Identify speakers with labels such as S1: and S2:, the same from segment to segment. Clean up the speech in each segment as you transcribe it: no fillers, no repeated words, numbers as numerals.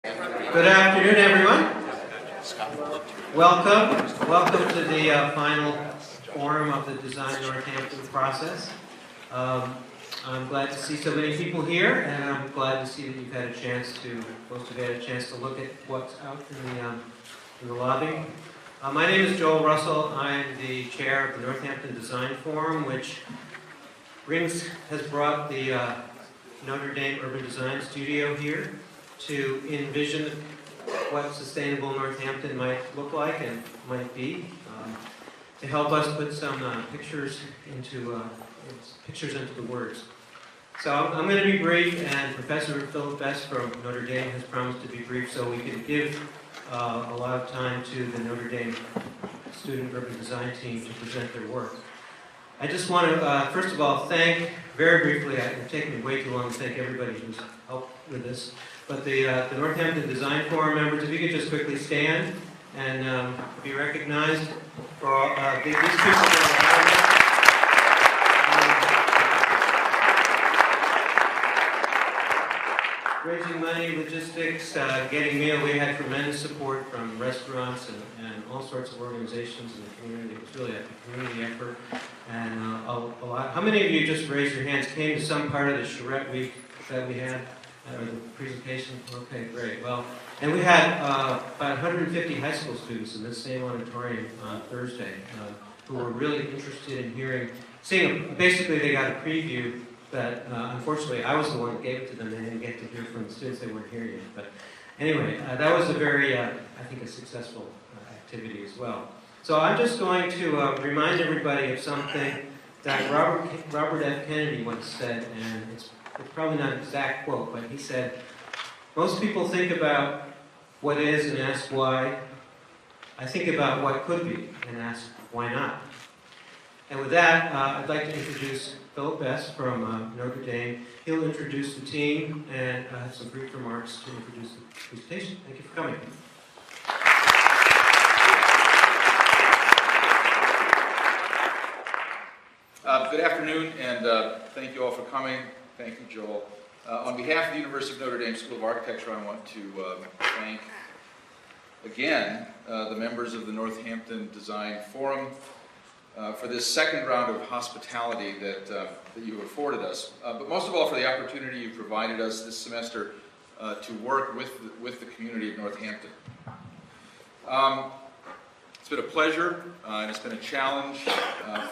S1: Good afternoon, everyone. Welcome to the final forum of the Design Northampton process. I'm glad to see so many people here, and I'm glad to see that you've had a chance to, most of you had a chance to look at what's out in the lobby. My name is Joel Russell. I'm the chair of the Northampton Design Forum, which has brought the Notre Dame Urban Design Studio here to envision what sustainable Northampton might look like and might be, to help us put some pictures into the words. So I'm going to be brief, and Professor Philip Best from Notre Dame has promised to be brief, so we can give a lot of time to the Notre Dame student urban design team to present their work. I just want to, first of all, thank, very briefly, it's taken me way too long to thank everybody who's helped with this, but the Northampton Design Forum members, if you could just quickly stand and be recognized for all, these people. Raising money, logistics, getting meal. We had tremendous support from restaurants and all sorts of organizations in the community. It was really a community effort. And a lot. How many of you, just raise your hands, came to some part of the charrette week that we had, or the presentation? Okay, great. Well, and we had about 150 high school students in this same auditorium on Thursday who were really interested in seeing, basically they got a preview that unfortunately I was the one that gave it to them. They didn't get to hear from the students, they weren't here yet. But anyway, that was a very, I think, a successful activity as well. So I'm just going to remind everybody of something that Robert F. Kennedy once said, and it's probably not an exact quote, but he said, "Most people think about what is and ask why. I think about what could be and ask why not." And with that, I'd like to introduce Philip Best from Notre Dame. He'll introduce the team and have some brief remarks to introduce the presentation. Thank you for coming.
S2: Good afternoon, and thank you all for coming. Thank you, Joel. On behalf of the University of Notre Dame School of Architecture, I want to thank, again, the members of the Northampton Design Forum for this second round of hospitality that you have afforded us, but most of all for the opportunity you provided us this semester to work with the community of Northampton. It's been a pleasure and it's been a challenge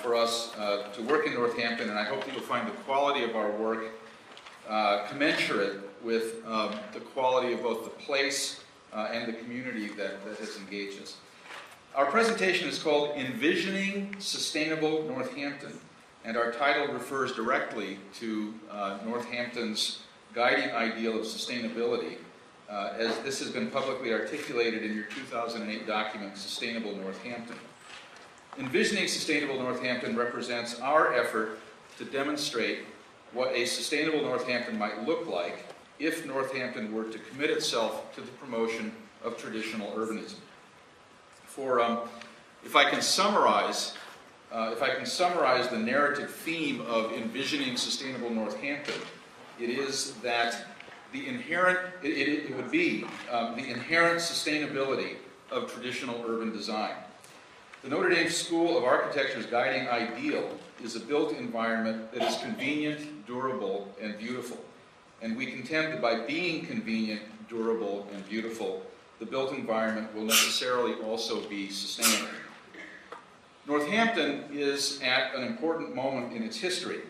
S2: for us to work in Northampton, and I hope that you'll find the quality of our work commensurate with the quality of both the place and the community that has engaged us. Our presentation is called Envisioning Sustainable Northampton, and our title refers directly to Northampton's guiding ideal of sustainability, as this has been publicly articulated in your 2008 document, Sustainable Northampton. Envisioning Sustainable Northampton represents our effort to demonstrate what a sustainable Northampton might look like if Northampton were to commit itself to the promotion of traditional urbanism. If I can summarize the narrative theme of Envisioning Sustainable Northampton, it is that it would be the inherent sustainability of traditional urban design. The Notre Dame School of Architecture's guiding ideal is a built environment that is convenient, durable, and beautiful. And we contend that by being convenient, durable, and beautiful, the built environment will necessarily also be sustainable. Northampton is at an important moment in its history.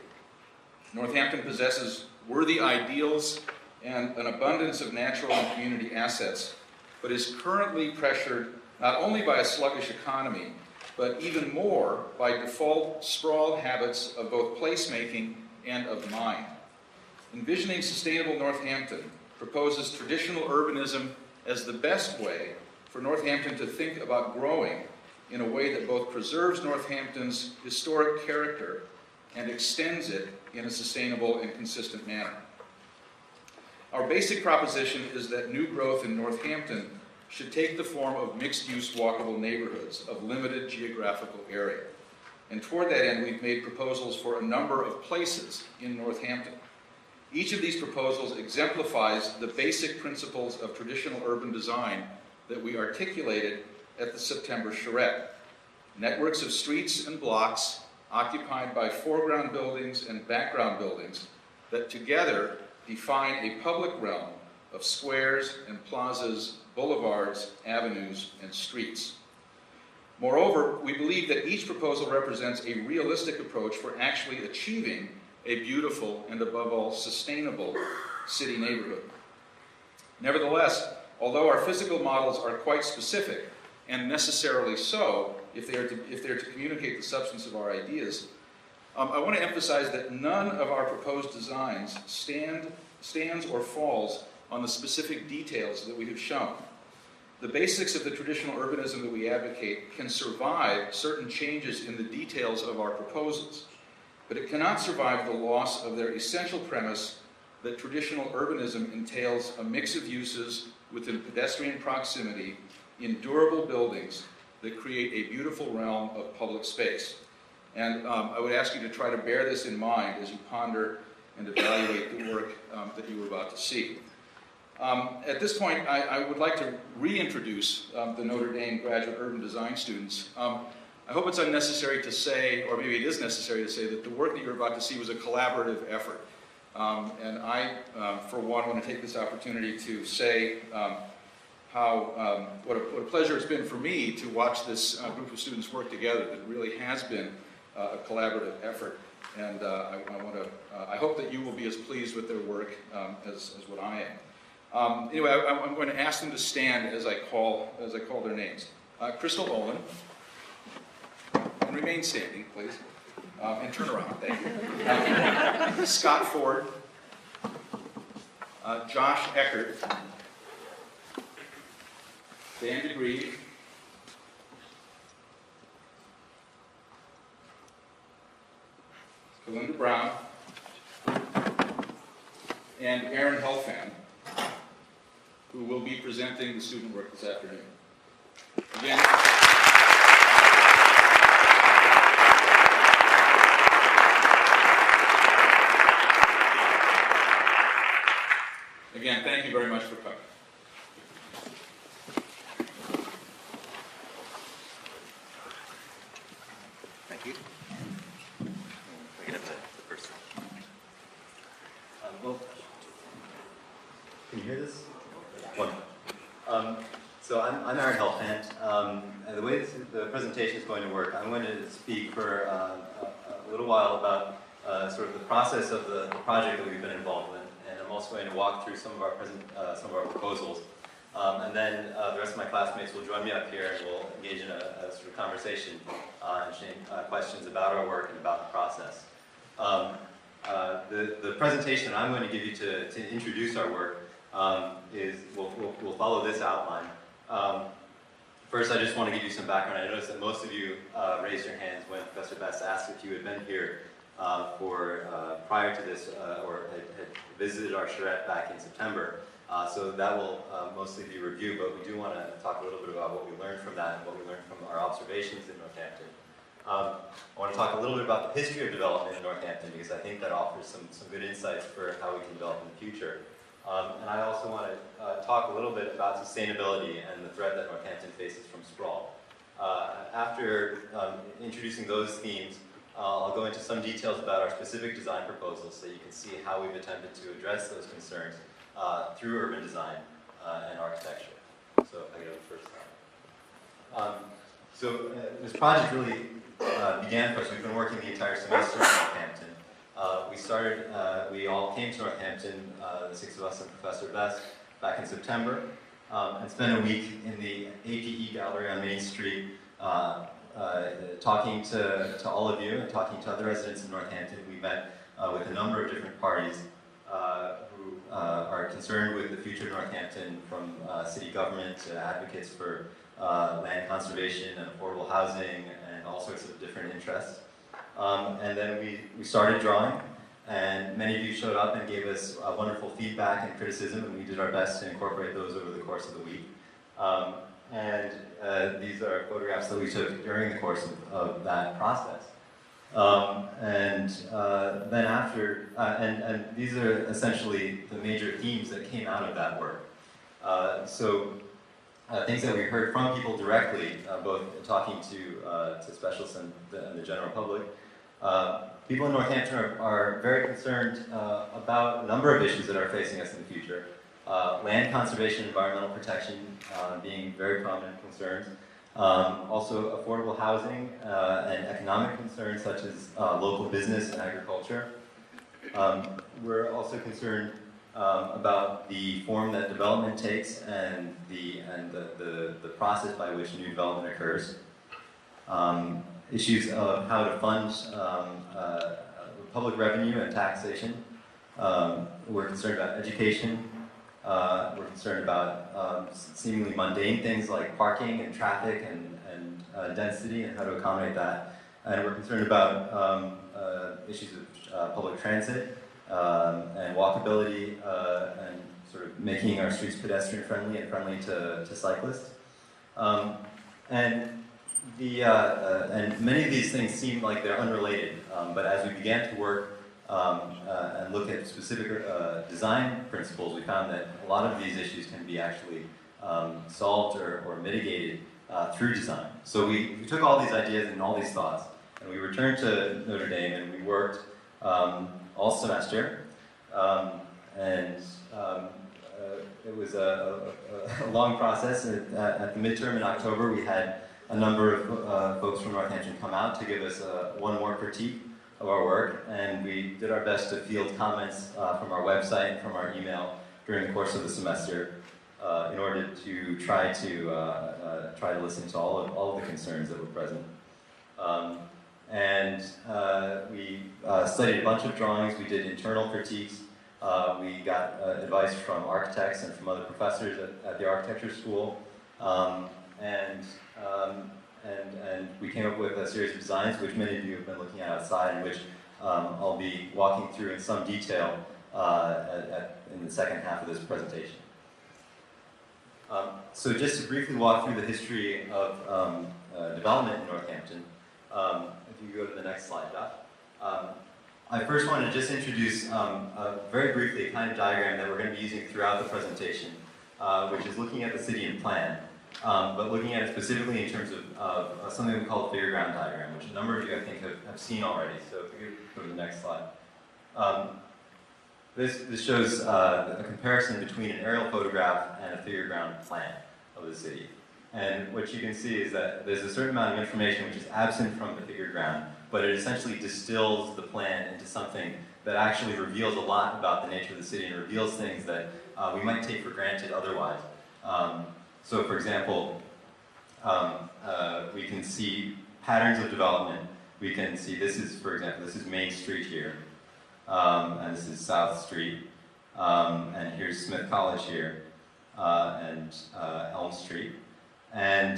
S2: Northampton possesses worthy ideals and an abundance of natural and community assets, but is currently pressured not only by a sluggish economy, but even more by default sprawl habits of both placemaking and of mind. Envisioning Sustainable Northampton proposes traditional urbanism as the best way for Northampton to think about growing in a way that both preserves Northampton's historic character and extends it in a sustainable and consistent manner. Our basic proposition is that new growth in Northampton should take the form of mixed-use walkable neighborhoods of limited geographical area. And toward that end, we've made proposals for a number of places in Northampton. Each of these proposals exemplifies the basic principles of traditional urban design that we articulated at the September charrette. Networks of streets and blocks occupied by foreground buildings and background buildings that together define a public realm of squares and plazas, boulevards, avenues, and streets. Moreover, we believe that each proposal represents a realistic approach for actually achieving a beautiful and, above all, sustainable city neighborhood. Nevertheless, although our physical models are quite specific, and necessarily so if they are to communicate the substance of our ideas, I want to emphasize that none of our proposed designs stands or falls on the specific details that we have shown. The basics of the traditional urbanism that we advocate can survive certain changes in the details of our proposals, but it cannot survive the loss of their essential premise that traditional urbanism entails a mix of uses within pedestrian proximity in durable buildings that create a beautiful realm of public space. And I would ask you to try to bear this in mind as you ponder and evaluate the work that you are about to see. At this point, I would like to reintroduce the Notre Dame graduate urban design students. I hope it's unnecessary to say, or maybe it is necessary to say, that the work that you're about to see was a collaborative effort. And I, for one, want to take this opportunity to say what a pleasure it's been for me to watch this group of students work together. It really has been a collaborative effort. And I hope that you will be as pleased with their work as what I am. Anyway, I'm going to ask them to stand as I call their names. Crystal Olin, and remain standing, please, and turn around. Thank you. Scott Ford, Josh Eckert, Dan DeGree, Belinda Brown, and Aaron Helfand, who will be presenting the student work this afternoon. Again, thank you very much for coming.
S3: Thank you. We can have the first.
S4: Well, can you hear this? Wonderful. So I'm Aaron Helfand, and the way the presentation is going to work, I'm going to speak for a little while about sort of the process of the project that we've been involved in, and I'm also going to walk through some of our proposals. And then the rest of my classmates will join me up here and we'll engage in a sort of conversation and exchange questions about our work and about the process. The presentation I'm going to give you to introduce our work will follow this outline. First, I just want to give you some background. I noticed that most of you raised your hands when Professor Best asked if you had been here prior to this or had visited our charrette back in September. So that will mostly be review, but we do want to talk a little bit about what we learned from that and what we learned from our observations in Northampton. I want to talk a little bit about the history of development in Northampton because I think that offers some good insights for how we can develop in the future. And I also want to talk a little bit about sustainability and the threat that Northampton faces from sprawl. After introducing those themes, I'll go into some details about our specific design proposals so you can see how we've attempted to address those concerns through urban design and architecture. So I go first time. So this project really began for us. We've been working the entire semester in Northampton. We all came to Northampton, the 6 of us and Professor Best, back in September, and spent a week in the APE gallery on Main Street, talking to all of you and talking to other residents in Northampton. We met with a number of different parties who are concerned with the future of Northampton, from city government to advocates for land conservation and affordable housing and all sorts of different interests. And then we started drawing, and many of you showed up and gave us wonderful feedback and criticism, and we did our best to incorporate those over the course of the week. And these are photographs that we took during the course of that process. Then after, and these are essentially the major themes that came out of that work. Things that we heard from people directly, both talking to specialists and the general public. People in Northampton are very concerned about a number of issues that are facing us in the future. Land conservation, environmental protection being very prominent concerns. Also affordable housing and economic concerns such as local business and agriculture. We're also concerned about the form that development takes and the process by which new development occurs. Issues of how to fund public revenue and taxation. We're concerned about education. We're concerned about seemingly mundane things like parking and traffic and density and how to accommodate that. And we're concerned about issues of public transit and walkability and sort of making our streets pedestrian friendly and friendly to cyclists. And many of these things seem like they're unrelated, but as we began to work and look at specific design principles, we found that a lot of these issues can be actually solved or mitigated through design. So we took all these ideas and all these thoughts, and we returned to Notre Dame and we worked all semester. It was a long process. At the midterm in October, we had a number of folks from Northampton come out to give us one more critique of our work, and we did our best to field comments from our website and from our email during the course of the semester in order to try to listen to all of the concerns that were present. We studied a bunch of drawings. We did internal critiques. We got advice from architects and from other professors at the architecture school. And we came up with a series of designs, which many of you have been looking at outside, and which I'll be walking through in some detail in the second half of this presentation. So just to briefly walk through the history of development in Northampton, if you go to the next slide, Josh. I first want to just introduce very briefly a kind of diagram that we're going to be using throughout the presentation, which is looking at the city in plan. But looking at it specifically in terms of something we call the figure ground diagram, which a number of you I think have seen already. So if you go to the next slide. This shows a comparison between an aerial photograph and a figure ground plan of the city. And what you can see is that there's a certain amount of information which is absent from the figure ground, but it essentially distills the plan into something that actually reveals a lot about the nature of the city and reveals things that we might take for granted otherwise. So for example, we can see patterns of development. We can see, for example, this is Main Street here, and this is South Street, and here's Smith College here, and Elm Street. And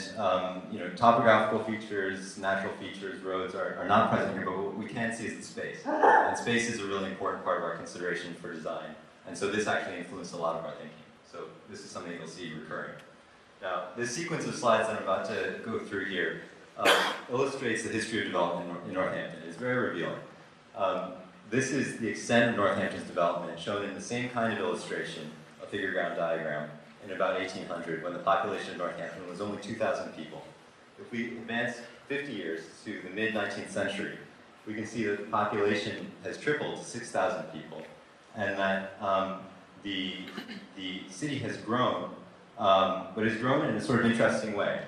S4: topographical features, natural features, roads are not present here, but what we can see is the space. And space is a really important part of our consideration for design. And so this actually influenced a lot of our thinking. So this is something you'll see recurring. Now, this sequence of slides that I'm about to go through here illustrates the history of development in Northampton. It's very revealing. This is the extent of Northampton's development, shown in the same kind of illustration, a figure ground diagram, in about 1800, when the population of Northampton was only 2,000 people. If we advance 50 years to the mid-19th century, we can see that the population has tripled to 6,000 people, and that the city has grown, but it's grown in a sort of interesting way.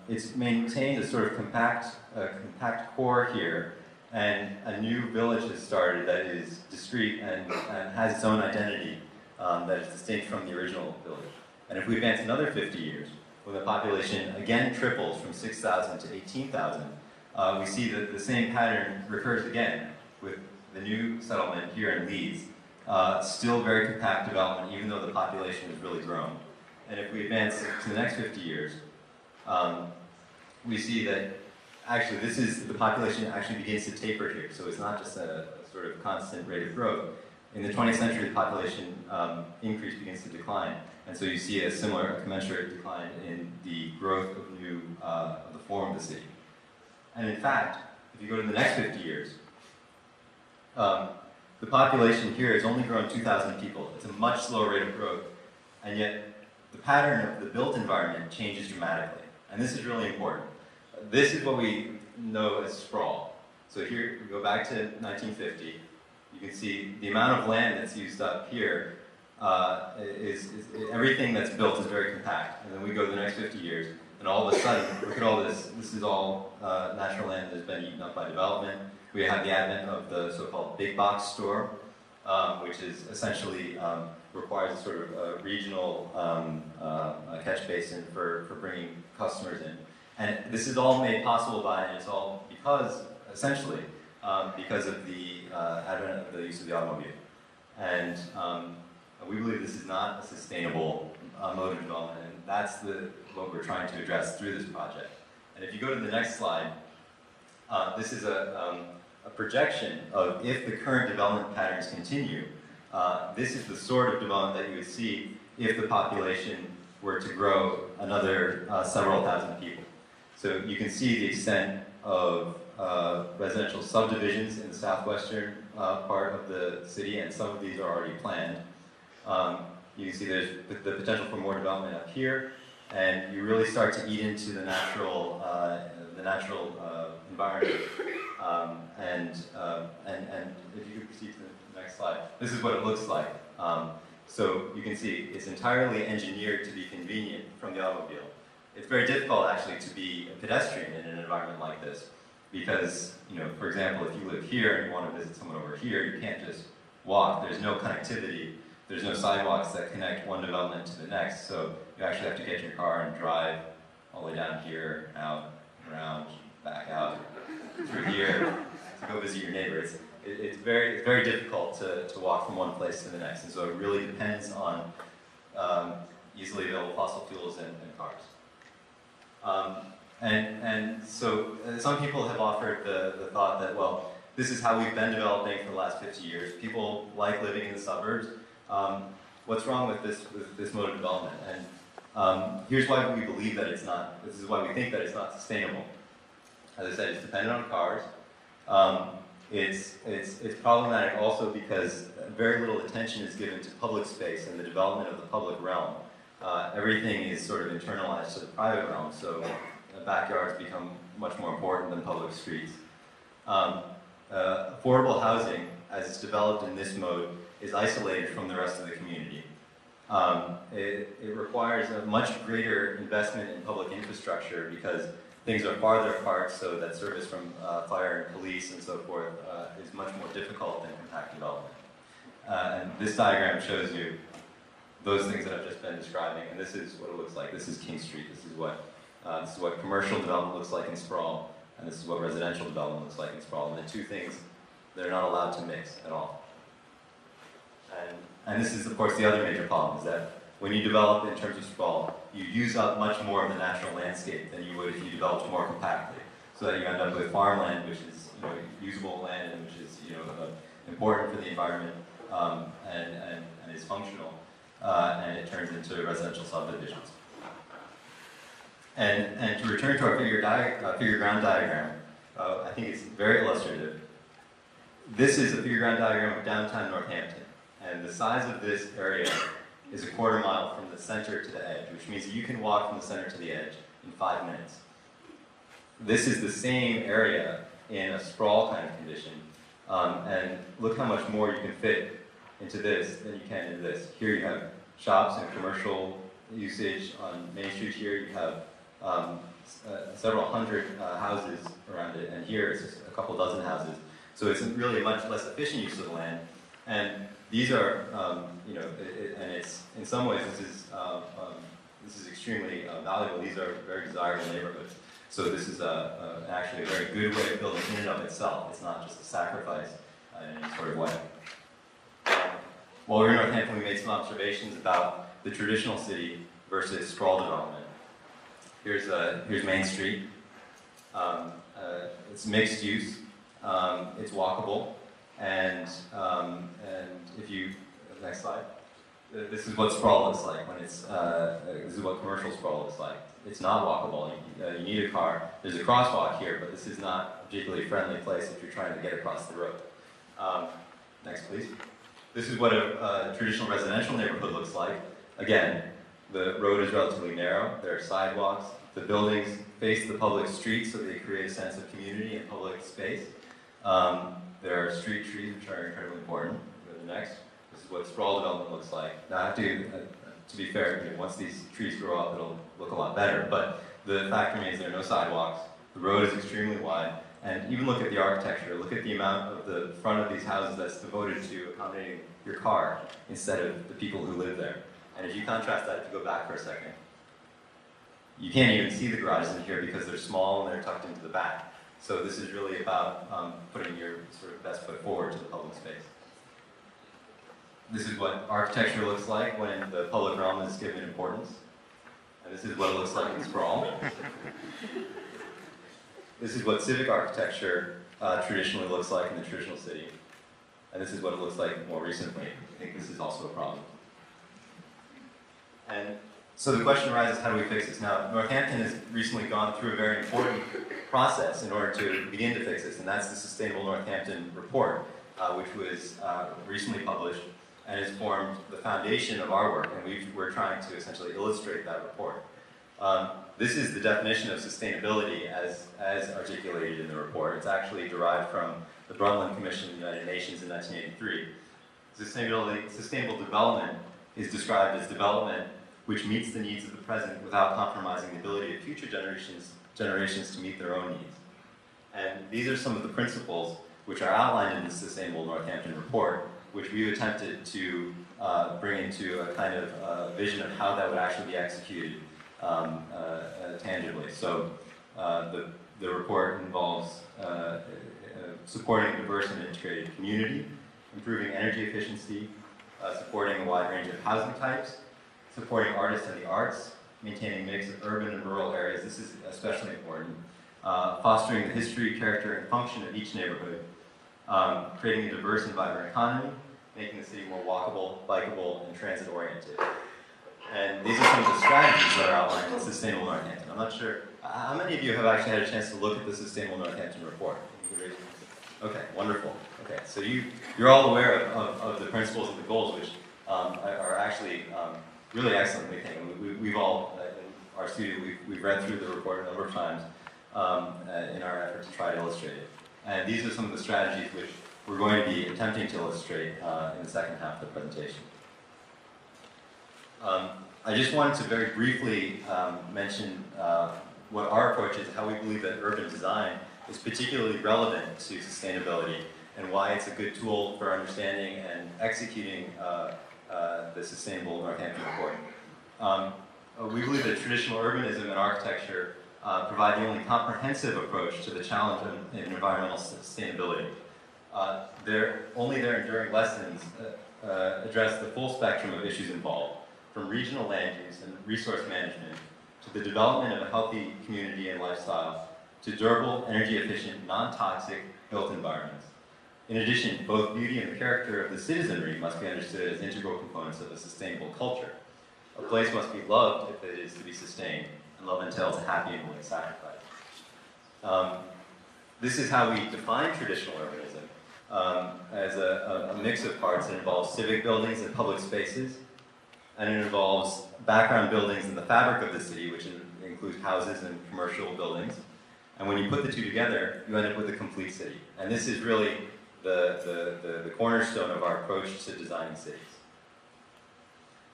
S4: It's maintained a sort of compact core here, and a new village has started that is discrete and has its own identity that is distinct from the original village. And if we advance another 50 years, when the population again triples from 6,000 to 18,000, we see that the same pattern recurs again with the new settlement here in Leeds. Still very compact development, even though the population has really grown. And if we advance to the next 50 years, we see that actually the population actually begins to taper here. So it's not just a sort of constant rate of growth. In the 20th century, the population increase begins to decline. And so you see a similar commensurate decline in the growth of the form of the city. And in fact, if you go to the next 50 years, the population here has only grown 2,000 people. It's a much slower rate of growth, and yet the pattern of the built environment changes dramatically. And this is really important. This is what we know as sprawl. So here, we go back to 1950. You can see the amount of land that's used up here everything that's built is very compact. And then we go to the next 50 years, and all of a sudden, look at all this. This is all natural land that's been eaten up by development. We have the advent of the so-called big box store, which is essentially requires a sort of a regional catch basin for bringing customers in. And this is all made possible by, and it's all because, essentially, because of the advent of the use of the automobile. And we believe this is not a sustainable mode of development, and that's what we're trying to address through this project. And if you go to the next slide, this is a projection of if the current development patterns continue. This is the sort of development that you would see if the population were to grow another several thousand people. So you can see the extent of residential subdivisions in the southwestern part of the city, and some of these are already planned. You can see there's the potential for more development up here, and you really start to eat into the natural environment. And if you could proceed to the next slide, this is what it looks like. So you can see it's entirely engineered to be convenient from the automobile. It's very difficult actually to be a pedestrian in an environment like this, because, you know, for example, if you live here and you want to visit someone over here, you can't just walk. There's no connectivity. There's no sidewalks that connect one development to the next. So you actually have to get in your car and drive all the way down here, out, around, back out, through here to go visit your neighbor. It's very difficult to walk from one place to the next, and so it really depends on easily available fossil fuels and cars. And so some people have offered the thought that, well, this is how we've been developing for the last 50 years. People like living in the suburbs. What's wrong with this mode of development? And here's why we believe that it's not. This is why we think that it's not sustainable. As I said, it's dependent on cars. It's problematic also because very little attention is given to public space and the development of the public realm. Everything is sort of internalized to the private realm, so backyards become much more important than public streets. Affordable housing, as it's developed in this mode, is isolated from the rest of the community. It requires a much greater investment in public infrastructure because things are farther apart, so that service from fire and police and so forth is much more difficult than compact development. And this diagram shows you those things that I've just been describing, and this is what it looks like. This is King Street. This is what commercial development looks like in sprawl, and this is what residential development looks like in sprawl. And the two things, they're not allowed to mix at all. And this is, of course, the other major problem, is that when you develop in terms of sprawl, you use up much more of the natural landscape than you would if you developed more compactly. So that you end up with farmland, which is, you know, usable land and which is, you know, important for the environment and is functional, and it turns into residential subdivisions. And to return to our figure ground diagram, I think it's very illustrative. This is a figure ground diagram of downtown Northampton, and the size of this area is a quarter mile from the center to the edge, which means that you can walk from the center to the edge in 5 minutes. This is the same area in a sprawl kind of condition, and look how much more you can fit into this than you can into this. Here you have shops and commercial usage. On Main Street here you have several hundred houses around it, and here it's just a couple dozen houses. So it's really a much less efficient use of the land. And these are, you know, and it's in some ways this is extremely valuable. These are very desirable neighborhoods. So this is actually a very good way of building in and of itself. It's not just a sacrifice in any sort of way. While we were in Northampton, we made some observations about the traditional city versus sprawl development. Here's Main Street. It's mixed use. It's walkable. And if you, next slide. this is what sprawl looks like when it's, this is what commercial sprawl looks like. It's not walkable. You need a car. There's a crosswalk here, but this is not a particularly friendly place if you're trying to get across the road. Next, please. This is what a traditional residential neighborhood looks like. Again, the road is relatively narrow. There are sidewalks. The buildings face the public streets, so they create a sense of community and public space. There are street trees, which are incredibly important. Go to the next. This is what sprawl development looks like. Now, to be fair, once these trees grow up, it'll look a lot better. But the fact remains there are no sidewalks. The road is extremely wide. And even look at the architecture. Look at the amount of the front of these houses that's devoted to accommodating your car instead of the people who live there. And if you contrast that, if you go back for a second, you can't even see the garages in here because they're small and they're tucked into the back. So this is really about putting your sort of best foot forward to the public space. This is what architecture looks like when the public realm is given importance. And this is what it looks like in sprawl. This is what civic architecture traditionally looks like in the traditional city. And this is what it looks like more recently. I think this is also a problem. And so the question arises, how do we fix this? Now, Northampton has recently gone through a very important process in order to begin to fix this, and that's the Sustainable Northampton report, which was recently published and has formed the foundation of our work, and we're trying to essentially illustrate that report. This is the definition of sustainability as articulated in the report. It's actually derived from the Brundtland Commission of the United Nations in 1983. Sustainable development is described as development which meets the needs of the present without compromising the ability of future generations to meet their own needs. And these are some of the principles which are outlined in the Sustainable Northampton report, which we've attempted to bring into a kind of vision of how that would actually be executed tangibly. So the report involves supporting a diverse and integrated community, improving energy efficiency, supporting a wide range of housing types, supporting artists and the arts, maintaining a mix of urban and rural areas. This is especially important. Fostering the history, character, and function of each neighborhood, creating a diverse and vibrant economy, making the city more walkable, bikeable, and transit-oriented. And these are some of the strategies that are outlined in Sustainable Northampton. I'm not sure, how many of you have actually had a chance to look at the Sustainable Northampton report? Okay, wonderful. Okay, so you're all aware of the principles and the goals, which are actually really excellent, we think. We've all, in our studio, we've read through the report a number of times in our effort to try to illustrate it. And these are some of the strategies which we're going to be attempting to illustrate in the second half of the presentation. I just wanted to very briefly mention what our approach is, how we believe that urban design is particularly relevant to sustainability and why it's a good tool for understanding and executing the Sustainable Northampton report. We believe that traditional urbanism and architecture provide the only comprehensive approach to the challenge of environmental sustainability. Only their enduring lessons address the full spectrum of issues involved, from regional land use and resource management to the development of a healthy community and lifestyle to durable, energy-efficient, non-toxic built environments. In addition, both beauty and the character of the citizenry must be understood as integral components of a sustainable culture. A place must be loved if it is to be sustained, and love entails a happy and willing sacrifice. This is how we define traditional urbanism, as a mix of parts that involves civic buildings and public spaces, and it involves background buildings in the fabric of the city, which includes houses and commercial buildings. And when you put the two together, you end up with a complete city. And this is really the cornerstone of our approach to designing cities.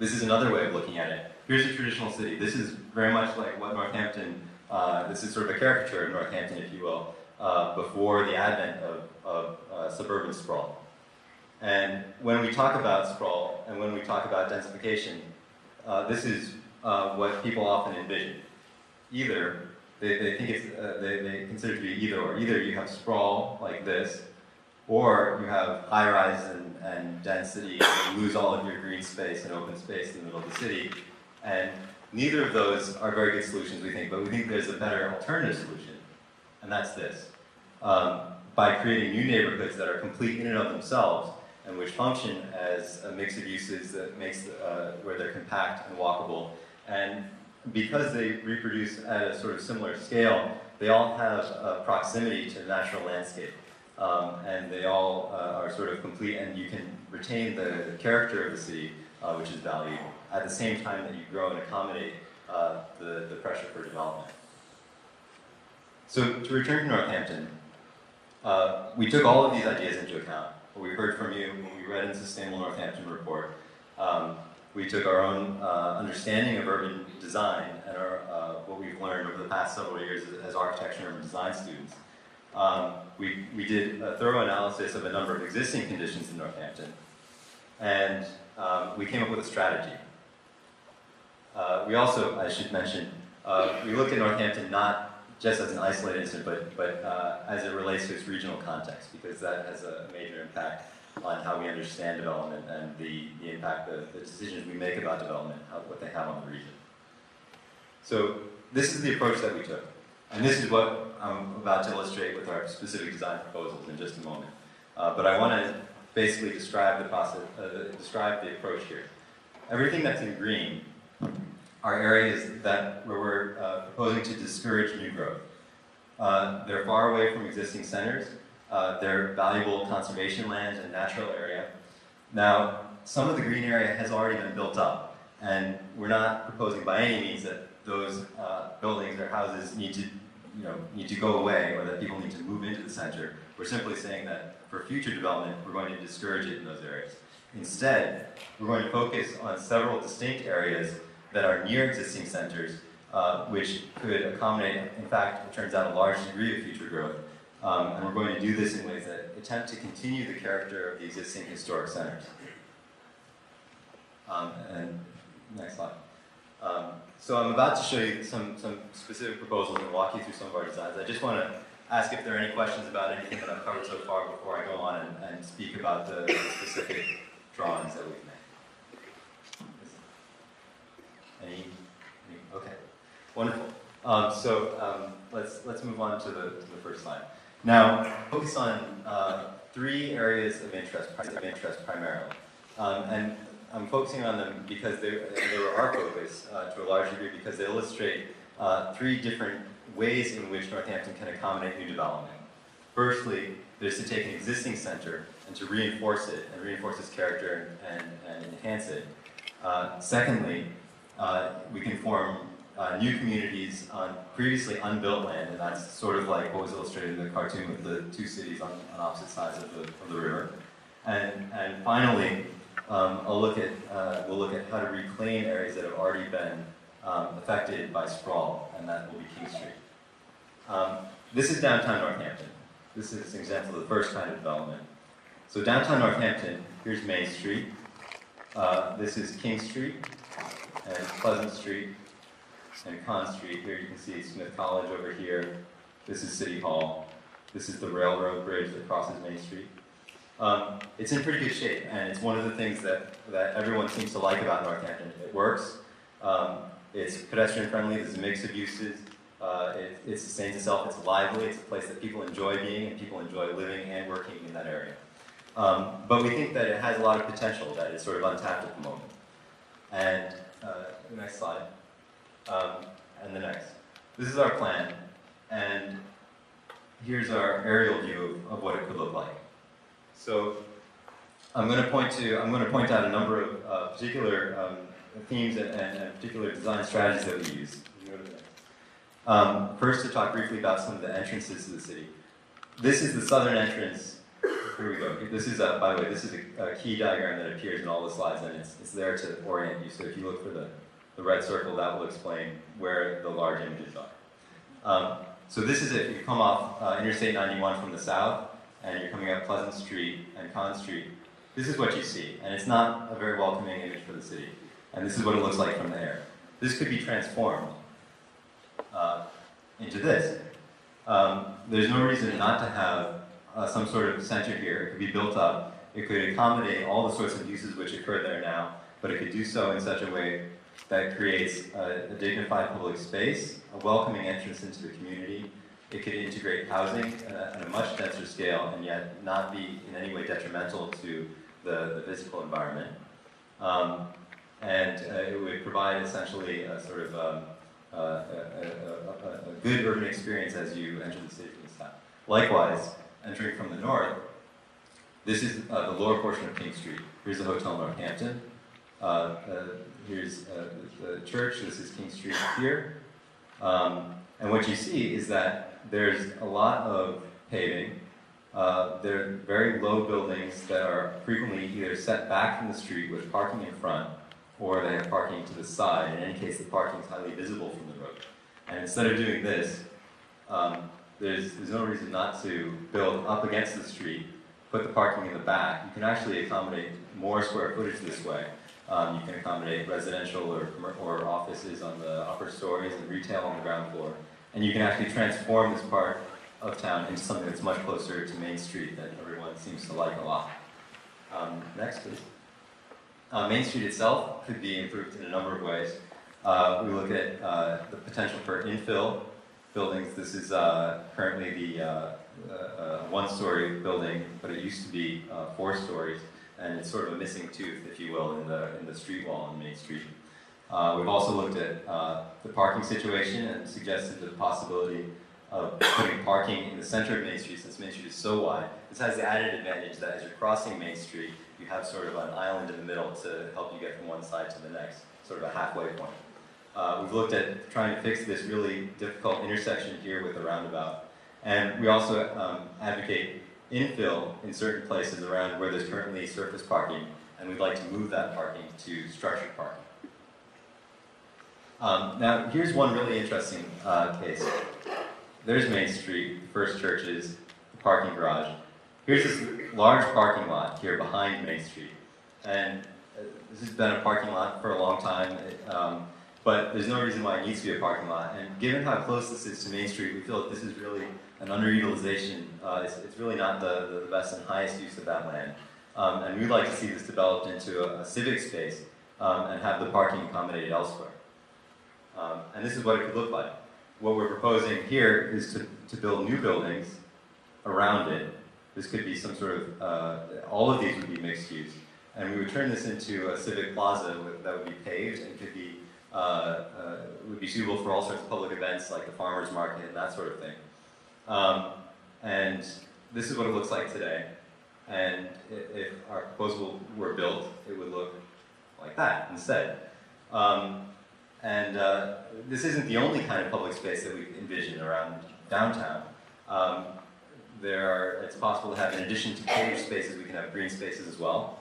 S4: This is another way of looking at it. Here's a traditional city. This is very much like what Northampton, this is sort of a caricature of Northampton, if you will, before the advent of suburban sprawl. And when we talk about sprawl, and when we talk about densification, this is what people often envision. Either, they think it's, they consider it to be either or. Either you have sprawl like this, or you have high-rise and density, and you lose all of your green space and open space in the middle of the city. And neither of those are very good solutions, we think, but we think there's a better alternative solution, and that's this. By creating new neighborhoods that are complete in and of themselves, and which function as a mix of uses that makes where they're compact and walkable. And because they reproduce at a sort of similar scale, they all have proximity to the natural landscape. And they all are sort of complete, and you can retain the character of the city, which is valued, at the same time that you grow and accommodate the pressure for development. So to return to Northampton, we took all of these ideas into account. What we heard from you when we read in Sustainable Northampton report, we took our own understanding of urban design and what we've learned over the past several years as architecture and urban design students. We did a thorough analysis of a number of existing conditions in Northampton, and we came up with a strategy. We also, I should mention, we looked at Northampton not just as an isolated incident, but as it relates to its regional context, because that has a major impact on how we understand development and the impact of the decisions we make about development, what they have on the region. So this is the approach that we took. And this is what I'm about to illustrate with our specific design proposals in just a moment. But I want to basically describe the process, describe the approach here. Everything that's in green are areas where we're proposing to discourage new growth. They're far away from existing centers. They're valuable conservation lands and natural area. Now, some of the green area has already been built up, and we're not proposing by any means that those buildings or houses need to go away, or that people need to move into the center. We're simply saying that for future development, we're going to discourage it in those areas. Instead, we're going to focus on several distinct areas that are near existing centers, which could accommodate, in fact, it turns out, a large degree of future growth. And we're going to do this in ways that attempt to continue the character of the existing historic centers. And next slide. So I'm about to show you some specific proposals and walk you through some of our designs. I just want to ask if there are any questions about anything that I've covered so far before I go on and speak about the specific drawings that we've made. Any? Okay, wonderful. Let's move on to the first slide. Now, focus on three areas of interest primarily, and I'm focusing on them because they were our focus to a large degree, because they illustrate three different ways in which Northampton can accommodate new development. Firstly, there's to take an existing center and to reinforce it, and reinforce its character and enhance it. Secondly, we can form new communities on previously unbuilt land, and that's sort of like what was illustrated in the cartoon with the two cities on opposite sides of the river. And finally, we'll look at how to reclaim areas that have already been affected by sprawl, and that will be King Street. This is downtown Northampton. This is an example of the first kind of development. So downtown Northampton, here's Main Street. This is King Street, and Pleasant Street, and Con Street. Here you can see Smith College over here. This is City Hall. This is the railroad bridge that crosses Main Street. It's in pretty good shape, and it's one of the things that everyone seems to like about Northampton. It works. It's pedestrian friendly. There's a mix of uses. It sustains itself. It's lively. It's a place that people enjoy being, and people enjoy living and working in that area. But we think that it has a lot of potential that is sort of untapped at the moment. And the next slide. And the next. This is our plan, and here's our aerial view of what it could look like. So I'm going to point out a number of particular themes and particular design strategies that we use. First, to talk briefly about some of the entrances to the city. This is the southern entrance. Here we go. This is, by the way, this is a key diagram that appears in all the slides, and it's there to orient you. So if you look for the red circle, that will explain where the large images are. So this is it. You come off Interstate 91 from the south, and you're coming up Pleasant Street and Con Street. This is what you see, and it's not a very welcoming image for the city. And this is what it looks like from the air. This could be transformed into this. There's no reason not to have some sort of center here. It could be built up. It could accommodate all the sorts of uses which occur there now, but it could do so in such a way that creates a dignified public space, a welcoming entrance into the community. It could integrate housing at a much denser scale and yet not be in any way detrimental to the physical environment. It would provide essentially a sort of a good urban experience as you enter the city from this town. Likewise, entering from the north, this is the lower portion of King Street. Here's the Hotel Northampton. Here's the church. This is King Street here. And what you see is that there's a lot of paving. There are very low buildings that are frequently either set back from the street with parking in front, or they have parking to the side. In any case, the parking is highly visible from the road. And instead of doing this, there's no reason not to build up against the street, put the parking in the back. You can actually accommodate more square footage this way. You can accommodate residential or offices on the upper stories and retail on the ground floor. And you can actually transform this part of town into something that's much closer to Main Street that everyone seems to like a lot. Next, please. Main Street itself could be improved in a number of ways. We look at the potential for infill buildings. This is currently the one-story building, but it used to be 4 stories, and it's sort of a missing tooth, if you will, in the street wall on Main Street. We've also looked at the parking situation and suggested the possibility of putting parking in the center of Main Street, since Main Street is so wide. This has the added advantage that as you're crossing Main Street, you have sort of an island in the middle to help you get from one side to the next, sort of a halfway point. We've looked at trying to fix this really difficult intersection here with the roundabout. And we also advocate infill in certain places around where there's currently surface parking, and we'd like to move that parking to structured parking. Now, here's one really interesting case. There's Main Street, the first churches, the parking garage. Here's this large parking lot here behind Main Street. And this has been a parking lot for a long time, but there's no reason why it needs to be a parking lot. And given how close this is to Main Street, we feel that this is really an underutilization. It's really not the best and highest use of that land. And we'd like to see this developed into a civic space and have the parking accommodated elsewhere. And this is what it could look like. What we're proposing here is to build new buildings around it. This could be some sort of, all of these would be mixed use. And we would turn this into a civic plaza that would be paved and could be, would be suitable for all sorts of public events like the farmer's market and that sort of thing. And this is what it looks like today. And if our proposal were built, it would look like that instead. This isn't the only kind of public space that we envision around downtown. It's possible to have, in addition to paved spaces, we can have green spaces as well.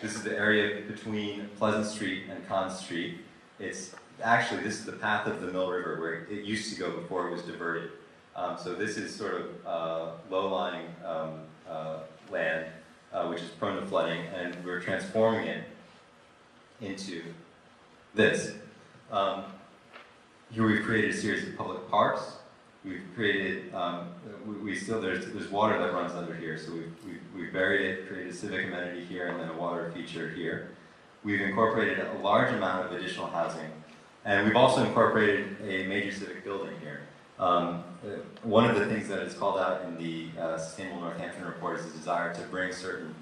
S4: This is the area between Pleasant Street and Conn Street. It's actually, this is the path of the Mill River where it used to go before it was diverted. So this is sort of low-lying land, which is prone to flooding, and we're transforming it into this. Here we've created a series of public parks. We've created, there's water that runs under here, so we've buried it, created a civic amenity here, and then a water feature here. We've incorporated a large amount of additional housing, and we've also incorporated a major civic building here. One of the things that is called out in the Sustainable Northampton report is the desire to bring certain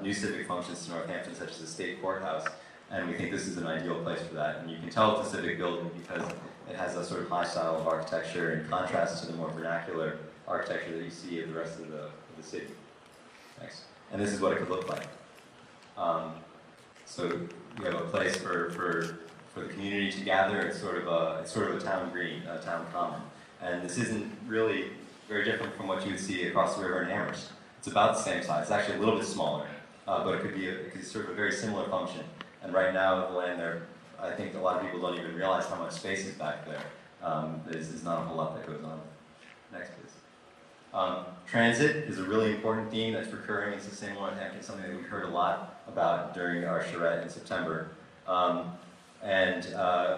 S4: new civic functions to Northampton, such as the state courthouse, and we think this is an ideal place for that. And you can tell it's a civic building because it has a sort of high style of architecture in contrast to the more vernacular architecture that you see of the rest of the city. Next. And this is what it could look like. So you have a place for the community to gather. It's sort of a town green, a town common. And this isn't really very different from what you would see across the river in Amherst. It's about the same size. It's actually a little bit smaller, but it could serve a very similar function. And right now, the land there, I think a lot of people don't even realize how much space is back there. There's not a whole lot that goes on. Next, please. Transit is a really important theme that's recurring in Sustainable Northampton, something that we heard a lot about during our charrette in September.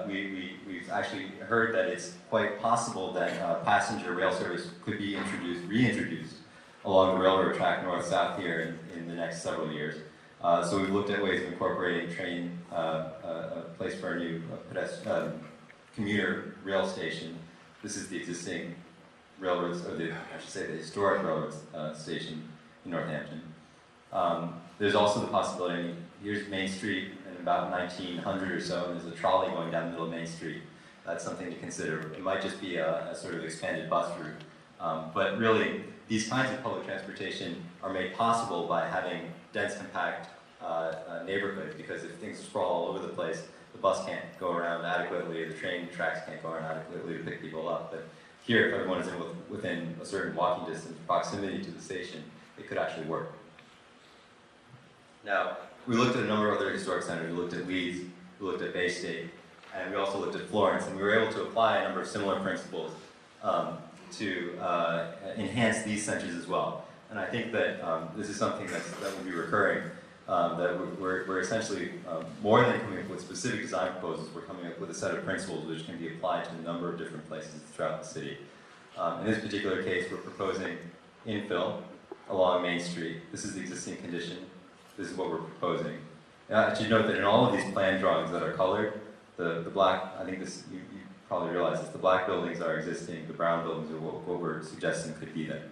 S4: We've actually heard that it's quite possible that passenger rail service could be reintroduced along the railroad track north-south here in the next several years. So we've looked at ways of incorporating a place for a new commuter rail station. This is the existing railroads, or the historic railroad station in Northampton. There's also the possibility, I mean, here's Main Street in about 1900 or so, and there's a trolley going down the middle of Main Street. That's something to consider. It might just be a sort of expanded bus route. But really, these kinds of public transportation are made possible by having dense, compact neighborhoods, because if things sprawl all over the place, the bus can't go around adequately, the train tracks can't go around adequately to pick people up. But here, if everyone is within a certain walking distance, proximity to the station, it could actually work. Now, we looked at a number of other historic centers. We looked at Leeds, we looked at Bay State, and we also looked at Florence, and we were able to apply a number of similar principles to enhance these centers as well. And I think that this is something that will be recurring, that we're essentially, more than coming up with specific design proposals, we're coming up with a set of principles which can be applied to a number of different places throughout the city. In this particular case, we're proposing infill along Main Street. This is the existing condition. This is what we're proposing. I should note that in all of these plan drawings that are colored, the black, I think this, you probably realize this, the black buildings are existing, the brown buildings are what we're suggesting could be there.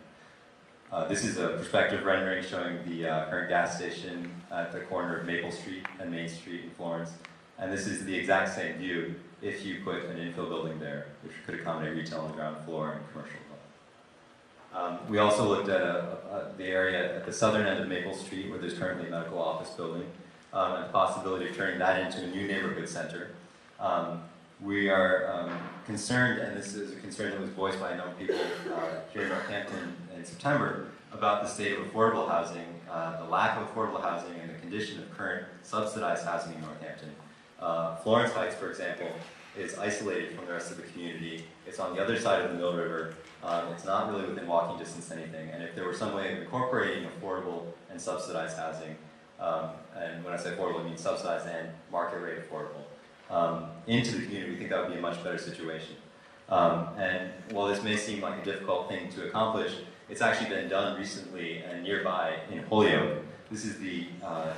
S4: This is a perspective rendering showing the current gas station at the corner of Maple Street and Main Street in Florence. And this is the exact same view if you put an infill building there, which could accommodate retail on the ground floor and commercial. We also looked at the area at the southern end of Maple Street, where there's currently a medical office building, and the possibility of turning that into a new neighborhood center. We are concerned, and this is a concern that was voiced by a number of people here in Northampton in September, about the state of affordable housing, the lack of affordable housing, and the condition of current subsidized housing in Northampton. Florence Heights, for example, is isolated from the rest of the community. It's on the other side of the Mill River. It's not really within walking distance to anything. And if there were some way of incorporating affordable and subsidized housing, and when I say affordable, I mean subsidized and market rate affordable, into the community, we think that would be a much better situation. And while this may seem like a difficult thing to accomplish, it's actually been done recently and nearby in Holyoke. This is the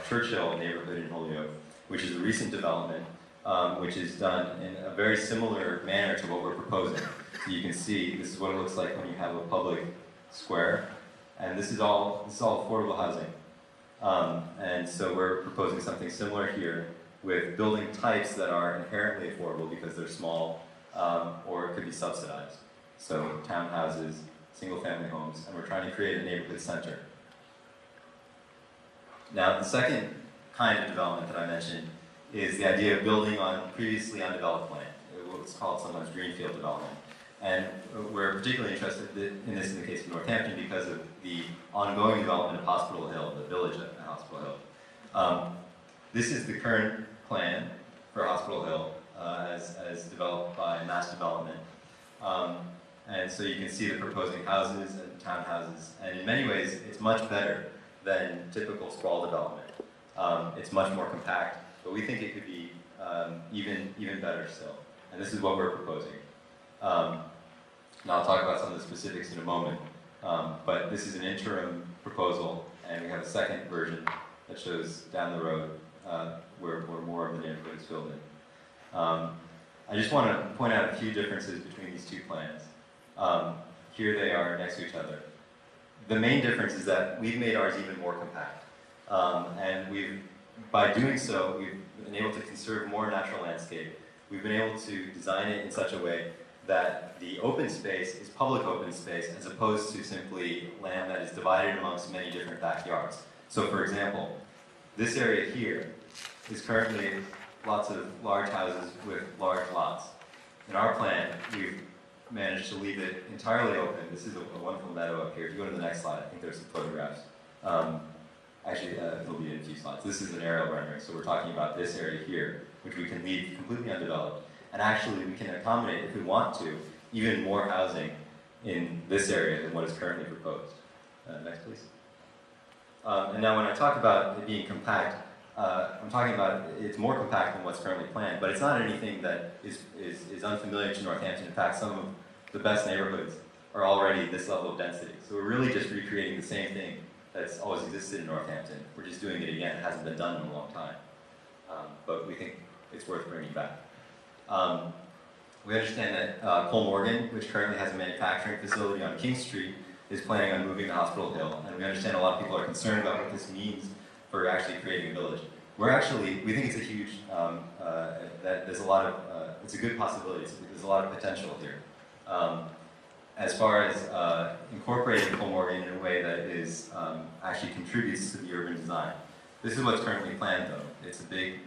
S4: Churchill neighborhood in Holyoke, which is a recent development, which is done in a very similar manner to what we're proposing. So you can see this is what it looks like when you have a public square, and this is all affordable housing. And so we're proposing something similar here with building types that are inherently affordable because they're small, or it could be subsidized. So townhouses, single-family homes, and we're trying to create a neighborhood center. Now, the second kind of development that I mentioned is the idea of building on previously undeveloped land. What's called sometimes greenfield development. And we're particularly interested in this in the case of Northampton because of the ongoing development of Hospital Hill, the village at Hospital Hill. This is the current plan for Hospital Hill as developed by Mass Development. And so you can see the proposing houses and townhouses. And in many ways, it's much better than typical sprawl development. It's much more compact, but we think it could be even better still. And this is what we're proposing. Now I'll talk about some of the specifics in a moment. But this is an interim proposal, and we have a second version that shows down the road where more of the neighborhood is filled in. I just want to point out a few differences between these two plans. Here they are next to each other. The main difference is that we've made ours even more compact. And by doing so, we've been able to conserve more natural landscape. We've been able to design it in such a way that the open space is public open space as opposed to simply land that is divided amongst many different backyards. So for example, this area here is currently lots of large houses with large lots. In our plan, we've managed to leave it entirely open. This is a wonderful meadow up here. If you go to the next slide, I think there's some photographs. Actually, it'll be in a few slides. This is an aerial rendering, so we're talking about this area here, which we can leave completely undeveloped. And actually, we can accommodate, if we want to, even more housing in this area than what is currently proposed. Next, please. And now when I talk about it being compact, I'm talking about it's more compact than what's currently planned, but it's not anything that is unfamiliar to Northampton. In fact, some of the best neighborhoods are already this level of density. So we're really just recreating the same thing that's always existed in Northampton. We're just doing it again. It hasn't been done in a long time. But we think it's worth bringing back. We understand that Cole Morgan, which currently has a manufacturing facility on King Street, is planning on moving to Hospital Hill. And we understand a lot of people are concerned about what this means for actually creating a village. We think it's a huge, that there's a lot of, it's a good possibility, there's a lot of potential here. As far as incorporating Kolmorgen in a way that is, actually contributes to the urban design. This is what's currently planned though. It's a big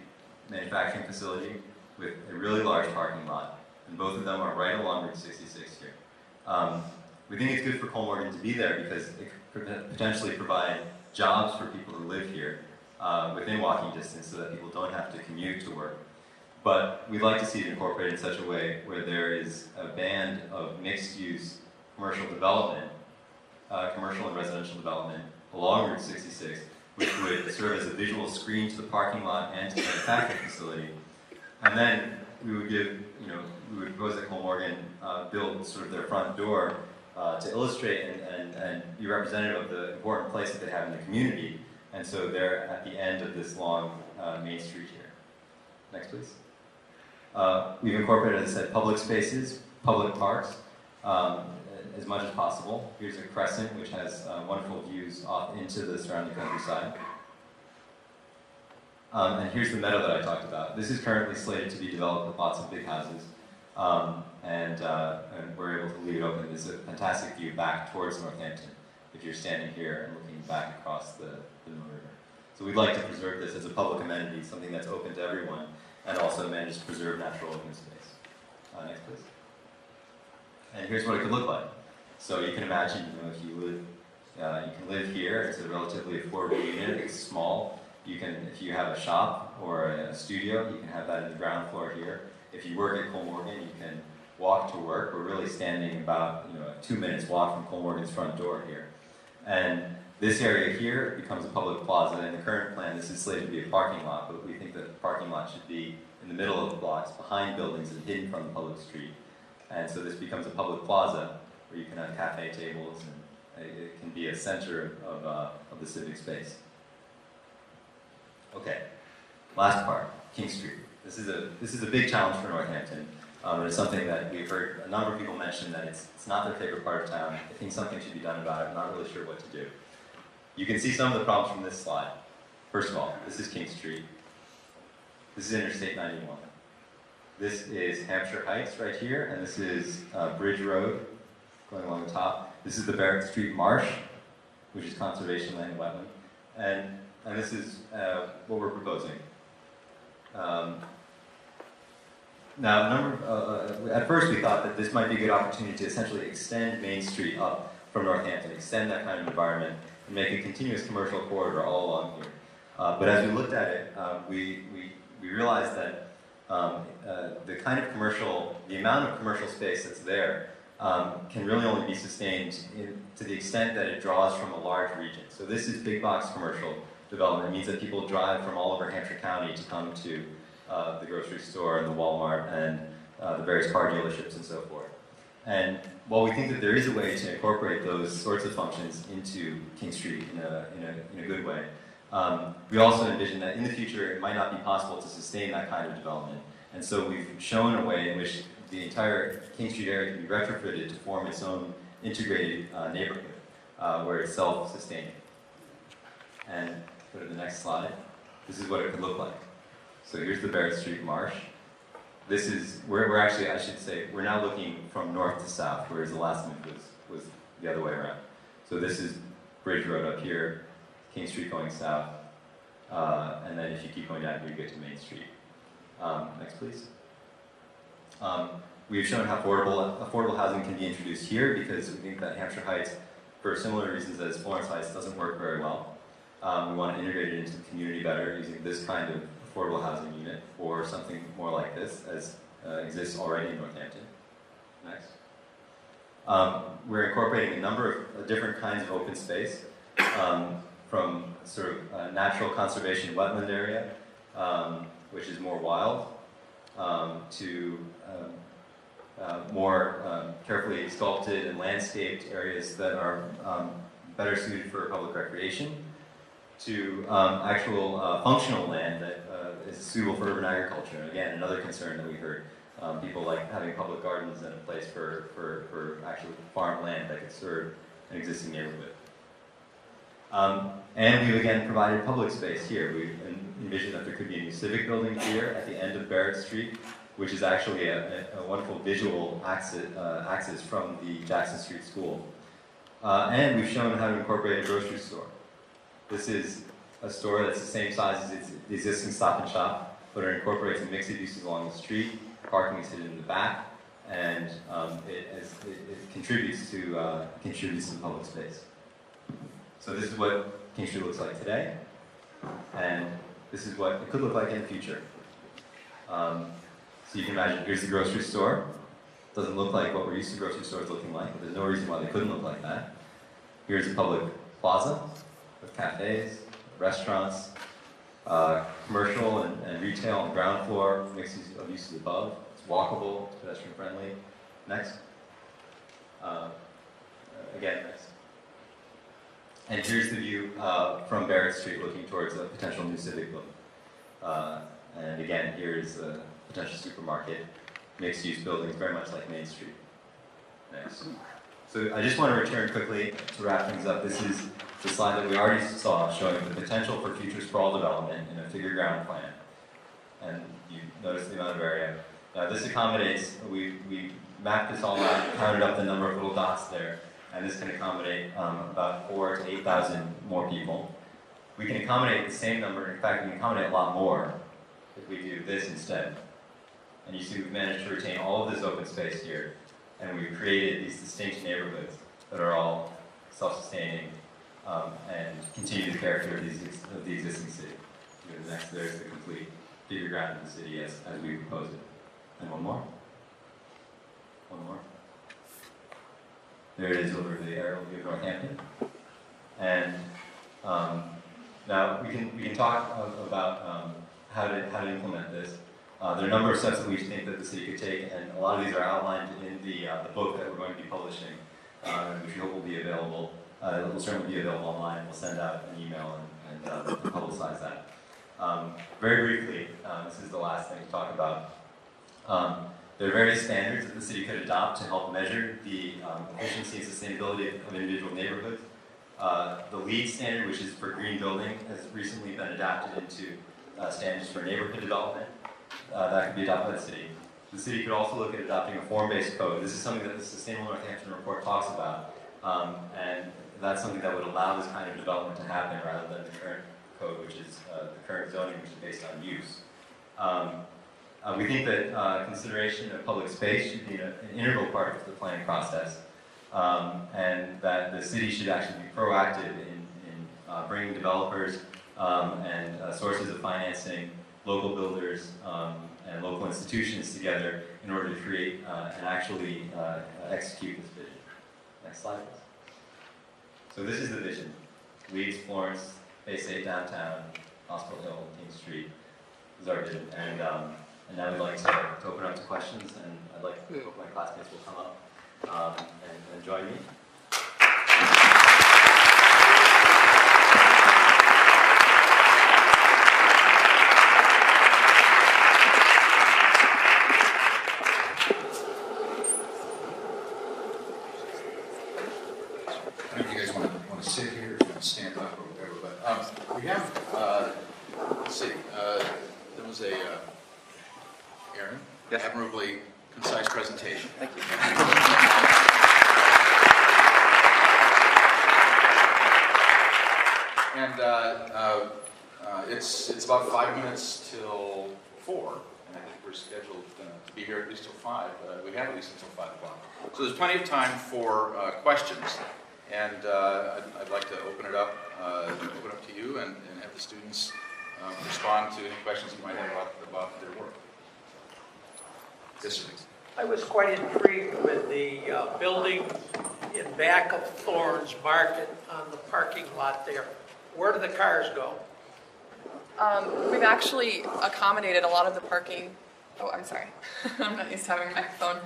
S4: manufacturing facility with a really large parking lot, and both of them are right along Route 66 here. We think it's good for Kolmorgen to be there because it could potentially provide jobs for people who live here within walking distance so that people don't have to commute to work. But we'd like to see it incorporated in such a way where there is a band of mixed-use commercial development, commercial and residential development along Route 66, which would serve as a visual screen to the parking lot and to the manufacturing facility. And then we would we would propose that Kolmorgen build sort of their front door to illustrate and be representative of the important place that they have in the community. And so they're at the end of this long main street here. Next, please. We've incorporated, as I said, public spaces, public parks, as much as possible. Here's a crescent, which has wonderful views off into the surrounding countryside. And here's the meadow that I talked about. This is currently slated to be developed with lots of big houses. And we're able to leave it open. There's a fantastic view back towards Northampton if you're standing here and looking back across the Notre River. So we'd like to preserve this as a public amenity, something that's open to everyone, and also manage to preserve natural open space. Next, please. And here's what it could look like. So you can imagine, if you can live here. It's a relatively affordable unit. It's small. If you have a shop or a studio, you can have that in the ground floor here. If you work at Kolmorgen, you can walk to work. We're really standing about 2 minutes walk from Kolmorgen's front door here. And this area here becomes a public plaza. In the current plan, this is slated to be a parking lot, but we think that the parking lot should be in the middle of the blocks, behind buildings and hidden from the public street. And so this becomes a public plaza where you can have cafe tables, and it can be a center of the civic space. Okay, last part, King Street. This is a big challenge for Northampton. It's something that we've heard a number of people mention that it's not their favorite part of town. They think something should be done about it. I'm not really sure what to do. You can see some of the problems from this slide. First of all, this is King Street. This is Interstate 91. This is Hampshire Heights right here, and this is Bridge Road going along the top. This is the Barrett Street Marsh, which is conservation land and wetland. And this is what we're proposing. Now, at first we thought that this might be a good opportunity to essentially extend Main Street up from Northampton, extend that kind of environment, and make a continuous commercial corridor all along here. But as we looked at it, we realized that the amount of commercial space that's there can really only be sustained to the extent that it draws from a large region. So this is big box commercial development. It means that people drive from all over Hampshire County to come to the grocery store and the Walmart and the various car dealerships and so forth. And while we think that there is a way to incorporate those sorts of functions into King Street in a good way, we also envision that in the future it might not be possible to sustain that kind of development. And so we've shown a way in which the entire King Street area can be retrofitted to form its own integrated neighborhood where it's self-sustaining. And go to the next slide. This is what it could look like. So here's the Barrett Street Marsh. This is, we're actually, I should say, we're now looking from north to south, whereas the last image was the other way around. So this is Bridge Road up here, King Street going south, and then if you keep going down here, you get to Main Street. Next, please. We've shown how affordable housing can be introduced here because we think that Hampshire Heights, for similar reasons as Florence Heights, doesn't work very well. We want to integrate it into the community better using this kind of affordable housing unit or something more like this as exists already in Northampton. Next. We're incorporating a number of different kinds of open space from sort of natural conservation wetland area, which is more wild, to more carefully sculpted and landscaped areas that are better suited for public recreation, to actual functional land that is suitable for urban agriculture. And again, another concern that we heard, people like having public gardens and a place for actual farm land that could serve an existing neighborhood. And we've again provided public space here. We envisioned that there could be a new civic building here at the end of Barrett Street, which is actually a wonderful visual access from the Jackson Street School. And we've shown how to incorporate a grocery store. This is a store that's the same size as the existing Stop and Shop, but it incorporates a mix of uses along the street. Parking is hidden in the back, and it contributes to the public space. So this is what King Street looks like today, and this is what it could look like in the future. So you can imagine, here's the grocery store. Doesn't look like what we're used to grocery stores looking like, but there's no reason why they couldn't look like that. Here's a public plaza with cafes, restaurants, commercial and retail on the ground floor, mixed use of uses above. It's walkable, it's pedestrian friendly. Next. Again, next. And here's the view from Barrett Street looking towards a potential new civic building. And again, here's a potential supermarket, mixed use buildings, very much like Main Street. Next. So I just want to return quickly to wrap things up. This is the slide that we already saw showing the potential for future sprawl development in a figure ground plan. And you notice the amount of area. Now this accommodates, we mapped this all out, counted up the number of little dots there, and this can accommodate about 4,000 to 8,000 more people. We can accommodate the same number, in fact we can accommodate a lot more if we do this instead. And you see we've managed to retain all of this open space here, and we've created these distinct neighborhoods that are all self-sustaining and continue the character of the existing city. Next, there's the complete figure ground of the city as we proposed it. And one more. One more. There it is over the aerial view of Northampton. And now we can talk about how to implement this. There are a number of steps that we think that the city could take, and a lot of these are outlined in the book that we're going to be publishing, which we hope will be available. It will certainly be available online. We'll send out an email and publicize that. Very briefly, this is the last thing to talk about. There are various standards that the city could adopt to help measure the efficiency and sustainability of individual neighborhoods. The LEED standard, which is for green building, has recently been adapted into standards for neighborhood development. That could be adopted by the city. The city could also look at adopting a form-based code. This is something that the Sustainable Northampton report talks about, and that's something that would allow this kind of development to happen rather than the current code, which is the current zoning, which is based on use. We think that consideration of public space should be an integral part of the planning process, and that the city should actually be proactive in bringing developers and sources of financing, local builders, and local institutions together in order to create and actually execute this vision. Next slide, please. So this is the vision. Leeds, Florence, Bay State downtown, Hospital Hill, King Street. This is our vision. And now we'd like to open up to questions, and I'd like to hope my classmates will come up and join me.
S2: I don't know if you guys want to sit here, or you want to stand up, or whatever, but we have, let's see, there was a, Aaron,
S3: Yes.
S2: admirably concise presentation.
S3: Thank you.
S2: And it's about 5 minutes till 4, and I think we're scheduled to be here at least till 5. We have at least until 5 o'clock. So there's plenty of time for questions, and I'd like to open it up to you and have the students respond to any questions you might have about their work. Yes, sir.
S5: I was quite intrigued with the building in back of Thorns Market on the parking lot there. Where do the cars go?
S6: We've actually accommodated a lot of the parking. Oh, I'm sorry. I'm not used to having a microphone.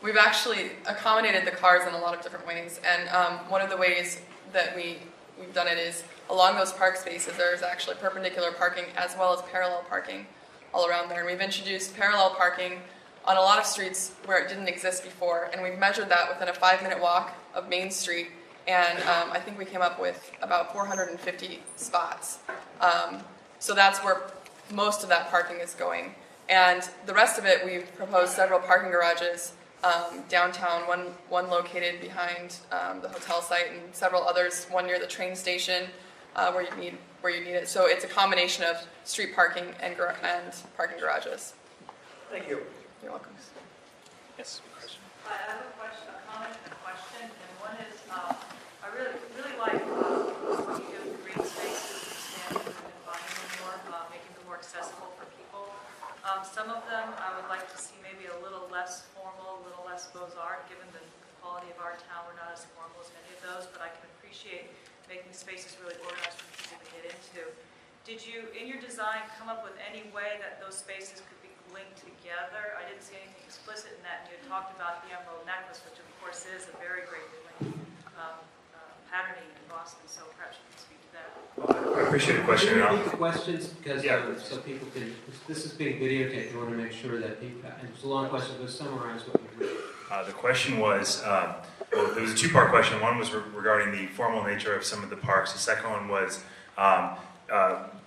S6: We've actually accommodated the cars in a lot of different ways. And one of the ways that we've done it is along those park spaces, there's actually perpendicular parking as well as parallel parking all around there. And we've introduced parallel parking on a lot of streets where it didn't exist before. And we've measured that within a 5-minute walk of Main Street And I think we came up with about 450 spots. So that's where most of that parking is going. And the rest of it, we've proposed several parking garages downtown, one located behind the hotel site, and several others, one near the train station where you need it. So it's a combination of street parking and parking garages.
S5: Thank you.
S6: You're welcome.
S3: Yes.
S7: I have a question, a comment and a question, and one is, I really like what you do with green spaces, expanding and combining them more, making them more accessible for people. Some of them I would like to see maybe a little less formal, a little less Beaux-Art, given the quality of our town. We're not as formal as many of those, but I can appreciate making spaces really organized for people to get into. Did you, in your design, come up with any way that those spaces could be linked together? I didn't see anything explicit in that. You had talked about the emerald necklace, which of course is a very greatly linked patterning in Boston, so perhaps you can speak to that.
S3: I appreciate the question.
S1: Can you
S3: and
S1: repeat the questions, because
S3: Yeah.
S1: so people can, this is being videotaped, we want to make sure that people, and it's a long question, but summarize what you heard.
S3: The question was, well, there was a two-part question. One was regarding the formal nature of some of the parks. The second one was,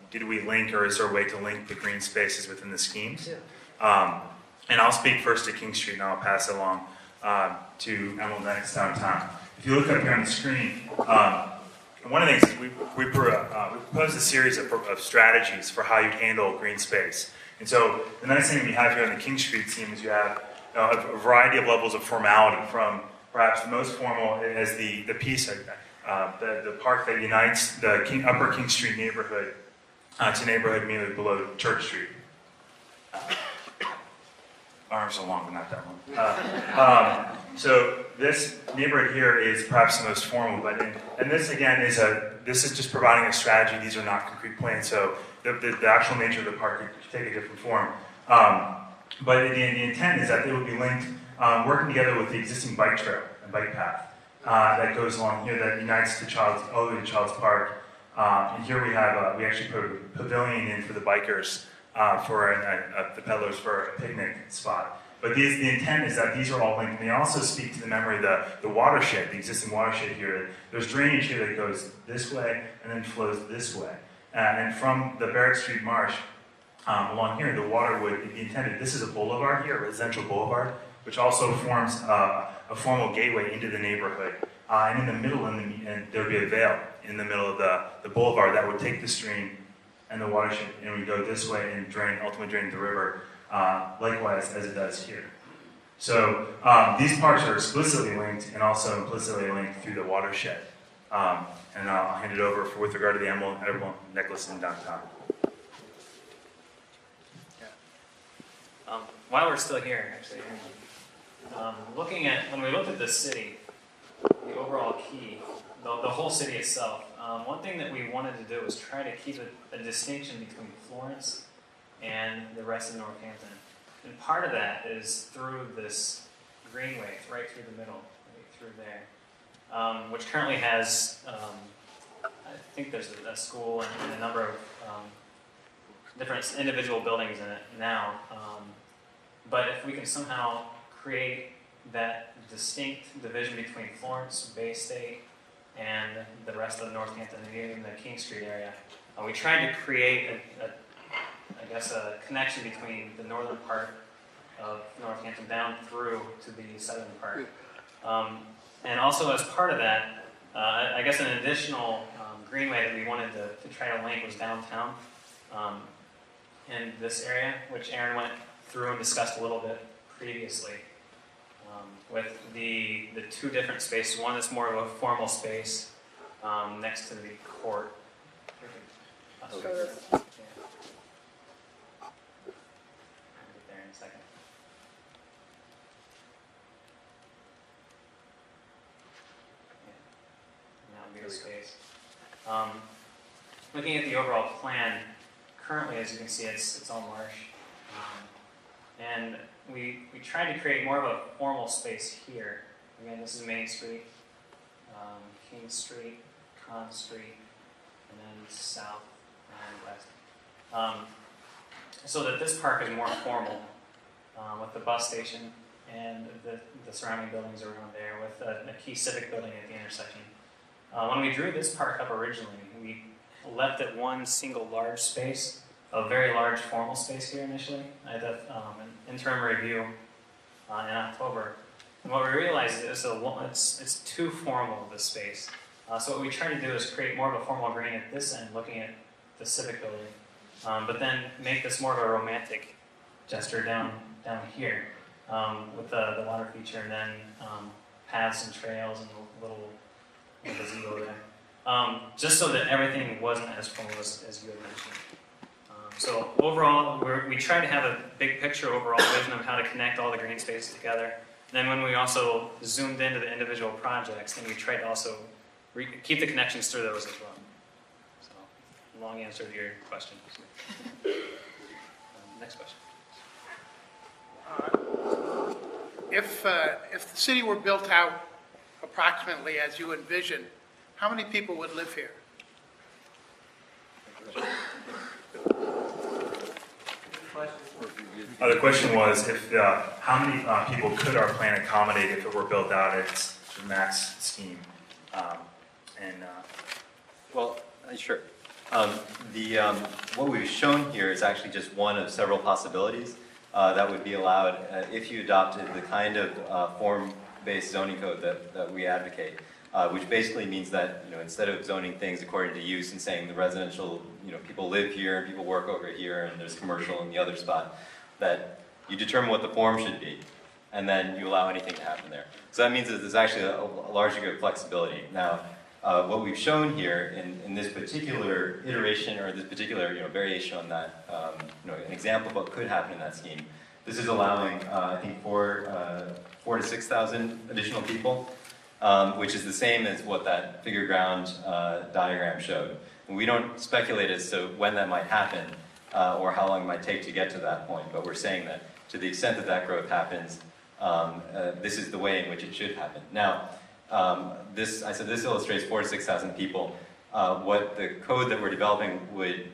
S3: did we link, or is there a way to link the green spaces within the schemes?
S1: Yeah.
S3: And I'll speak first to King Street, and I'll pass it along to Emerald Necklace downtown. If you look up here on the screen, one of the things is we proposed a series of strategies for how you handle green space. And so the nice thing we have here on the King Street team is you have a variety of levels of formality, from perhaps the most formal as the piece, the park that unites the Upper King Street neighborhood to neighborhood immediately below Church Street. Arms are long, but not that one. So this neighborhood here is perhaps the most formal, but and this again this is just providing a strategy. These are not concrete plans, so the actual nature of the park could take a different form. But the intent is that they would be linked, working together with the existing bike trail and bike path that goes along here that unites to all the way to Child's Park. And here we have we actually put a pavilion in for the bikers, for the peddlers for a picnic spot. But the intent is that these are all linked. And they also speak to the memory of the watershed, the existing watershed here. There's drainage here that goes this way and then flows this way. And from the Barrett Street Marsh along here, the water would be intended. This is a boulevard here, a residential boulevard, which also forms a formal gateway into the neighborhood. And in the middle, and there would be a veil in the middle of the boulevard that would take the stream and the watershed, and we go this way and ultimately drain the river, likewise as it does here. So these parks are explicitly linked and also implicitly linked through the watershed. And I'll hand it over with regard to the Emerald Necklace in downtown.
S8: While we're still here, actually, when we looked at the city, the overall key, the whole city itself, one thing that we wanted to do was try to keep a distinction between Florence and the rest of Northampton. And part of that is through this greenway, right through the middle, right through there, which currently has, I think there's a school and a number of different individual buildings in it now. But if we can somehow create that distinct division between Florence, Bay State, and the rest of Northampton, and even the King Street area, we tried to create a connection between the northern part of Northampton down through to the southern part. And also as part of that, I guess an additional greenway that we wanted to try to link was downtown in this area, which Aaron went through and discussed a little bit previously, with the two different spaces. One is more of a formal space next to the court. I'll get there in a second. Yeah. That would be the space. Looking at the overall plan, currently, as you can see, it's all marsh. And we tried to create more of a formal space here. Again, this is Main Street, King Street, Con Street, and then south and west. So that this park is more formal, with the bus station and the surrounding buildings around there, with a key civic building at the intersection. When we drew this park up originally, we left it one single large space, a very large formal space here initially. I had an interim review in October. And what we realized is it's too formal, this space. So what we try to do is create more of a formal green at this end, looking at the Civic Building, but then make this more of a romantic gesture down here with the water feature, and then paths and trails and a little gazebo there. Just so that everything wasn't as formal as you had mentioned. So overall, we try to have a big picture overall vision of how to connect all the green spaces together. And then when we also zoomed into the individual projects, then we tried to also keep the connections through those as well. So, long answer to your question. Next question.
S9: If the city were built out approximately as you envision, how many people would live here?
S3: The question was if how many people could our plan accommodate if it were built out at its max scheme?
S4: Well, sure. What we've shown here is actually just one of several possibilities that would be allowed if you adopted the kind of form-based zoning code that we advocate, which basically means that instead of zoning things according to use and saying the residential, people live here and people work over here and there's commercial in the other spot, that you determine what the form should be and then you allow anything to happen there. So that means that there's actually a large degree of flexibility. Now, what we've shown here in this particular iteration or this particular variation on that, an example of what could happen in that scheme. This is allowing, I think, 4,000 to 6,000 additional people, which is the same as what that figure ground diagram showed. And we don't speculate as to when that might happen or how long it might take to get to that point, but we're saying that to the extent that that growth happens, this is the way in which it should happen. Now, this illustrates 4,000 to 6,000 people. What the code that we're developing would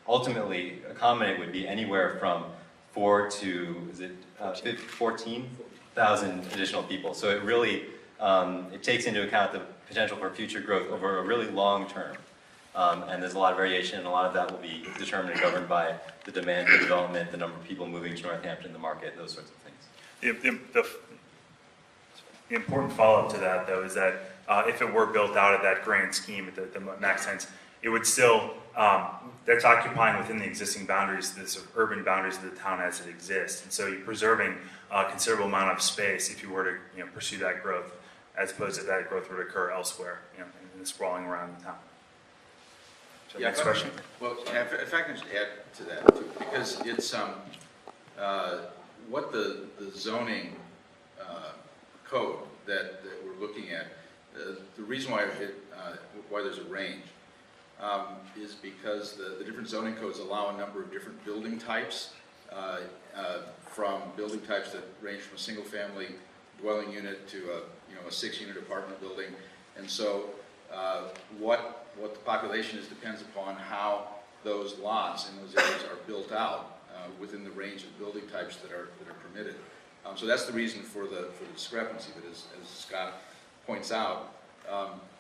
S4: ultimately accommodate would be anywhere from 14,000 additional people. So it really it takes into account the potential for future growth over a really long term. And there's a lot of variation, and a lot of that will be determined and governed by the demand for development, the number of people moving to Northampton, the market, those sorts of things.
S3: The important follow-up to that, though, is that if it were built out at that grand scheme, at the max sense, it would still, that's occupying within the existing boundaries, the sort of urban boundaries of the town as it exists. And so you're preserving a considerable amount of space if you were to pursue that growth, as opposed to that growth would occur elsewhere, in the sprawling around the town. So
S2: Yeah,
S3: next question.
S2: Well, if I can just add to that, too, because it's what the zoning code that we're looking at, the reason why there's a range is because the different zoning codes allow a number of different building types, from building types that range from a single-family dwelling unit to a 6-unit apartment building, and so what the population is depends upon how those lots in those areas are built out within the range of building types that are permitted. So that's the reason for the discrepancy. But as Scott points out,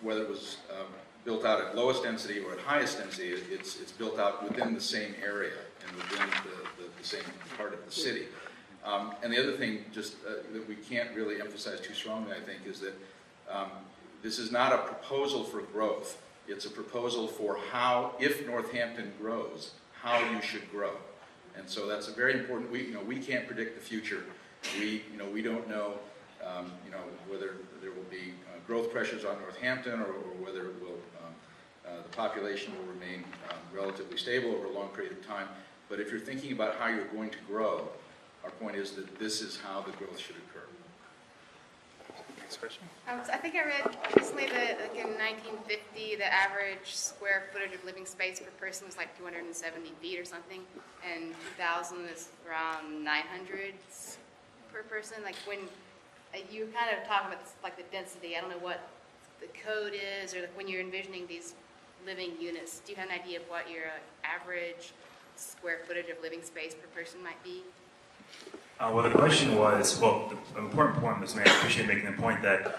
S2: whether it was built out at lowest density or at highest density, it's built out within the same area and within the same part of the city. And the other thing, just that we can't really emphasize too strongly, I think, is that this is not a proposal for growth. It's a proposal for how, if Northampton grows, how you should grow. And so that's a very important. We can't predict the future. We don't know, whether there will be growth pressures on Northampton or whether it will, the population will remain relatively stable over a long period of time. But if you're thinking about how you're going to grow, our point is that this is how the growth should occur.
S3: Next question.
S10: I think I read recently that in 1950, the average square footage of living space per person was like 270 feet or something, and 2000 is around 900 per person. Like when you kind of talking about this, like the density, I don't know what the code is, or when you're envisioning these living units, do you have an idea of what your average square footage of living space per person might be?
S3: Well, the question was, important point was made. I appreciate making the point that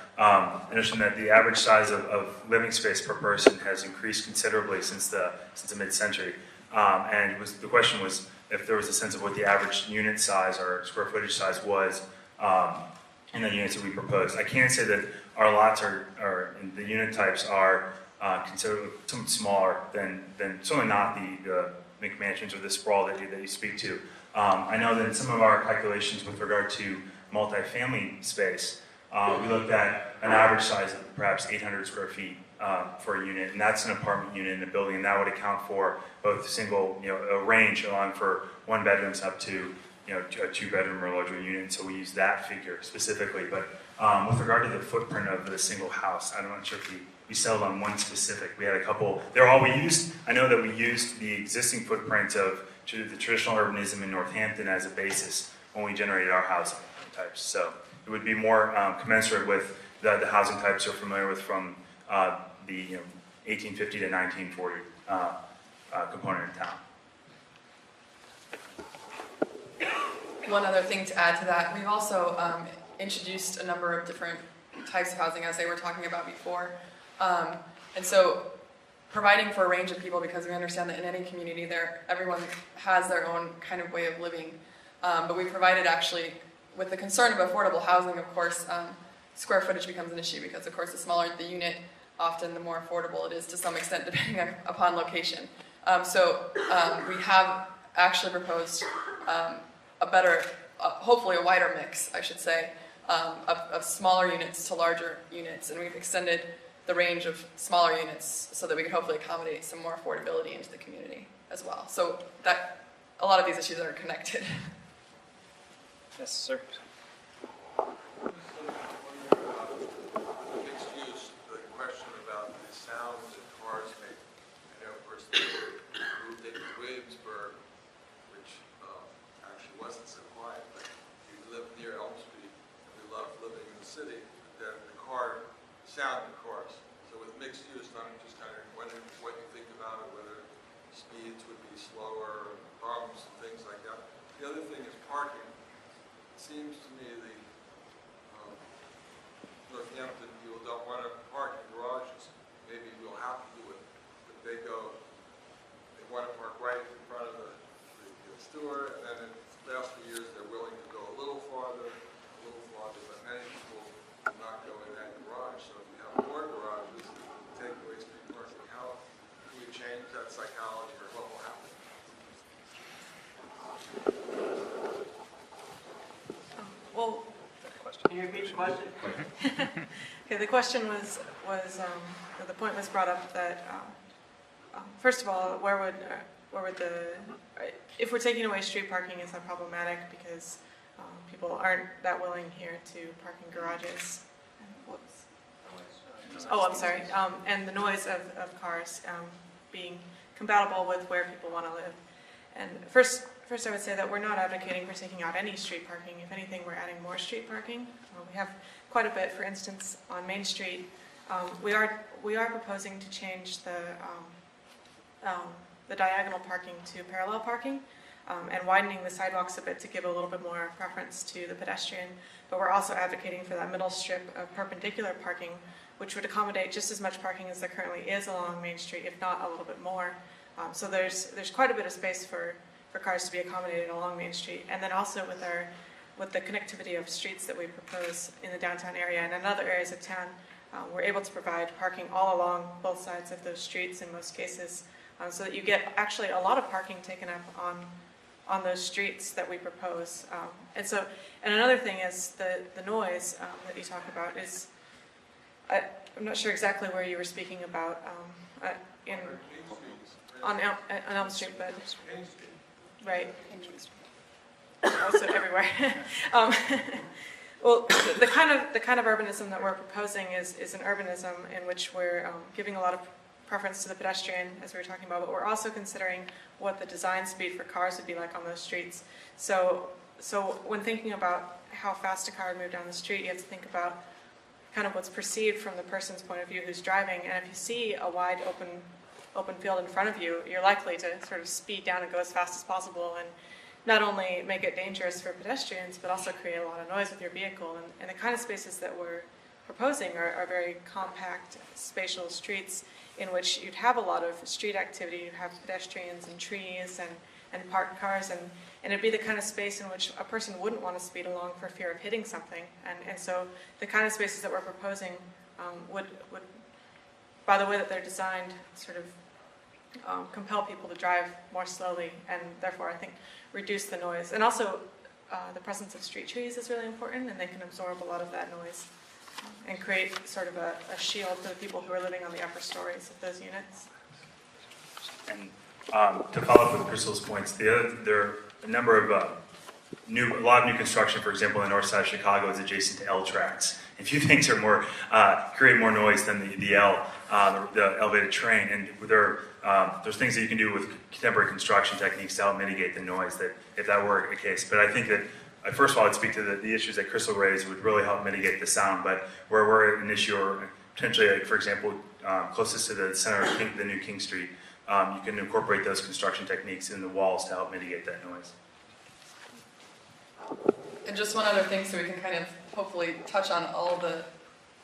S3: in addition that the average size of living space per person has increased considerably since the mid-century. And the question was if there was a sense of what the average unit size or square footage size was in the units that we proposed. I can say that our lots are the unit types are considerably somewhat smaller than certainly not the McMansions or the sprawl that you speak to. I know that in some of our calculations with regard to multifamily space, we looked at an average size of perhaps 800 square feet for a unit, and that's an apartment unit in a building, and that would account for both single, a range allowing for one bedrooms up to, a two-bedroom or larger unit. So we use that figure specifically. But with regard to the footprint of the single house, I'm not sure if we settled on one specific. We had a couple. They're all we used. I know that we used the existing footprint of the traditional urbanism in Northampton as a basis when we generated our housing types. So it would be more commensurate with the housing types you're familiar with from the 1850 to 1940 component of town.
S6: One other thing to add to that, we've also introduced a number of different types of housing, as they were talking about before. And so providing for a range of people, because we understand that in any community everyone has their own kind of way of living. But we provided actually, with the concern of affordable housing, of course, square footage becomes an issue because, of course, the smaller the unit, often the more affordable it is to some extent, depending upon location. So we have actually proposed a better, hopefully a wider mix, I should say, of smaller units to larger units, and we've extended the range of smaller units so that we can hopefully accommodate some more affordability into the community as well. So that a lot of these issues are connected.
S8: Yes, sir.
S11: Mixed use, the question about the sounds that cars make. I know, of course, they moved into Williamsburg, which actually wasn't so quiet, but you live near Elm Street, and we love living in the city, then the sound of cars. So with mixed use, I'm just kind of wondering what you think about it, whether speeds would be slower, bumps, and things like that. The other thing is parking. It seems to me the Northampton people don't want to park in garages. Maybe we'll have to do it, but they want to park right in front of the store, and then in the last few years they're willing to go a little farther, but many people will not go in that garage. So if you have more garages, take away street parking. How can we change that psychology, or what will happen?
S12: Well, can you repeat the question? Okay, the question was the point was brought up that first of all, where would if we're taking away street parking, is that problematic because people aren't that willing here to park in garages? Oh, I'm sorry. And the noise of cars being compatible with where people want to live. And first I would say that we're not advocating for taking out any street parking. If anything, we're adding more street parking. We have quite a bit. For instance, on Main Street, we are proposing to change the diagonal parking to parallel parking, and widening the sidewalks a bit to give a little bit more preference to the pedestrian. But we're also advocating for that middle strip of perpendicular parking, which would accommodate just as much parking as there currently is along Main Street, if not a little bit more. So there's quite a bit of space for cars to be accommodated along Main Street. And then also with the connectivity of streets that we propose in the downtown area and in other areas of town, we're able to provide parking all along both sides of those streets in most cases, so that you get actually a lot of parking taken up on those streets that we propose. And another thing is the noise that you talk about is, I'm not sure exactly where you were speaking about on Elm Street, but right, also everywhere. Well, the kind of urbanism that we're proposing is an urbanism in which we're giving a lot of preference to the pedestrian, as we were talking about, but we're also considering what the design speed for cars would be like on those streets. So when thinking about how fast a car would move down the street, you have to think about kind of what's perceived from the person's point of view who's driving. And if you see a wide open field in front of you, you're likely to sort of speed down and go as fast as possible. not only make it dangerous for pedestrians, but also create a lot of noise with your vehicle. And the kind of spaces that we're proposing are very compact, spatial streets in which you'd have a lot of street activity. You'd have pedestrians and trees and parked cars, and it'd be the kind of space in which a person wouldn't want to speed along for fear of hitting something. And so the kind of spaces that we're proposing would, by the way that they're designed, sort of compel people to drive more slowly, and therefore I think reduce the noise. And also the presence of street trees is really important, and they can absorb a lot of that noise and create sort of a shield for the people who are living on the upper stories of those units.
S3: And to follow up with Crystal's points, there are a number of a lot of new construction, for example, in the north side of Chicago is adjacent to L tracks. A few things are more create more noise than the elevated train, and there's things that you can do with contemporary construction techniques to help mitigate the noise, that if that were the case. But I think that first of all, I'd speak to the issues that Crystal raised would really help mitigate the sound. But where we're an issue, or potentially, like, for example, closest to the center of the new King Street, you can incorporate those construction techniques in the walls to help mitigate that noise.
S6: And just one other thing, so we can kind of hopefully touch on all the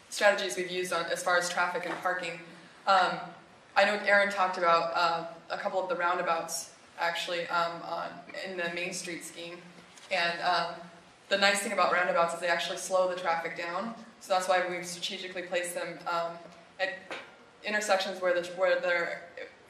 S6: strategies we've used on as far as traffic and parking. I know Aaron talked about a couple of the roundabouts actually in the Main Street scheme, and the nice thing about roundabouts is they actually slow the traffic down. So that's why we've strategically placed them at intersections where they're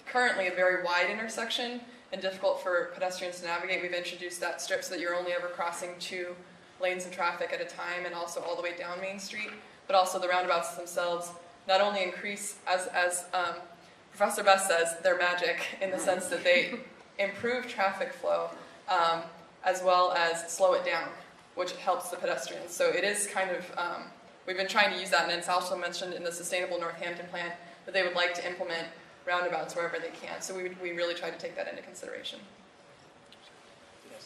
S6: currently a very wide intersection and difficult for pedestrians to navigate. We've introduced that strip so that you're only ever crossing 2 lanes of traffic at a time, and also all the way down Main Street. But also the roundabouts themselves not only increase, as Professor Best says, they're magic in the sense that they improve traffic flow as well as slow it down, which helps the pedestrians. So it is kind of, we've been trying to use that, and it's also mentioned in the Sustainable Northampton plan that they would like to implement roundabouts wherever they can. So we really try to take that into consideration.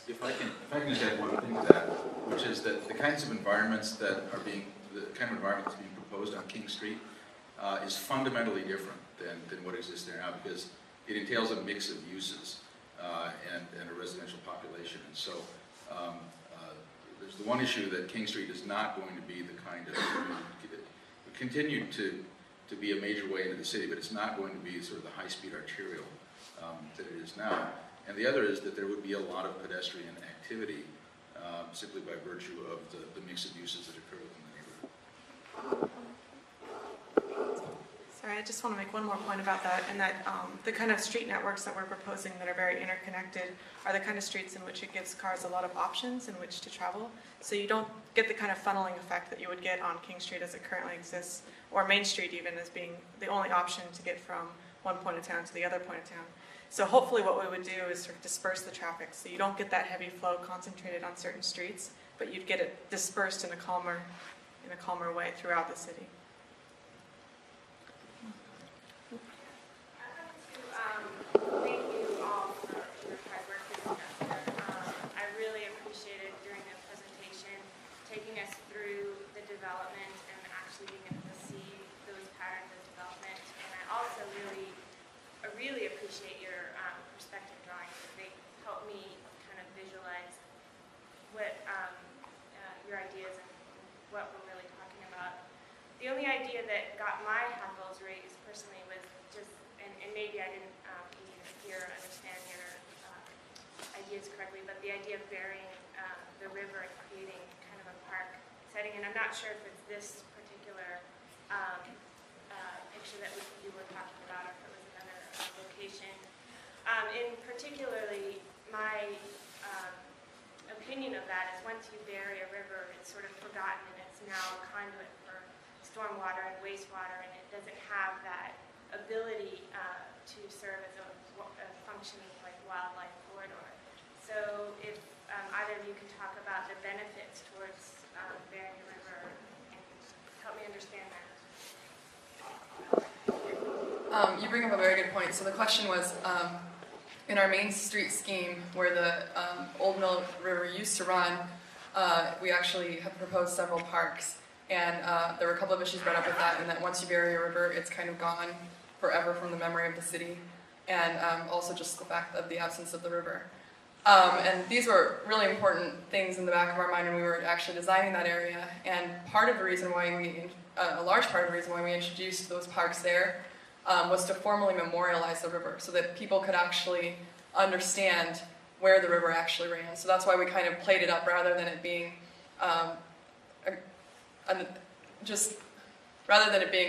S2: If I can just add one thing to that, which is that the kinds of environments the kind of environment that's being proposed on King Street is fundamentally different than what exists there now, because it entails a mix of uses and a residential population. And so there's the one issue that King Street is not going to be the kind of, it continued to be a major way into the city, but it's not going to be sort of the high-speed arterial that it is now. And the other is that there would be a lot of pedestrian activity simply by virtue of the mix of uses that occur within the neighborhood.
S12: Sorry, I just want to make one more point about that, and that the kind of street networks that we're proposing that are very interconnected are the kind of streets in which it gives cars a lot of options in which to travel. So you don't get the kind of funneling effect that you would get on King Street as it currently exists, or Main Street even as being the only option to get from one point of town to the other point of town. So hopefully what we would do is sort of disperse the traffic, so you don't get that heavy flow concentrated on certain streets, but you'd get it dispersed in a calmer way throughout the city.
S10: Thank you all for your hard work this semester. I really appreciated during the presentation taking us through the development and actually being able to see those patterns of development. And I also really appreciate your perspective drawings. They help me kind of visualize what your ideas and what we're really talking about. The only idea that got my hackles raised personally was just, and maybe I didn't hear or understand your ideas correctly, but the idea of burying the river and creating kind of a park setting. And I'm not sure if it's this particular picture that you were talking about, or if it was another location. In particularly, my opinion of that is once you bury a river, it's sort of forgotten, and it's now a conduit for stormwater and wastewater, and it doesn't have that ability to serve as a functioning like wildlife corridor. So if either of you can talk about the benefits towards burying a river and help me understand that.
S6: You bring up a very good point. So the question was, in our Main Street scheme, where the Old Mill River used to run, we actually have proposed several parks. And there were a couple of issues brought up with that, and that once you bury a river, it's kind of gone forever from the memory of the city, and also just the fact of the absence of the river. And these were really important things in the back of our mind when we were actually designing that area. And part of the reason why a large part of the reason why we introduced those parks there was to formally memorialize the river so that people could actually understand where the river actually ran. So that's why we kind of played it up rather than it being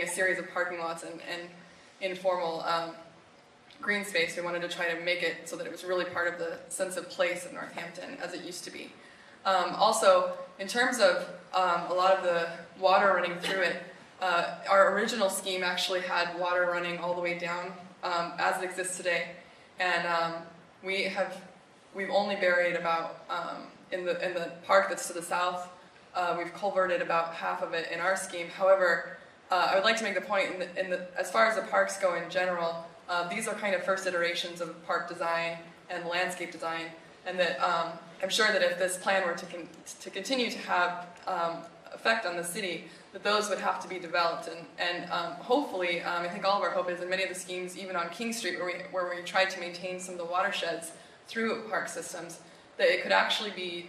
S6: a series of parking lots and informal green space. We wanted to try to make it so that it was really part of the sense of place of Northampton as it used to be. Also, in terms of a lot of the water running through it, our original scheme actually had water running all the way down as it exists today, and we've only buried about in the park that's to the south. We've culverted about half of it in our scheme. However, I would like to make the point as far as the parks go in general, these are kind of first iterations of park design and landscape design, and that I'm sure that if this plan were to continue to have effect on the city, that those would have to be developed, and hopefully, I think all of our hope is in many of the schemes, even on King Street, where we tried to maintain some of the watersheds through park systems, that it could actually be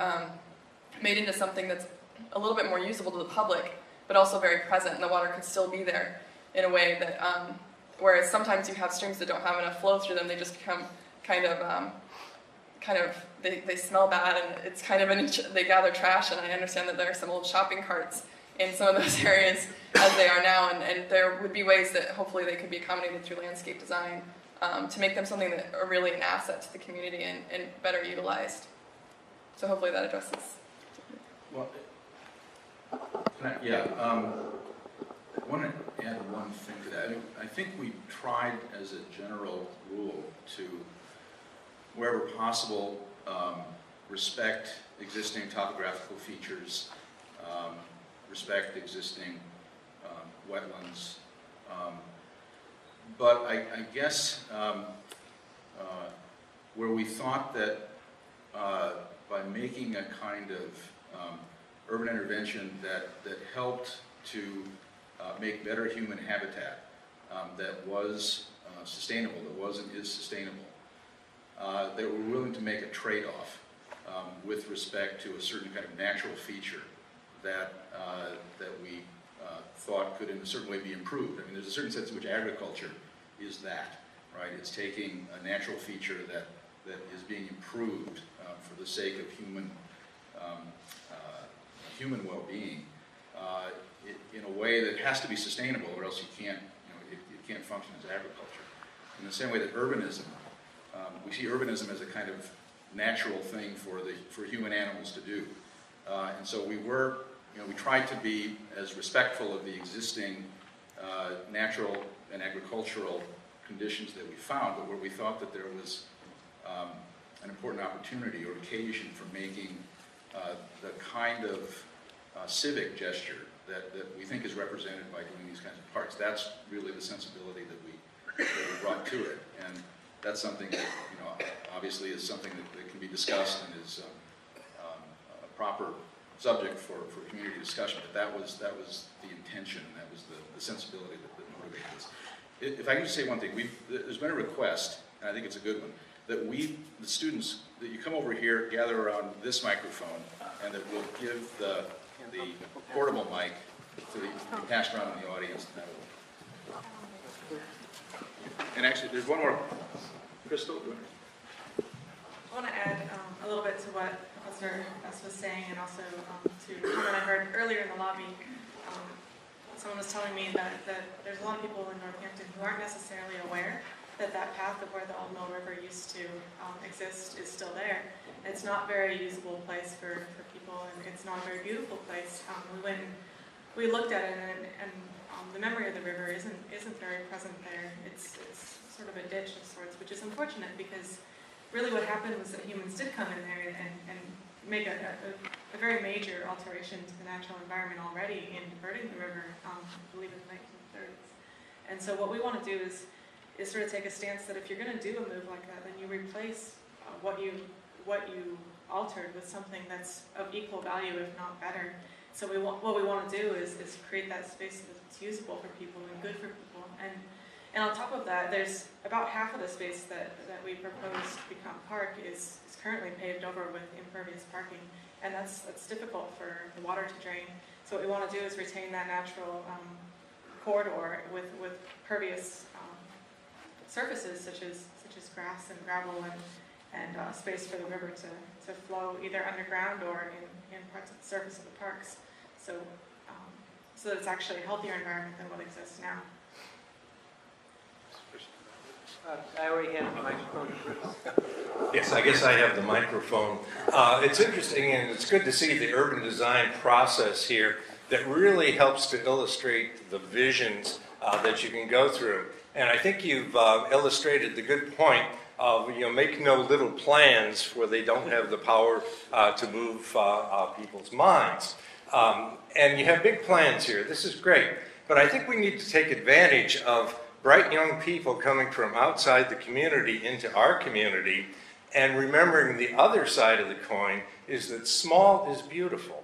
S6: made into something that's a little bit more usable to the public, but also very present, and the water could still be there in a way that, whereas sometimes you have streams that don't have enough flow through them, they just become they smell bad, and it's kind of they gather trash, and I understand that there are some old shopping carts in some of those areas as they are now, and there would be ways that hopefully they could be accommodated through landscape design to make them something that are really an asset to the community and better utilized. So hopefully that addresses.
S2: Well, I want to add one thing to that. I think we tried as a general rule to, wherever possible, respect existing topographical features, respect existing wetlands. But I guess where we thought that by making a kind of urban intervention that helped to make better human habitat that was sustainable, that was and is sustainable, that we're willing to make a trade-off with respect to a certain kind of natural feature that we thought could in a certain way be improved. I mean, there's a certain sense in which agriculture is that, right? It's taking a natural feature that is being improved for the sake of human well-being in a way that has to be sustainable, or else you can't, it can't function as agriculture. In the same way that urbanism, we see urbanism as a kind of natural thing for human animals to do, and so we tried to be as respectful of the existing natural and agricultural conditions that we found, but where we thought that there was an important opportunity or occasion for making the kind of civic gesture that we think is represented by doing these kinds of parks. That's really the sensibility that we brought to it, and that's something that obviously is something that can be discussed and is a proper subject for community discussion. But that was the intention, and that was the sensibility that motivated us. If I can just say one thing, there's been a request, and I think it's a good one, that the students, that you come over here, gather around this microphone, and that we'll give the portable mic to be passed around in the audience. And actually, there's one more. Crystal?
S12: I want to add a little bit to what Professor S was saying, and also to a comment I heard earlier in the lobby. Someone was telling me that there's a lot of people in Northampton who aren't necessarily aware that path of where the Old Mill River used to exist is still there. It's not a very usable place for people, and it's not a very beautiful place. We looked at it, and the memory of the river isn't very present there. It's sort of a ditch of sorts, which is unfortunate, because really what happened was that humans did come in there and make a very major alteration to the natural environment already in diverting the river, I believe in the 1930s. And so what we want to do is sort of take a stance that if you're going to do a move like that, then you replace what you altered with something that's of equal value, if not better. So what we want to do is create that space that's usable for people and good for people. And on top of that, there's about half of the space that we propose to become park is currently paved over with impervious parking, and that's difficult for the water to drain. So what we want to do is retain that natural corridor with pervious surfaces such as grass and gravel and space for the river to flow either underground or in parts of the surface of the parks. So that it's actually a healthier environment than what exists now.
S1: I already had the microphone to Bruce.
S13: Yes, I guess I have the microphone. It's interesting and it's good to see the urban design process here that really helps to illustrate the visions that you can go through. And I think you've illustrated the good point of, make no little plans where they don't have the power to move people's minds. And you have big plans here. This is great. But I think we need to take advantage of bright young people coming from outside the community into our community, and remembering the other side of the coin is that small is beautiful.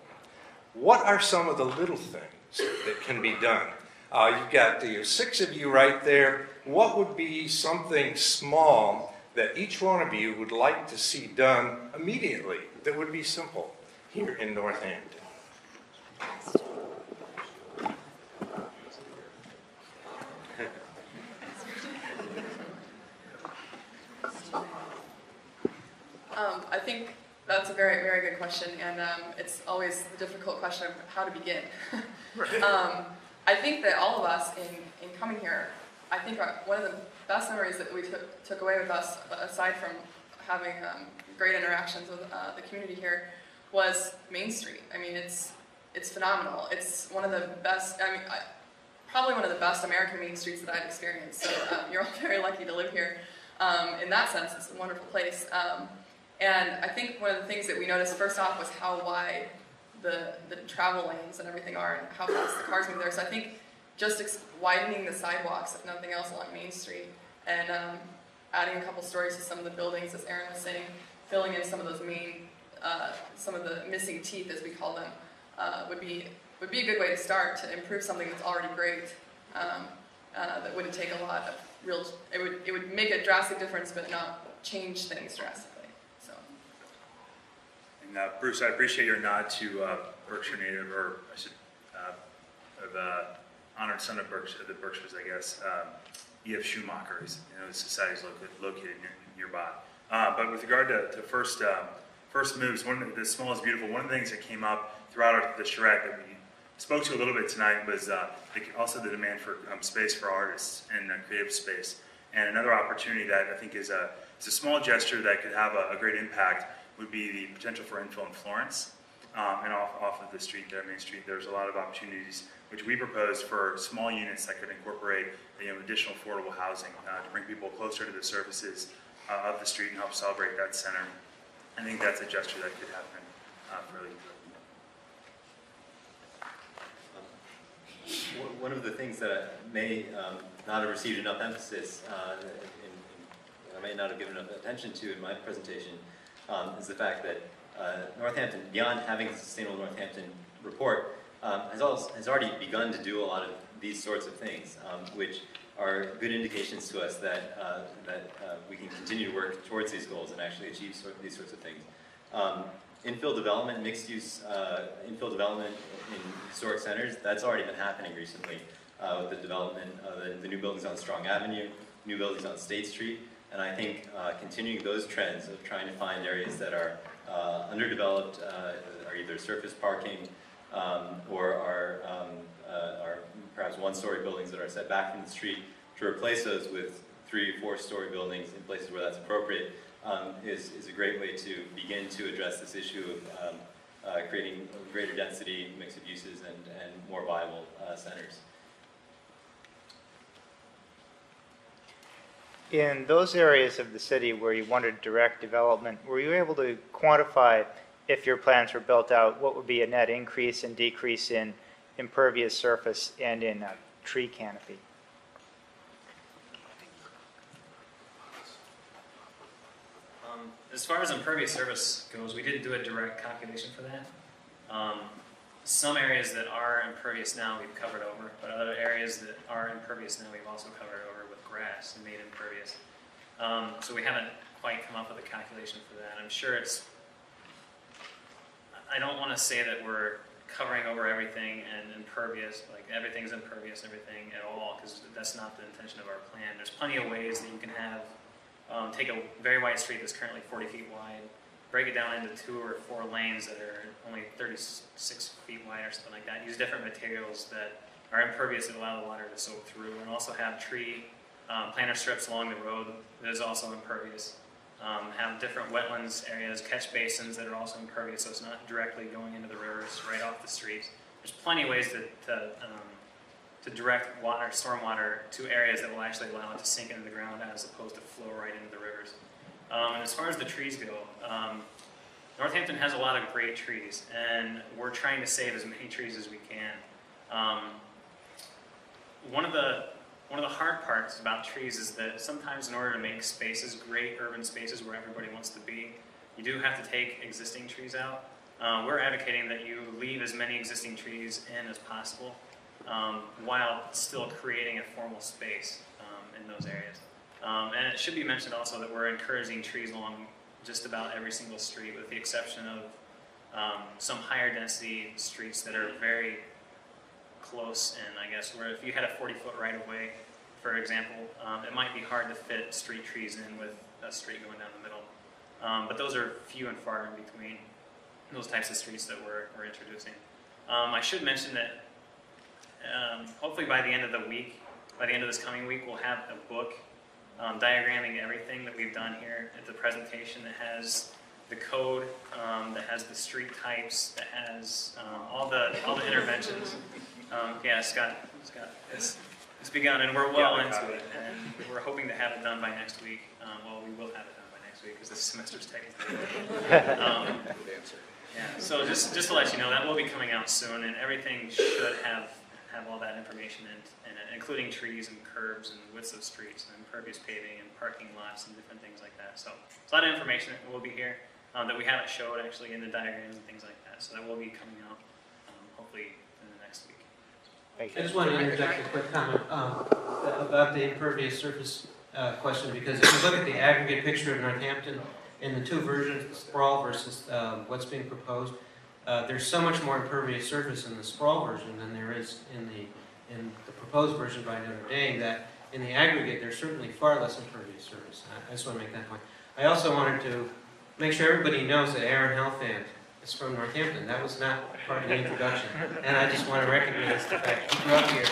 S13: What are some of the little things that can be done? You've got 6 of you right there. What would be something small that each one of you would like to see done immediately that would be simple here in Northampton?
S6: I think that's a very, very good question, and it's always the difficult question of how to begin. I think that all of us in coming here, I think one of the best memories that we took away with us, aside from having great interactions with the community here, was Main Street. I mean, it's phenomenal. It's one of the best, probably one of the best American main streets that I've experienced. So you're all very lucky to live here. In that sense, it's a wonderful place. And I think one of the things that we noticed first off was how wide the travel lanes and everything are, and how fast the cars move there. So I think just widening the sidewalks, if nothing else, along Main Street, and adding a couple stories to some of the buildings, as Aaron was saying, filling in some of those some of the missing teeth, as we call them, would be a good way to start to improve something that's already great. That wouldn't take a lot of real. It would make a drastic difference, but not change things drastically.
S3: And Bruce, I appreciate your nod to Berkshire native, or I should, honored son of Berkshire, the Berkshires, I guess. E.F. Schumacher is, the society is located nearby. But with regard to first moves, the small is beautiful. One of the things that came up throughout the charrette that we spoke to a little bit tonight was also the demand for space for artists and creative space. And another opportunity that I think is a small gesture that could have a great impact would be the potential for infill in Florence. And off of the street there, Main Street, there's a lot of opportunities which we proposed for small units that could incorporate additional affordable housing to bring people closer to the services of the street and help celebrate that center. I think that's a gesture that could happen really quickly.
S4: One of the things that may not have received enough emphasis, I may not have given enough attention to in my presentation, is the fact that Northampton, beyond having the Sustainable Northampton report, has already begun to do a lot of these sorts of things, which are good indications to us that we can continue to work towards these goals and actually achieve these sorts of things. Infill development, mixed-use infill development in historic centers, that's already been happening recently with the development of the new buildings on Strong Avenue, new buildings on State Street, and I think continuing those trends of trying to find areas that are underdeveloped, are either surface parking or are perhaps one-story buildings that are set back from the street, to replace those with 3- or 4-story buildings in places where that's appropriate is a great way to begin to address this issue of creating greater density, mix of uses, and more viable centers.
S14: In those areas of the city where you wanted direct development, were you able to quantify, if your plans were built out, what would be a net increase and decrease in impervious surface and in tree canopy?
S8: As far as impervious surface goes, we didn't do a direct calculation for that. some areas that are impervious now we've covered over, but other areas that are impervious now we've also covered over with grass and made impervious. So we haven't quite come up with a calculation for that. I'm sure I don't want to say that we're covering over everything and impervious, like everything's impervious, everything at all, because that's not the intention of our plan. There's plenty of ways that you can have, take a very wide street that's currently 40 feet wide, break it down into 2 or 4 lanes that are only 36 feet wide or something like that. Use different materials that are impervious that allow the water to soak through, and also have tree planter strips along the road that is also impervious. Have different wetlands areas, catch basins that are also impervious, so it's not directly going into the rivers right off the streets. There's plenty of ways to direct water, stormwater, to areas that will actually allow it to sink into the ground as opposed to flow right into the rivers. And as far as the trees go, Northampton has a lot of great trees, and we're trying to save as many trees as we can. One of the hard parts about trees is that sometimes in order to make spaces, great urban spaces where everybody wants to be, you do have to take existing trees out. We're advocating that you leave as many existing trees in as possible, while still creating a formal space in those areas. And it should be mentioned also that we're encouraging trees along just about every single street, with the exception of some higher density streets that are very close in, I guess, where if you had a 40-foot right-of-way, for example, it might be hard to fit street trees in with a street going down the middle. But those are few and far in between, those types of streets that we're introducing. I should mention that hopefully by the end of the week, by the end of this coming week, we'll have a book diagramming everything that we've done here at the presentation, that has the code, that has the street types, that has all the interventions. Yeah, Scott, it's begun, and we're well into it, and we're hoping to have it done by next week. Well, we will have it done by next week because this semester's technically over. Yeah, so just to let you know, that will be coming out soon, and everything should have all that information in it, including trees and curbs and widths of streets and impervious paving and parking lots and different things like that. So it's a lot of information that will be here that we haven't showed actually in the diagrams and things like that. So that will be coming out hopefully in the next week.
S1: I just want to interject a quick comment about the impervious surface question, because if you look at the aggregate picture of Northampton in the 2 versions, the sprawl versus what's being proposed, there's so much more impervious surface in the sprawl version than there is in the proposed version by Notre Dame, that in the aggregate there's certainly far less impervious surface. I just want to make that point. I also wanted to make sure everybody knows that Aaron Helfand is from Northampton. That was not part of the introduction. And I just want to recognize the fact he grew up here.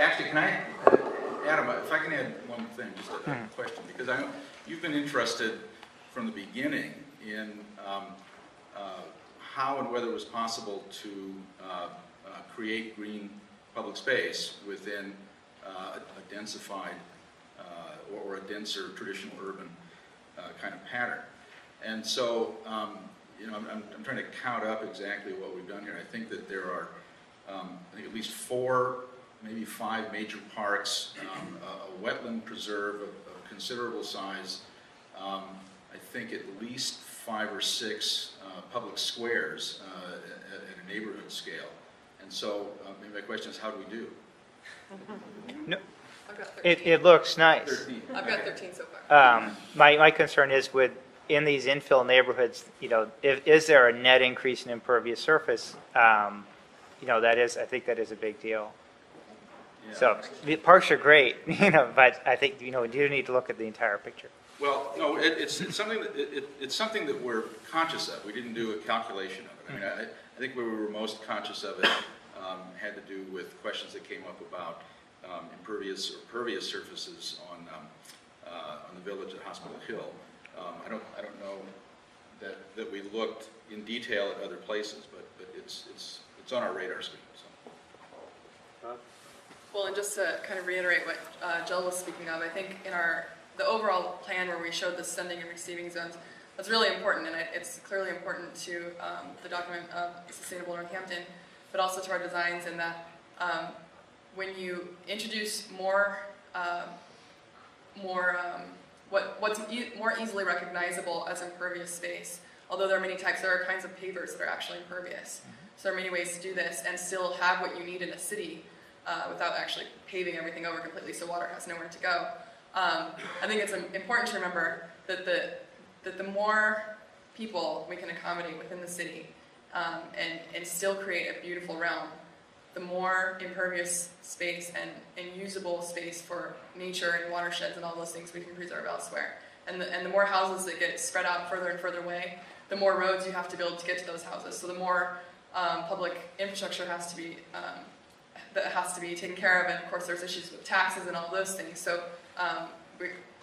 S2: Actually, can I, Adam, if I can add one thing, just a question, because I know you've been interested from the beginning in how and whether it was possible to create green public space within a densified or a denser traditional urban kind of pattern. And so, I'm trying to count up exactly what we've done here. I think that there are, I think at least 4, maybe 5 major parks, a wetland preserve of considerable size, I think at least 5 or 6 public squares at a neighborhood scale. And so, maybe my question is, how do we do?
S14: No,
S6: I've got 13.
S14: it looks nice.
S2: 13.
S6: I've got 13 so far.
S14: My concern is in these infill neighborhoods, is there a net increase in impervious surface? I think that is a big deal.
S2: Yeah.
S14: So the parks are great, but I think we do need to look at the entire picture.
S2: Well, no, it's something that it's something that we're conscious of. We didn't do a calculation of it. I mean, I think where we were most conscious of it had to do with questions that came up about impervious or pervious surfaces on the village at Hospital Hill. I don't know that we looked in detail at other places, but it's on our radar screen. So.
S6: Well, and just to kind of reiterate what Jill was speaking of, I think in the overall plan where we showed the sending and receiving zones, that's really important, and it's clearly important to the document of Sustainable Northampton, but also to our designs in that when you introduce what's more easily recognizable as impervious space, although there are many types, there are kinds of pavers that are actually impervious. So there are many ways to do this and still have what you need in a city without actually paving everything over completely so water has nowhere to go. I think it's important to remember that the more people we can accommodate within the city and still create a beautiful realm, the more impervious space and usable space for nature and watersheds and all those things we can preserve elsewhere. And the more houses that get spread out further and further away, the more roads you have to build to get to those houses. So the more public infrastructure has to be taken care of, and of course there's issues with taxes and all those things. So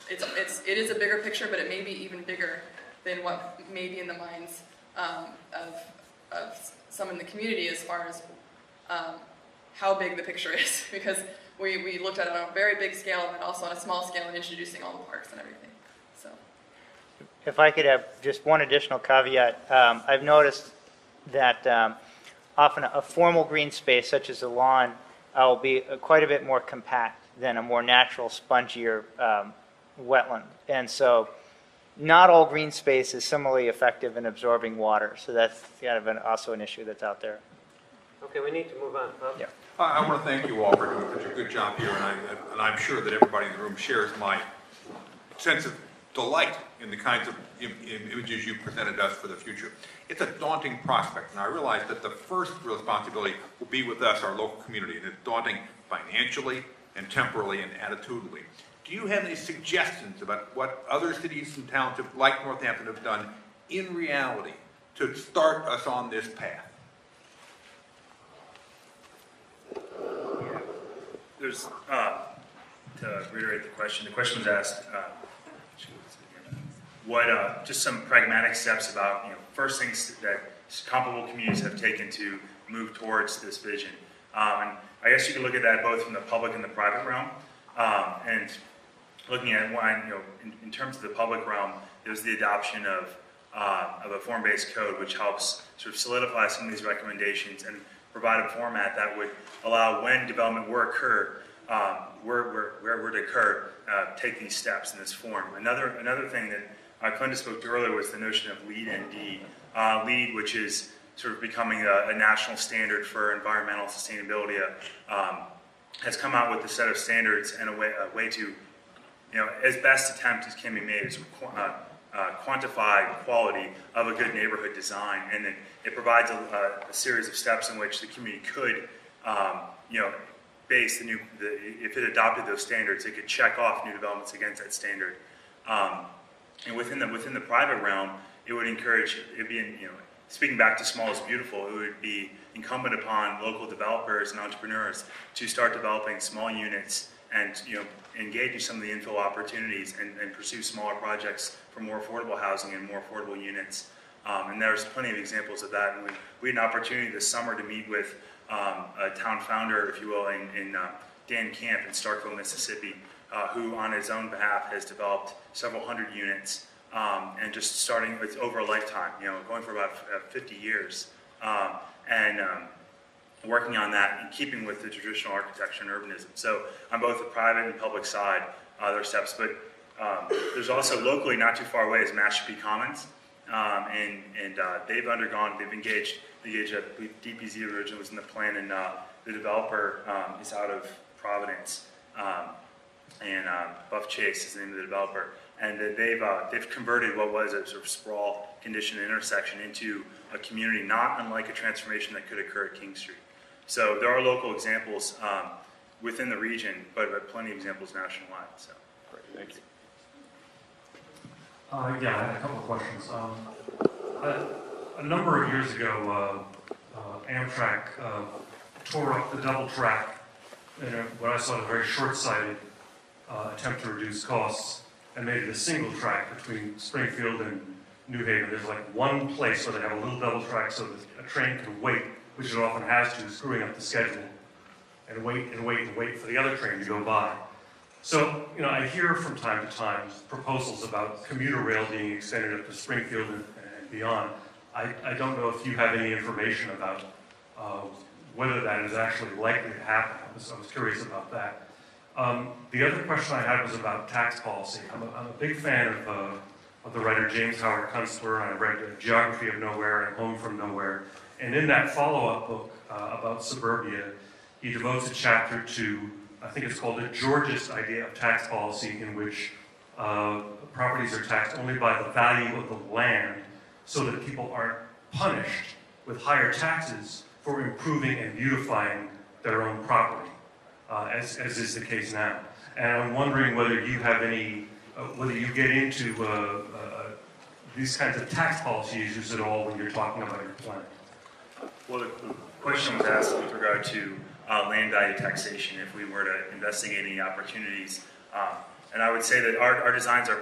S6: it is a bigger picture, but it may be even bigger than what may be in the minds of some in the community as far as how big the picture is, because we looked at it on a very big scale and also on a small scale in introducing all the parks and everything. So,
S14: If I could have just one additional caveat, I've noticed that often a formal green space such as a lawn will be quite a bit more compact than a more natural, spongier wetland. And so not all green space is similarly effective in absorbing water. So that's kind of also an issue that's out there.
S1: Okay, we need to move on.
S14: Yeah.
S15: I want to thank you all for doing such a good job here, and I'm sure that everybody in the room shares my sense of delight in the kinds of images you presented us for the future. It's a daunting prospect, and I realize that the first responsibility will be with us, our local community, and it's daunting financially and temporally and attitudinally. Do you have any suggestions about what other cities and towns like Northampton have done in reality to start us on this path?
S3: There's, to reiterate the question was asked, just some pragmatic steps about, first things that comparable communities have taken to move towards this vision. And I guess you could look at that both from the public and the private realm. And looking at one, in terms of the public realm, there's the adoption of a form-based code, which helps sort of solidify some of these recommendations and provide a format that would allow when development were to occur, take these steps in this form. Another thing that Clinton spoke to earlier was the notion of LEED ND. LEED, which is sort of becoming a national standard for environmental sustainability, has come out with a set of standards and a way to, as best attempt as can be made, is quantify quality of a good neighborhood design, and then it provides a series of steps in which the community could, base if it adopted those standards, it could check off new developments against that standard. And within the private realm, it would encourage, speaking back to small is beautiful, it would be incumbent upon local developers and entrepreneurs to start developing small units and engage in some of the infill opportunities and pursue smaller projects for more affordable housing and more affordable units. And there's plenty of examples of that. And we had an opportunity this summer to meet with a town founder, if you will, in Dan Camp in Starkville, Mississippi, who on his own behalf has developed several hundred units, and just starting with over a lifetime, going for about 50 years, and working on that in keeping with the traditional architecture and urbanism. So on both the private and public side, there are steps, but there's also locally not too far away is Mashpee Commons, and they've engaged DPZ originally was in the plan, and the developer is out of Providence, and Buff Chase is the name of the developer, and they've converted what was a sort of sprawl condition intersection into a community not unlike a transformation that could occur at King Street. So there are local examples within the region, but plenty of examples nationwide. So,
S15: great, thank you.
S16: Yeah, I had a couple of questions. A number of years ago, Amtrak tore up the double track in what I saw as a very short-sighted attempt to reduce costs, and made it a single track between Springfield and New Haven. There's like one place where they have a little double track so that a train can wait, which it often has to, screwing up the schedule, and wait and wait and wait for the other train to go by. So, I hear from time to time proposals about commuter rail being extended up to Springfield and beyond. I don't know if you have any information about whether that is actually likely to happen. I was curious about that. The other question I had was about tax policy. I'm a big fan of the writer James Howard Kunstler, and I read Geography of Nowhere and Home from Nowhere. And in that follow-up book about suburbia, he devotes a chapter to, I think it's called the Georgist idea of tax policy, in which properties are taxed only by the value of the land, so that people aren't punished with higher taxes for improving and beautifying their own property, as is the case now. And I'm wondering whether you have any, whether you get into these kinds of tax policy issues at all when you're talking about your plan.
S3: Well, the question was asked with regard to land value taxation, if we were to investigate any opportunities. And I would say that our designs are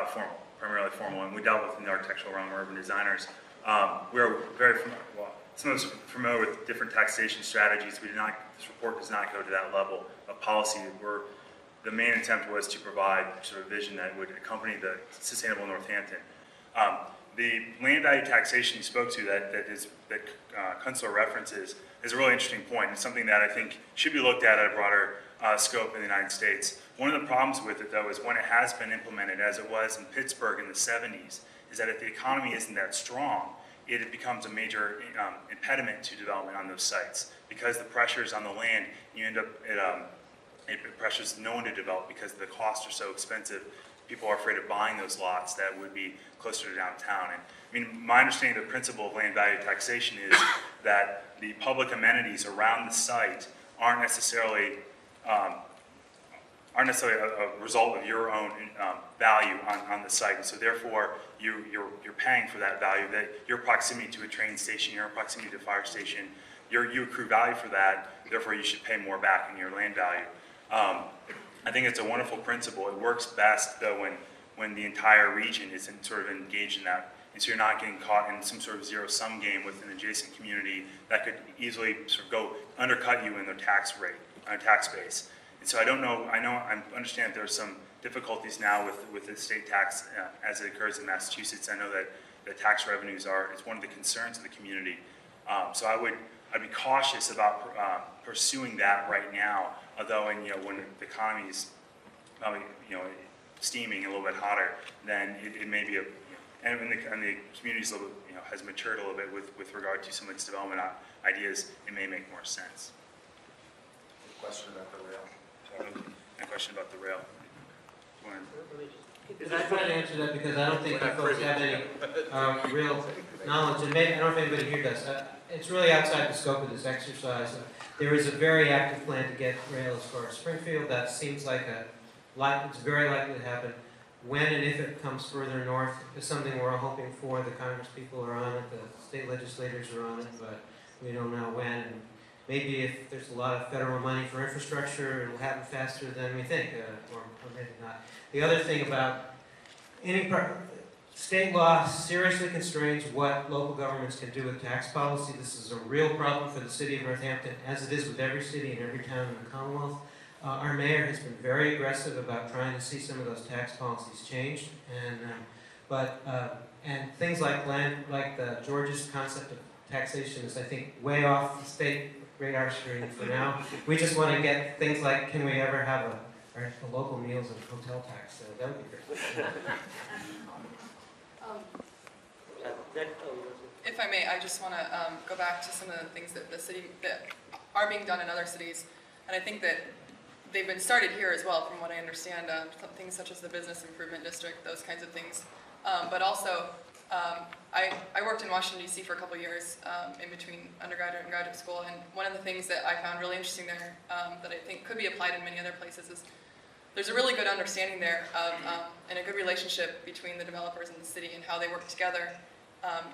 S3: formal, primarily formal, and we dealt with in the architectural realm, urban designers. We're very some of us are familiar with different taxation strategies. This report does not go to that level of policy. The main attempt was to provide sort of vision that would accompany the Sustainable Northampton. The land value taxation you spoke to that Kunstler references is a really interesting point. It's something that I think should be looked at a broader scope in the United States. One of the problems with it, though, is when it has been implemented, as it was in Pittsburgh in the 70s, is that if the economy isn't that strong, it becomes a major impediment to development on those sites. Because the pressures on the land, you end up, it pressures no one to develop because the costs are so expensive. People are afraid of buying those lots that would be closer to downtown. And I mean, my understanding of the principle of land value taxation is that the public amenities around the site aren't necessarily a result of your own value on the site. And so therefore, you're paying for that value, that your proximity to a train station, your proximity to a fire station, you accrue value for that, therefore you should pay more back in your land value. I think it's a wonderful principle. It works best, though, when the entire region is sort of engaged in that. And so you're not getting caught in some sort of zero-sum game with an adjacent community that could easily sort of undercut you in their tax rate, tax base. And so I understand there's some difficulties now with the state tax as it occurs in Massachusetts. I know that the tax revenues it's one of the concerns of the community. So I'd be cautious about pursuing that right now. Although, when the economy is probably steaming a little bit hotter, then it may be and the community's a little bit, has matured a little bit with regard to some of its development ideas, it may make more sense. Question about the rail. A question about the rail.
S1: Because I try to answer that because I don't think you folks have any real knowledge, and maybe I don't know if anybody here does. It's really outside the scope of this exercise. There is a very active plan to get rail as far as Springfield. That seems like it's very likely to happen. When and if it comes further north is something we're all hoping for. The Congress people are on it, the state legislators are on it, but we don't know when. And maybe if there's a lot of federal money for infrastructure, it'll happen faster than we think, or maybe not. The other thing about state law seriously constrains what local governments can do with tax policy. This is a real problem for the city of Northampton, as it is with every city and every town in the Commonwealth. Our mayor has been very aggressive about trying to see some of those tax policies changed, and things like the Georgist concept of taxation is, I think, way off the state radar screen for now. We just want to get things like, can we ever have a local meals and hotel tax? That would be great.
S6: If I may, I just want to go back to some of the things that that are being done in other cities, and I think that they've been started here as well, from what I understand. Things such as the Business Improvement District, those kinds of things. But also, I worked in Washington, D.C. for a couple years in between undergraduate and graduate school, and one of the things that I found really interesting there that I think could be applied in many other places is there's a really good understanding there of, and a good relationship between the developers and the city and how they work together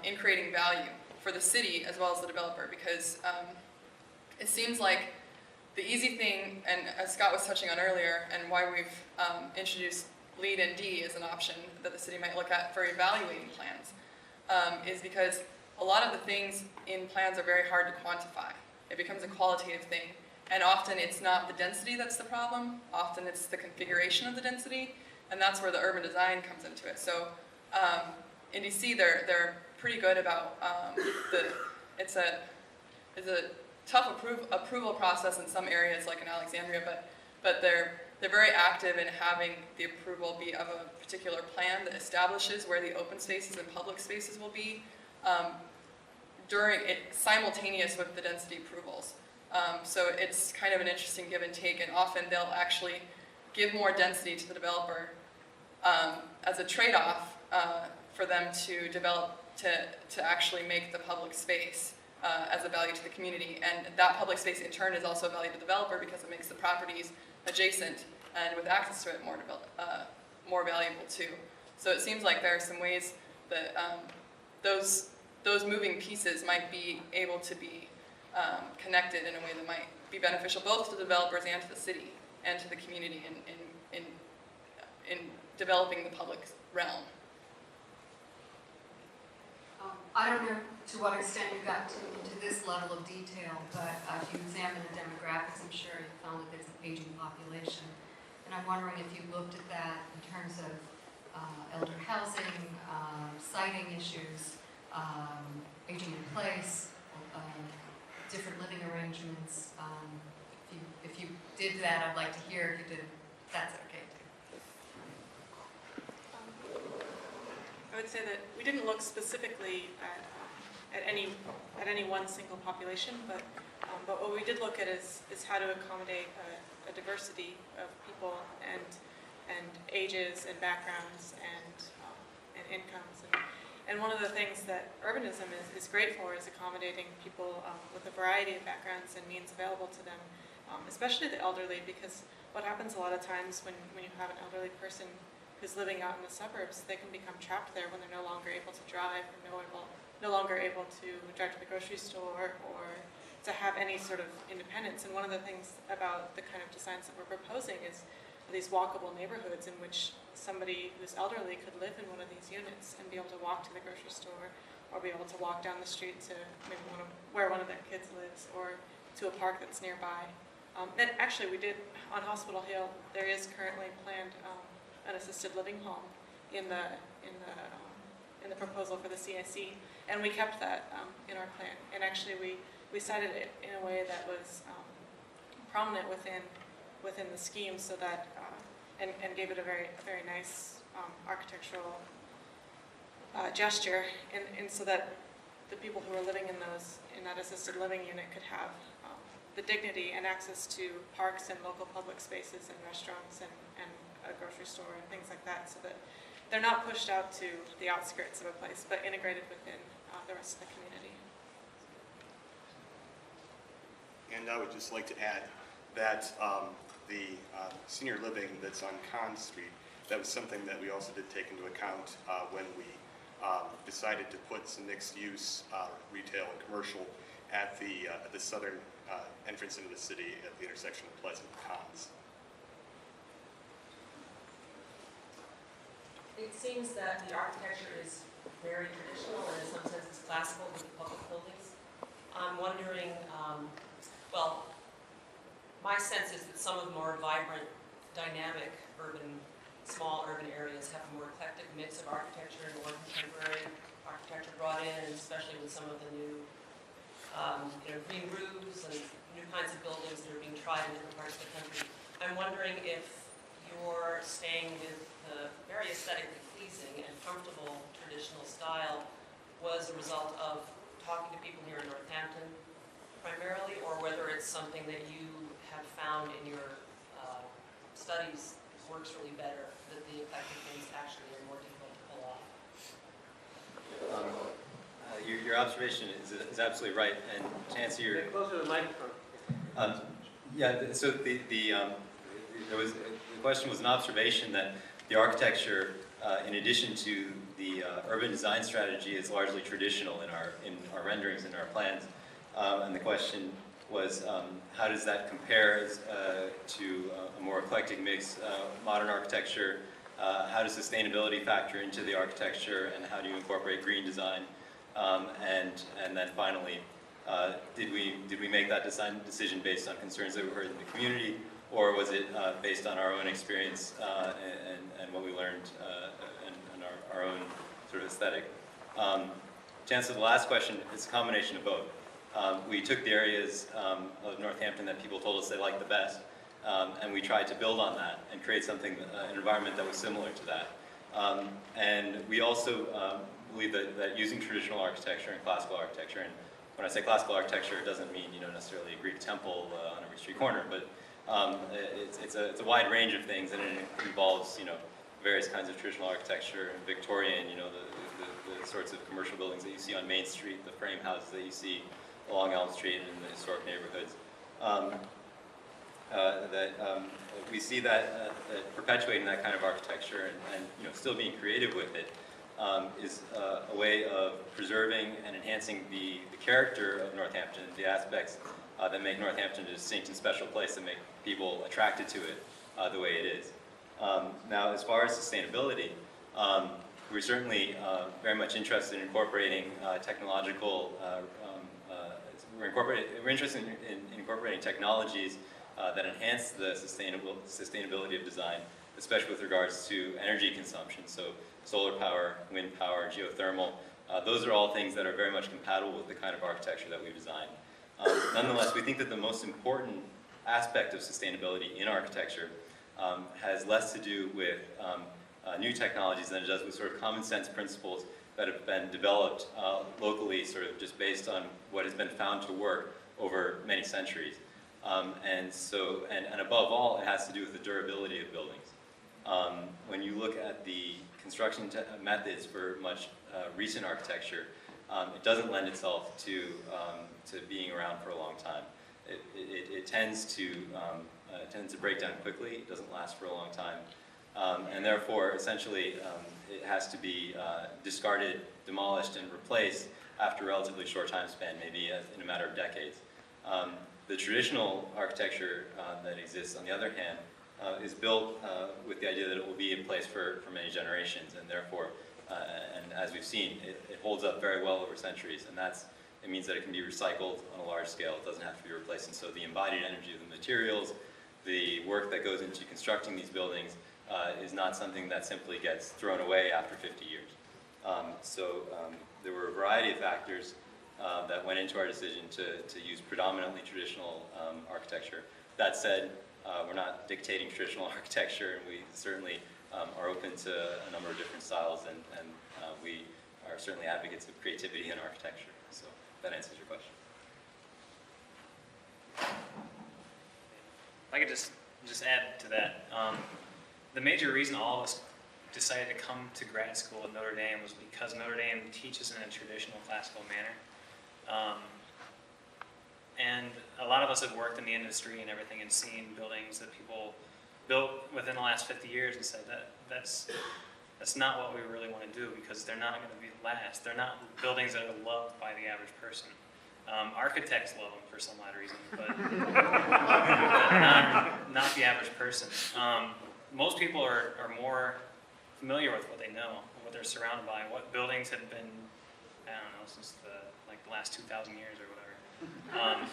S6: in creating value for the city as well as the developer, because it seems like the easy thing, and as Scott was touching on earlier, and why we've introduced LEED and D as an option that the city might look at for evaluating plans, is because a lot of the things in plans are very hard to quantify. It becomes a qualitative thing, and often it's not the density that's the problem, often it's the configuration of the density, and that's where the urban design comes into it. So in DC, they're pretty good about it's a tough approval process in some areas, like in Alexandria, but they're they're very active in having the approval be of a particular plan that establishes where the open spaces and public spaces will be during it, simultaneous with the density approvals. So it's kind of an interesting give and take, and often they'll actually give more density to the developer as a trade-off for them to develop, to actually make the public space as a value to the community. And that public space in turn is also a value to the developer because it makes the properties adjacent and with access to it more valuable too. So it seems like there are some ways that those moving pieces might be able to be connected in a way that might be beneficial both to the developers and to the city and to the community in developing the public realm.
S17: I don't know to what extent you got into this level of detail, but if you examine the demographics, I'm sure you found that there's an aging population. And I'm wondering if you looked at that in terms of elder housing, siting issues, aging in place, different living arrangements. If you did that, I'd like to hear if you did. That's okay too.
S12: I would say that we didn't look specifically at any one single population, but what we did look at is how to accommodate a diversity of people and ages and backgrounds and incomes. And one of the things that urbanism is great for is accommodating people with a variety of backgrounds and means available to them, especially the elderly, because what happens a lot of times when you have an elderly person who's living out in the suburbs, they can become trapped there when they're no longer able to drive or no longer able to drive to the grocery store or to have any sort of independence. And one of the things about the kind of designs that we're proposing is these walkable neighborhoods in which somebody who's elderly could live in one of these units and be able to walk to the grocery store or be able to walk down the street to maybe where one of their kids lives or to a park that's nearby. And actually we did, on Hospital Hill, there is currently planned an assisted living home in the proposal for the CIC, and we kept that in our plan. And actually we cited it in a way that was prominent within the scheme, so that and gave it a very nice architectural gesture, and so that the people who are living in that assisted living unit could have the dignity and access to parks and local public spaces and restaurants and a grocery store and things like that, so that they're not pushed out to the outskirts of a place, but integrated within the rest of the community.
S18: And I would just like to add that the senior living that's on Conn Street, that was something that we also did take into account when we decided to put some mixed-use retail and commercial at the southern entrance into the city at the intersection of Pleasant and Conns.
S19: It seems that the architecture is very traditional and in some sense it's classical with the public buildings. I'm wondering, well, my sense is that some of the more vibrant, dynamic small urban areas have a more eclectic mix of architecture and more contemporary architecture brought in, and especially with some of the new green roofs and new kinds of buildings that are being tried in different parts of the country. I'm wondering if you're staying with the very aesthetically pleasing and comfortable traditional style was a result of talking to people here in Northampton primarily, or whether it's something that you have found in your studies works really better, that the eclectic things actually are more difficult to pull off.
S4: Your observation is absolutely right, and to answer your...
S1: Get closer to the microphone.
S4: So the question was an observation that the architecture, in addition to the urban design strategy, is largely traditional in our renderings, in our plans. And the question was, how does that compare to a more eclectic mix, modern architecture? How does sustainability factor into the architecture, and how do you incorporate green design? And then finally, did we make that design decision based on concerns that we heard in the community, or was it based on our own experience and what we learned and our own sort of aesthetic? To answer the last question, it's a combination of both. We took the areas of Northampton that people told us they liked the best, And we tried to build on that and create something, an environment that was similar to that. And we also believe that using traditional architecture and classical architecture, and when I say classical architecture, it doesn't mean necessarily a Greek temple on every street corner, but it's a wide range of things, and it involves various kinds of traditional architecture and Victorian, the sorts of commercial buildings that you see on Main Street, the frame houses that you see along Elm Street and in the historic neighborhoods. We see that perpetuating that kind of architecture and still being creative with it is a way of preserving and enhancing the character of Northampton, the aspects that make Northampton a distinct and special place, that make people attracted to it the way it is. Now, as far as sustainability, we're certainly very much interested in incorporating technological. We're interested in incorporating technologies that enhance the sustainability of design, especially with regards to energy consumption. So solar power, wind power, geothermal. Those are all things that are very much compatible with the kind of architecture that we've designed. Nonetheless, we think that the most important aspect of sustainability in architecture has less to do with new technologies than it does with sort of common sense principles that have been developed locally, sort of just based on what has been found to work over many centuries. And above all, it has to do with the durability of buildings. When you look at the construction methods for much recent architecture, it doesn't lend itself to being around for a long time. It tends to break down quickly. It doesn't last for a long time. And therefore, essentially, it has to be discarded, demolished, and replaced after a relatively short time span, maybe in a matter of decades. The traditional architecture that exists, on the other hand, is built with the idea that it will be in place for many generations, and therefore, and as we've seen, it holds up very well over centuries, and it means that it can be recycled on a large scale. It doesn't have to be replaced, and so the embodied energy of the materials, the work that goes into constructing these buildings is not something that simply gets thrown away after 50 years. There were a variety of factors that went into our decision to use predominantly traditional architecture. That said, we're not dictating traditional architecture, and we certainly are open to a number of different styles, and we are certainly advocates of creativity in architecture. So that answers your question.
S8: If I could just add to that, the major reason all of us decided to come to grad school at Notre Dame was because Notre Dame teaches in a traditional classical manner. And a lot of us have worked in the industry and everything and seen buildings that people built within the last 50 years and said that's not what we really want to do, because they're not going to be last. They're not buildings that are loved by the average person. Architects love them for some odd reason, but not the average person. Most people are more familiar with what they know, what they're surrounded by, what buildings have been, I don't know, since the last 2,000 years or whatever.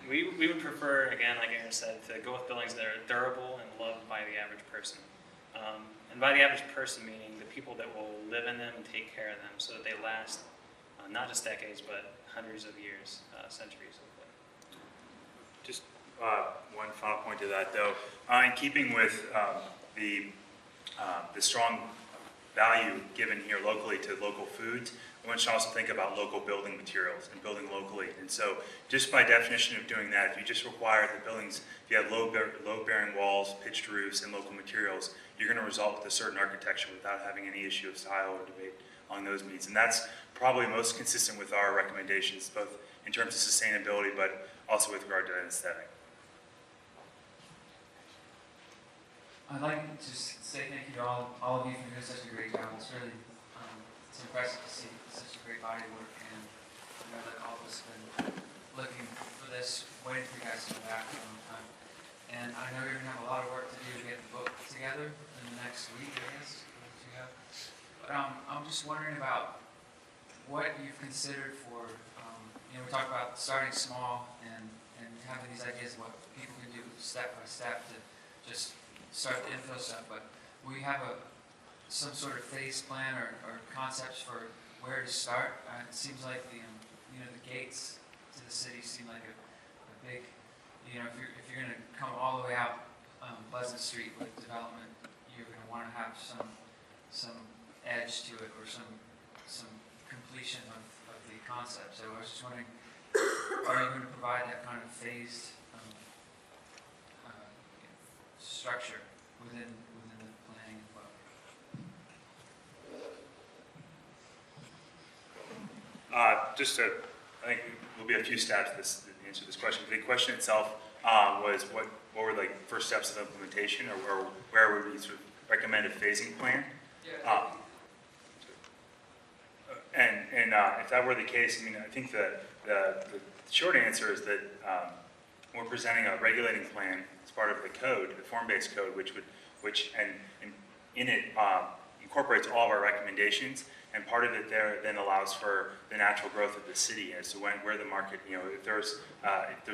S8: We would prefer, again, like Aaron said, to go with buildings that are durable and loved by the average person. And by the average person, meaning the people that will live in them and take care of them so that they last not just decades, but hundreds of years, centuries.
S3: Just one final point to that, though. In keeping with the strong value given here locally to local foods, one should also think about local building materials and building locally. And so just by definition of doing that, if you just require the buildings, if you have load-bearing walls, pitched roofs, and local materials, you're going to result with a certain architecture without having any issue of style or debate on those needs. And that's probably most consistent with our recommendations, both in terms of sustainability, but also with regard to aesthetic.
S20: I'd like to just say thank you to all of you for doing such a great job. It's really it's impressive to see such a great body of work, and I know that all of us have been looking for this, waiting for you guys to come back for a long time. And I know you're going to have a lot of work to do to get the book together in the next week, I guess, that you have. But I'm just wondering about what you've considered for, we talk about starting small and having these ideas of what people can do step by step to just start the info stuff, but we have some sort of phase plan or concepts for where to start. It seems like the gates to the city seem like a big you know, if you're going to come all the way out Pleasant Street with development, you're going to want to have some edge to it, or some completion of the concept. So I was just wondering, are you going to provide that kind of phased structure within the planning as well?
S3: I think will be a few steps to answer this question. The question itself was what were like first steps of implementation, or where would we sort of recommend a phasing plan?
S20: Yeah.
S3: And if that were the case, I mean, I think the short answer is that we're presenting a regulating plan as part of the code, the form-based code, which in it incorporates all of our recommendations, and part of it there then allows for the natural growth of the city as to where the market, you know, if there's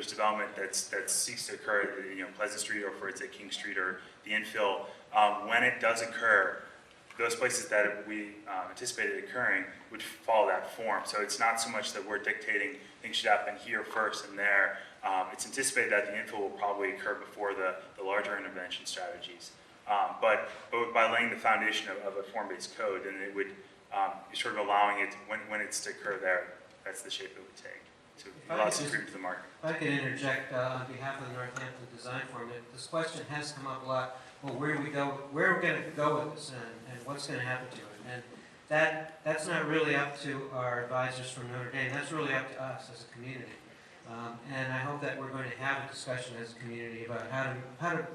S3: development that seeks to occur at, Pleasant Street, or for it's at King Street or the infill, when it does occur, those places that we anticipated occurring would follow that form. So it's not so much that we're dictating things should happen here first and there. It's anticipated that the infill will probably occur before the larger intervention strategies. But by laying the foundation of a form-based code, then it would you're sort of allowing it when it's to occur there. That's the shape it would take to allow us to creep to the market.
S1: If I could interject on behalf of the Northampton Design Forum, this question has come up a lot. Well, where are we going to go with this, and what's going to happen to it? And that's not really up to our advisors from Notre Dame. That's really up to us as a community. And I hope that we're going to have a discussion as a community about how to,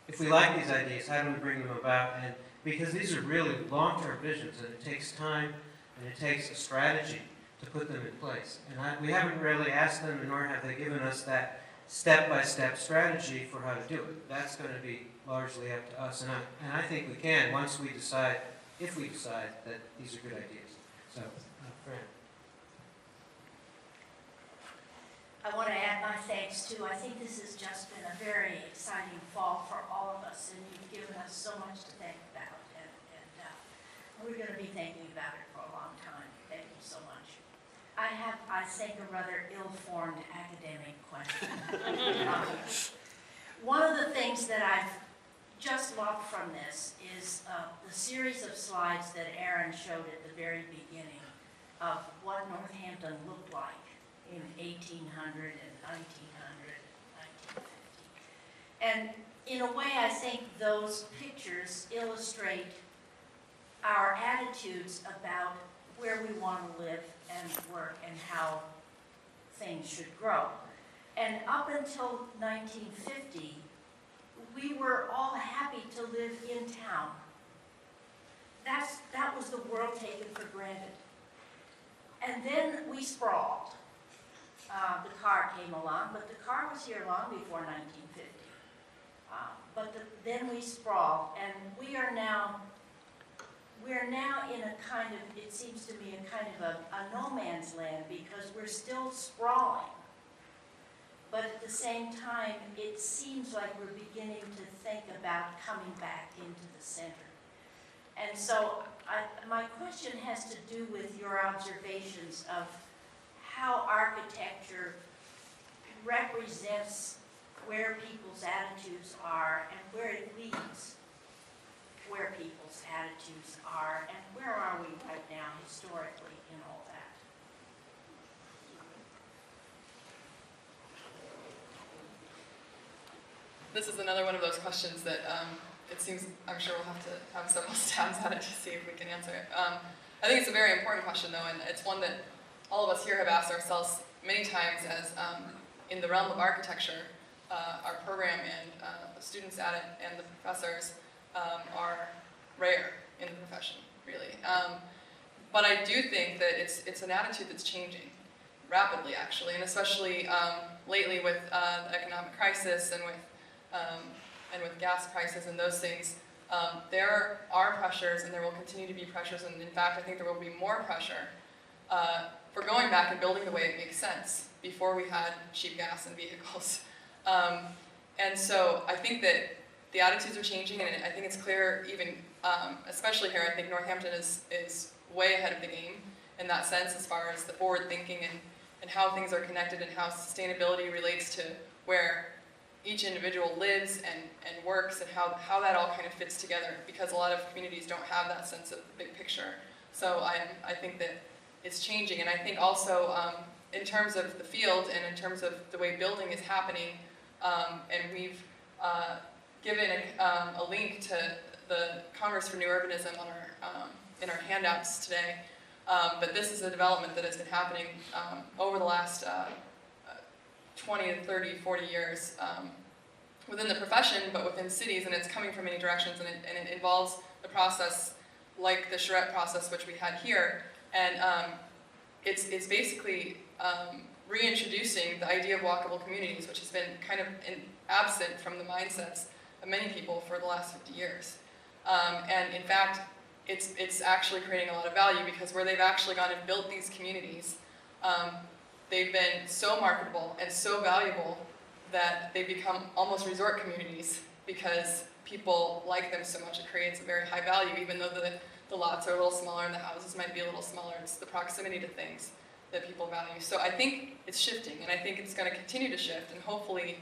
S1: if we like these ideas, how do we bring them about? And because these are really long-term visions, and it takes time, and it takes a strategy to put them in place. And we haven't really asked them, nor have they given us that step-by-step strategy for how to do it. That's going to be largely up to us, and I think we can once we decide, if we decide that these are good ideas. So, Fran.
S21: I want to add my thanks too. I think this has just been a very exciting fall for all of us, and you've given us so much to think about, and we're going to be thinking about it for a long time. Thank you so much. I have, I think, a rather ill-formed academic question. One of the things that I've just loved from this is the series of slides that Aaron showed at the very beginning of what Northampton looked like in 1800 and 1900, 1950. And in a way, I think those pictures illustrate our attitudes about where we want to live and work and how things should grow. And up until 1950, we were all happy to live in town. That was the world taken for granted. And then we sprawled. The car came along, but the car was here long before 1950. Then we sprawled, and we're now in a kind of, it seems to me, a kind of a no man's land, because we're still sprawling. But at the same time, it seems like we're beginning to think about coming back into the center. And so my question has to do with your observations of how architecture represents where people's attitudes are and where it leads where people's attitudes are, and where are we right now historically in all that?
S6: This is another one of those questions that it seems, I'm sure we'll have to have several stabs at it to see if we can answer it. I think it's a very important question though, and it's one that all of us here have asked ourselves many times as in the realm of architecture, our program and the students at it and the professors are rare in the profession, really. But I do think that it's an attitude that's changing rapidly, actually, and especially lately with the economic crisis and with gas prices and those things. There are pressures, and there will continue to be pressures, and in fact, I think there will be more pressure for going back and building the way it makes sense before we had cheap gas and vehicles. And so I think that the attitudes are changing, and I think it's clear even, especially here, I think Northampton is way ahead of the game in that sense as far as the forward thinking and how things are connected and how sustainability relates to where each individual lives and works, and how that all kind of fits together, because a lot of communities don't have that sense of the big picture. So I think that it's changing, and I think also in terms of the field and in terms of the way building is happening, and we've given a link to the Congress for New Urbanism on in our handouts today, but this is a development that has been happening over the last 20 to 30, 40 years within the profession, but within cities, and it's coming from many directions, and it involves the process like the charrette process, which we had here, and it's basically reintroducing the idea of walkable communities, which has been kind of absent from the mindsets of many people for the last 50 years. And in fact, it's actually creating a lot of value, because where they've actually gone and built these communities, they've been so marketable and so valuable that they become almost resort communities, because people like them so much. It creates a very high value, even though the lots are a little smaller and the houses might be a little smaller. It's the proximity to things that people value. So I think it's shifting, and I think it's going to continue to shift, and hopefully,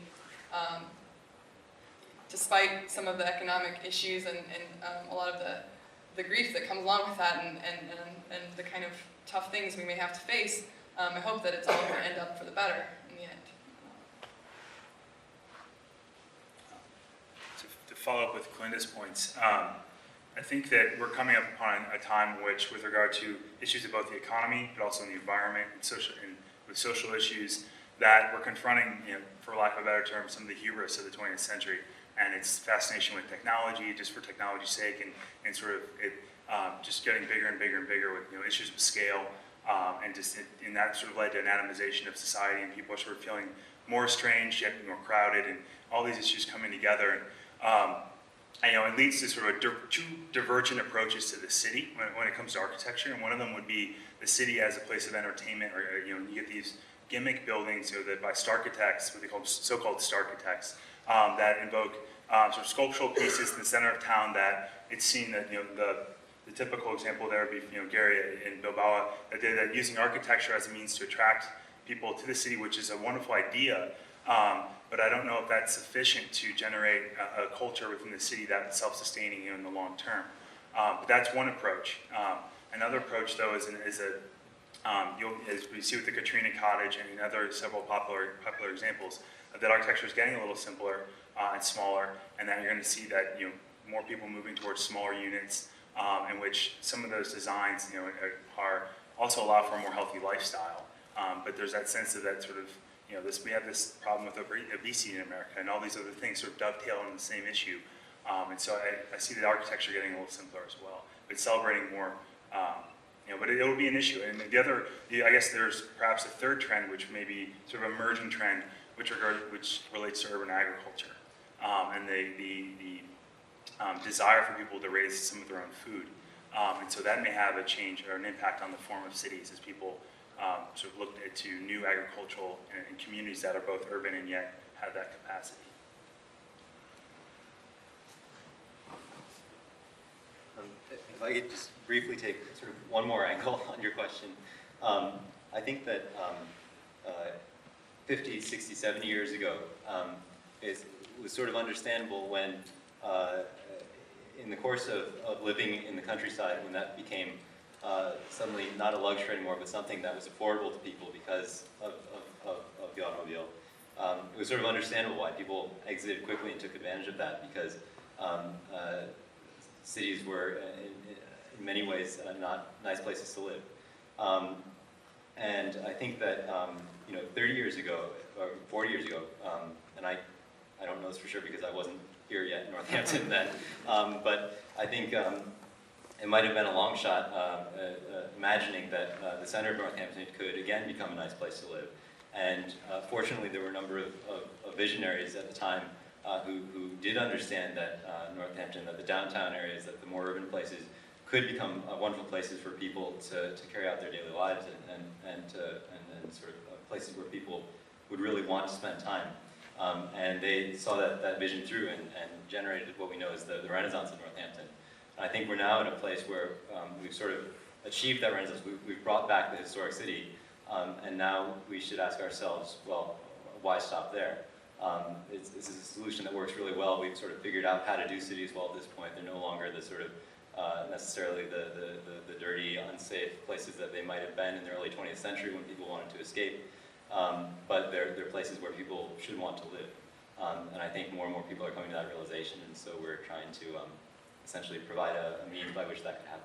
S6: despite some of the economic issues and a lot of the grief that comes along with that, and the kind of tough things we may have to face, I hope that it's all going to end up for the better in the end.
S3: To follow up with Glenda's points, I think that we're coming up upon a time in which, with regard to issues of both the economy, but also in the environment and with social issues, that we're confronting, for lack of a better term, some of the hubris of the 20th century, and its fascination with technology, just for technology's sake, and sort of it just getting bigger and bigger and bigger with issues of scale, and that sort of led to an atomization of society, and people are sort of feeling more estranged, yet more crowded, and all these issues coming together. And it leads to sort of two divergent approaches to the city when it comes to architecture, and one of them would be the city as a place of entertainment, or you get these gimmick buildings, that by starchitects, what they call so-called starchitects, that invoke sort of sculptural pieces in the center of town. That it's seen that the typical example there would be Gary in Bilbao, that using architecture as a means to attract people to the city, which is a wonderful idea. But I don't know if that's sufficient to generate a culture within the city that's self-sustaining in the long term. But that's one approach. Another approach, though, as we see with the Katrina Cottage and other several popular examples, that architecture is getting a little simpler and smaller, and that you're going to see that more people moving towards smaller units, in which some of those designs are also allow for a more healthy lifestyle. But there's that sense of that sort of we have this problem with obesity in America, and all these other things sort of dovetail on the same issue. And so I see the architecture getting a little simpler as well, but celebrating more. But it will be an issue. And I guess there's perhaps a third trend, which may be sort of emerging trend, which relates to urban agriculture, and the desire for people to raise some of their own food. And so that may have a change or an impact on the form of cities as people sort of look to new agricultural and communities that are both urban and yet have that capacity.
S4: If I could just briefly take sort of one more angle on your question. I think that 50, 60, 70 years ago, it was sort of understandable when, in the course of living in the countryside, when that became suddenly not a luxury anymore, but something that was affordable to people because of the automobile. It was sort of understandable why people exited quickly and took advantage of that, because cities were, in many ways, not nice places to live. And I think that 30 years ago, or 40 years ago, and I don't know this for sure because I wasn't here yet in Northampton then, but I think it might have been a long shot imagining that the center of Northampton could again become a nice place to live. And fortunately, there were a number of visionaries at the time who did understand that Northampton, that the downtown areas, that the more urban places could become wonderful places for people to carry out their daily lives and sort of places where people would really want to spend time. And they saw that vision through and generated what we know as the Renaissance of Northampton. I think we're now in a place where we've sort of achieved that Renaissance. We've brought back the historic city, and now we should ask ourselves, well, why stop there? It's a solution that works really well. We've sort of figured out how to do cities well at this point. They're no longer the sort of necessarily the dirty, unsafe places that they might have been in the early 20th century when people wanted to escape. But they're places where people should want to live. And I think more and more people are coming to that realization, and so we're trying to essentially provide a means by which that could happen.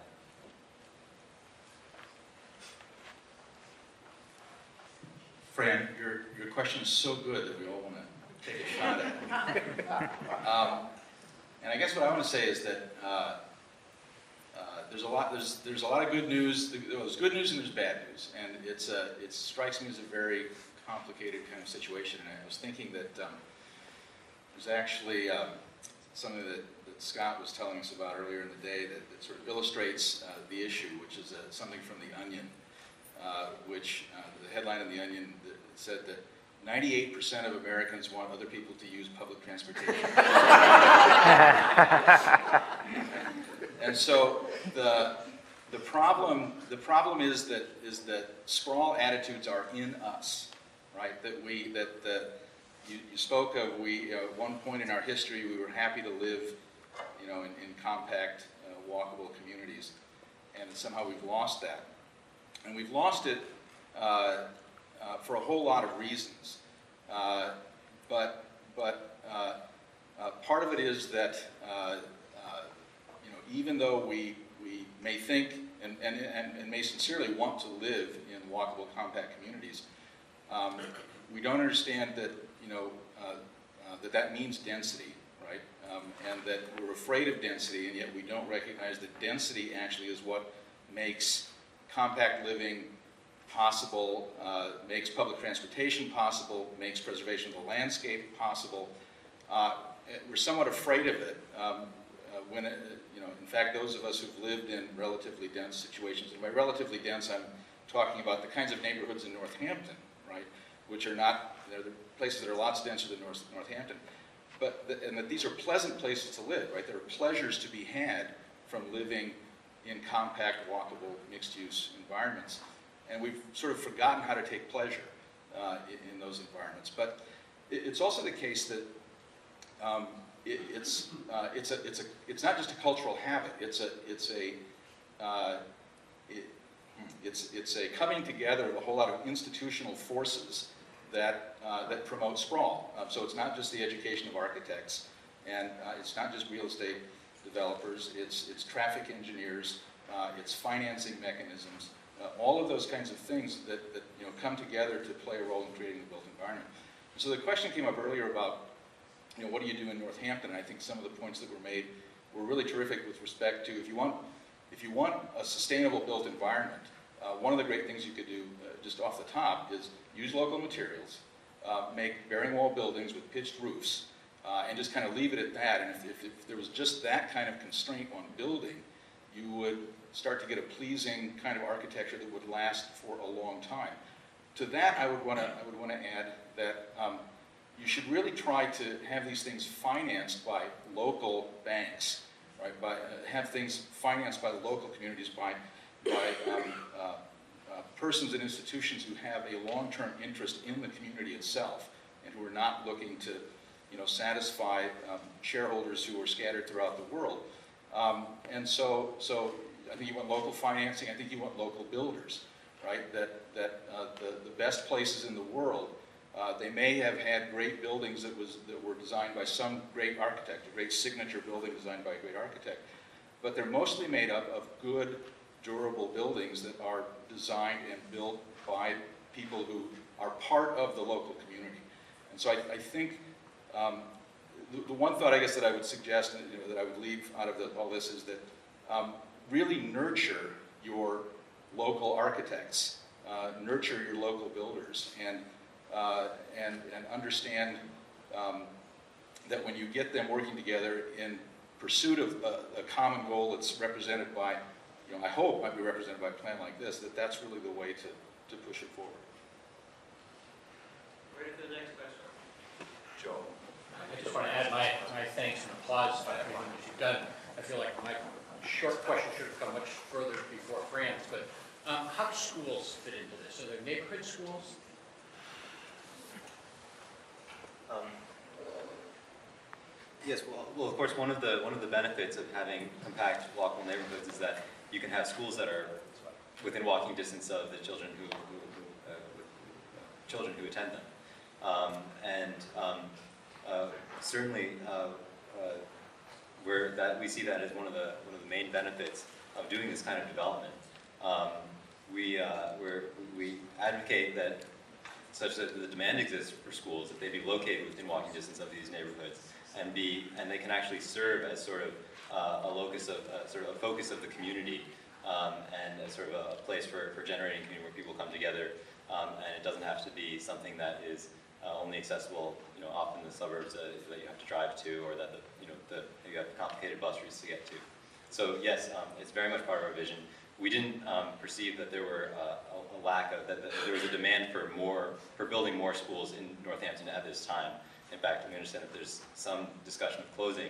S2: Fran, your question is so good that we all want to take a shot at it. And I guess what I want to say is that there's a lot of good news. There's good news and there's bad news, and it strikes me as a very complicated kind of situation. And I was thinking that there's actually something that Scott was telling us about earlier in the day that sort of illustrates the issue, which is something from The Onion, which the headline in The Onion said that 98% of Americans want other people to use public transportation. And so the problem is that sprawl attitudes are in us, right? You spoke of at one point in our history we were happy to live, in compact, walkable communities, and somehow we've lost that, and we've lost it for a whole lot of reasons. But part of it is that even though we may think and may sincerely want to live in walkable, compact communities, we don't understand that that means density, right? And that we're afraid of density, and yet we don't recognize that density actually is what makes compact living possible, makes public transportation possible, makes preservation of the landscape possible. We're somewhat afraid of it when, in fact, those of us who've lived in relatively dense situations, and by relatively dense, I'm talking about the kinds of neighborhoods in Northampton, right, which are not, they're the places that are lots denser than Northampton, and that these are pleasant places to live, right? There are pleasures to be had from living in compact, walkable, mixed-use environments. And we've sort of forgotten how to take pleasure in those environments. But it's also the case that it's not just a cultural habit. It's a coming together of a whole lot of institutional forces that promote sprawl. So it's not just the education of architects, and it's not just real estate developers. It's traffic engineers. It's financing mechanisms. All of those kinds of things that come together to play a role in creating the built environment. So the question came up earlier about what do you do in Northampton? And I think some of the points that were made were really terrific with respect to if you want a sustainable built environment, one of the great things you could do just off the top is use local materials, make bearing wall buildings with pitched roofs, and just kind of leave it at that. And if there was just that kind of constraint on building, you would start to get a pleasing kind of architecture that would last for a long time. To that, I would want to add that you should really try to have these things financed by local banks, right? Have things financed by the local communities, by persons and institutions who have a long-term interest in the community itself, and who are not looking to, satisfy shareholders who are scattered throughout the world. And so I think you want local financing. I think you want local builders, right? That the best places in the world, they may have had great buildings that were designed by some great architect, a great signature building designed by a great architect, but they're mostly made up of good, durable buildings that are designed and built by people who are part of the local community. And so I think the one thought I guess that I would suggest, that I would leave out of all this is that really nurture your local architects, nurture your local builders, and understand that when you get them working together in pursuit of a common goal that's represented by, I hope might be represented by a plan like this, that's really the way to push it forward.
S1: Ready for the next question?
S5: Joe. I just want to add my thanks and applause for everything that you've done. I feel like my short question should have come much further before Fran's, but how do schools fit into this? Are there neighborhood schools?
S4: Yes, well, of course, one of the benefits of having compact, walkable neighborhoods is that you can have schools that are within walking distance of the children who attend them, certainly we see that as one of the main benefits of doing this kind of development. We advocate that such that the demand exists for schools that they be located within walking distance of these neighborhoods, and they can actually serve as sort of a locus of sort of a focus of the community, and as sort of a place for generating community where people come together, and it doesn't have to be something that is only accessible, off in the suburbs that you have to drive to, or that you have complicated bus routes to get to. So yes, it's very much part of our vision. We didn't perceive that there were a lack of, that there was a demand for building more schools in Northampton at this time. In fact, we understand that there's some discussion of closing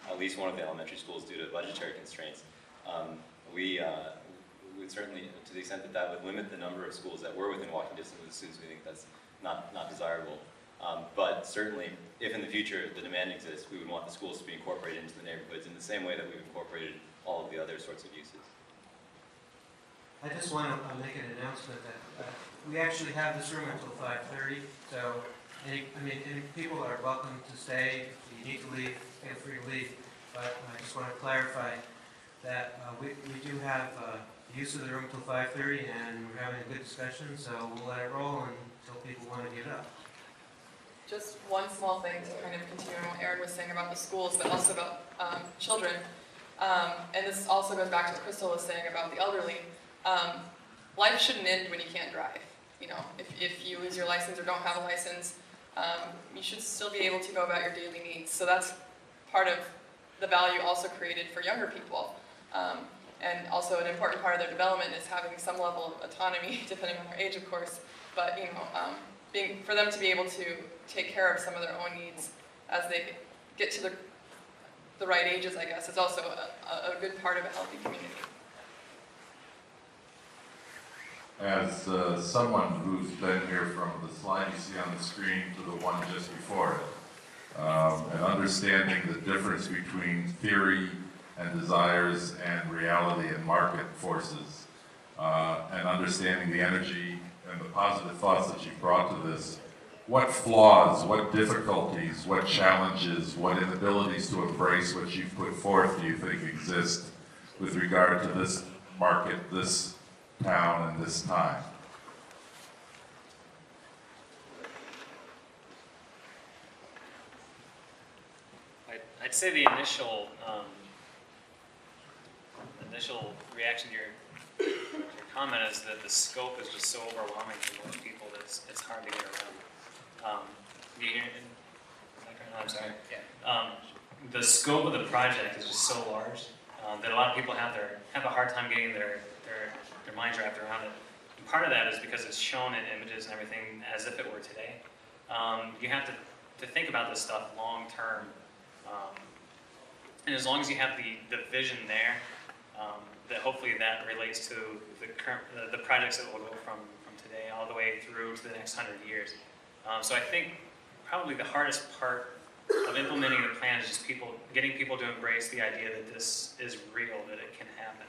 S4: at least one of the elementary schools due to budgetary constraints. We would certainly, to the extent that that would limit the number of schools that were within walking distance of the students, we think that's not desirable. But certainly, if in the future the demand exists, we would want the schools to be incorporated into the neighborhoods in the same way that we've incorporated all of the other sorts of uses.
S1: I just want to make an announcement that we actually have this room until 5:30, so any people are welcome to stay. If you need to leave, feel free to leave. But I just want to clarify that we do have use of the room until 5:30, and we're having a good discussion, so we'll let it roll until people want to get up.
S6: Just one small thing to kind of continue on what Aaron was saying about the schools, but also about children. And this also goes back to what Crystal was saying about the elderly. Life shouldn't end when you can't drive. If you lose your license or don't have a license, you should still be able to go about your daily needs. So that's part of the value also created for younger people. And also an important part of their development is having some level of autonomy, depending on their age, of course. But for them to be able to take care of some of their own needs as they get to the right ages, I guess, is also a good part of a healthy community.
S7: As someone who's been here from the slide you see on the screen to the one just before it, and understanding the difference between theory and desires and reality and market forces, and understanding the energy and the positive thoughts that you brought to this, what flaws, what difficulties, what challenges, what inabilities to embrace what you've put forth do you think exist with regard to this market, this town, and this time?
S8: I'd say the initial reaction to your comment is that the scope is just so overwhelming for most people that it's hard to get around. Do you hear it? I'm sorry. Yeah. The scope of the project is just so large that a lot of people have a hard time getting their minds wrapped around it. And part of that is because it's shown in images and everything as if it were today. You have to think about this stuff long term. And as long as you have the vision there, that hopefully that relates to the projects that will go from today all the way through to the next 100 years. So I think probably the hardest part of implementing the plan is just getting people to embrace the idea that this is real, that it can happen.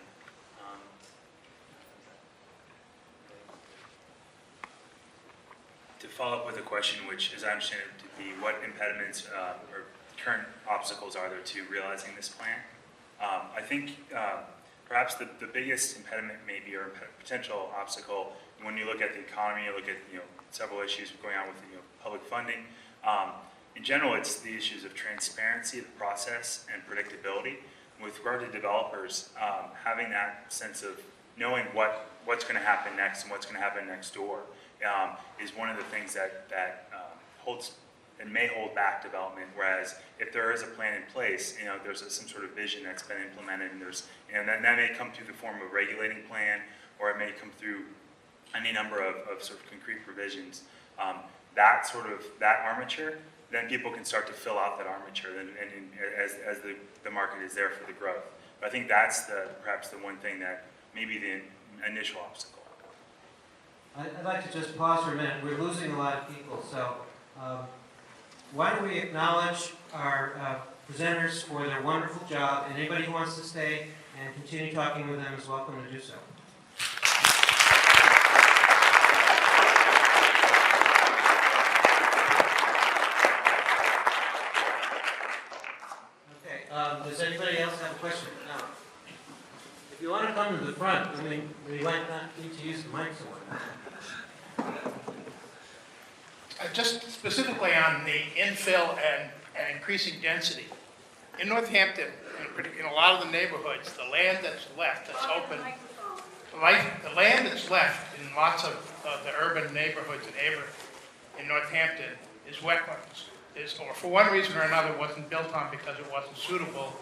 S3: To follow up with a question, which as I understand it to be, what impediments or current obstacles are there to realizing this plan? I think perhaps the biggest impediment maybe, or potential obstacle, when you look at the economy, you look at several issues going on with public funding. In general, it's the issues of transparency of the process and predictability. With regard to developers, having that sense of knowing what's going to happen next and what's going to happen next door is one of the things that holds and may hold back development. Whereas if there is a plan in place, there's some sort of vision that's been implemented, and that may come through the form of a regulating plan, or it may come through any number of sort of concrete provisions. That armature, then people can start to fill out that armature, and as the market is there for the growth. But I think that's perhaps the one thing that may be the initial obstacle.
S1: I'd like to just pause for a minute. We're losing a lot of people, so why don't we acknowledge our presenters for their wonderful job, and anybody who wants to stay and continue talking with them is welcome to do so. Okay, does anybody else have a question? No. If you want to come to the front, I mean, we might not need to use the mic so much.
S9: Just specifically on the infill and increasing density. In Northampton, in a lot of the neighborhoods, the land that's left, that's open, the land that's left in lots of the urban neighborhoods in Northampton is wetlands. Or for one reason or another wasn't built on because it wasn't suitable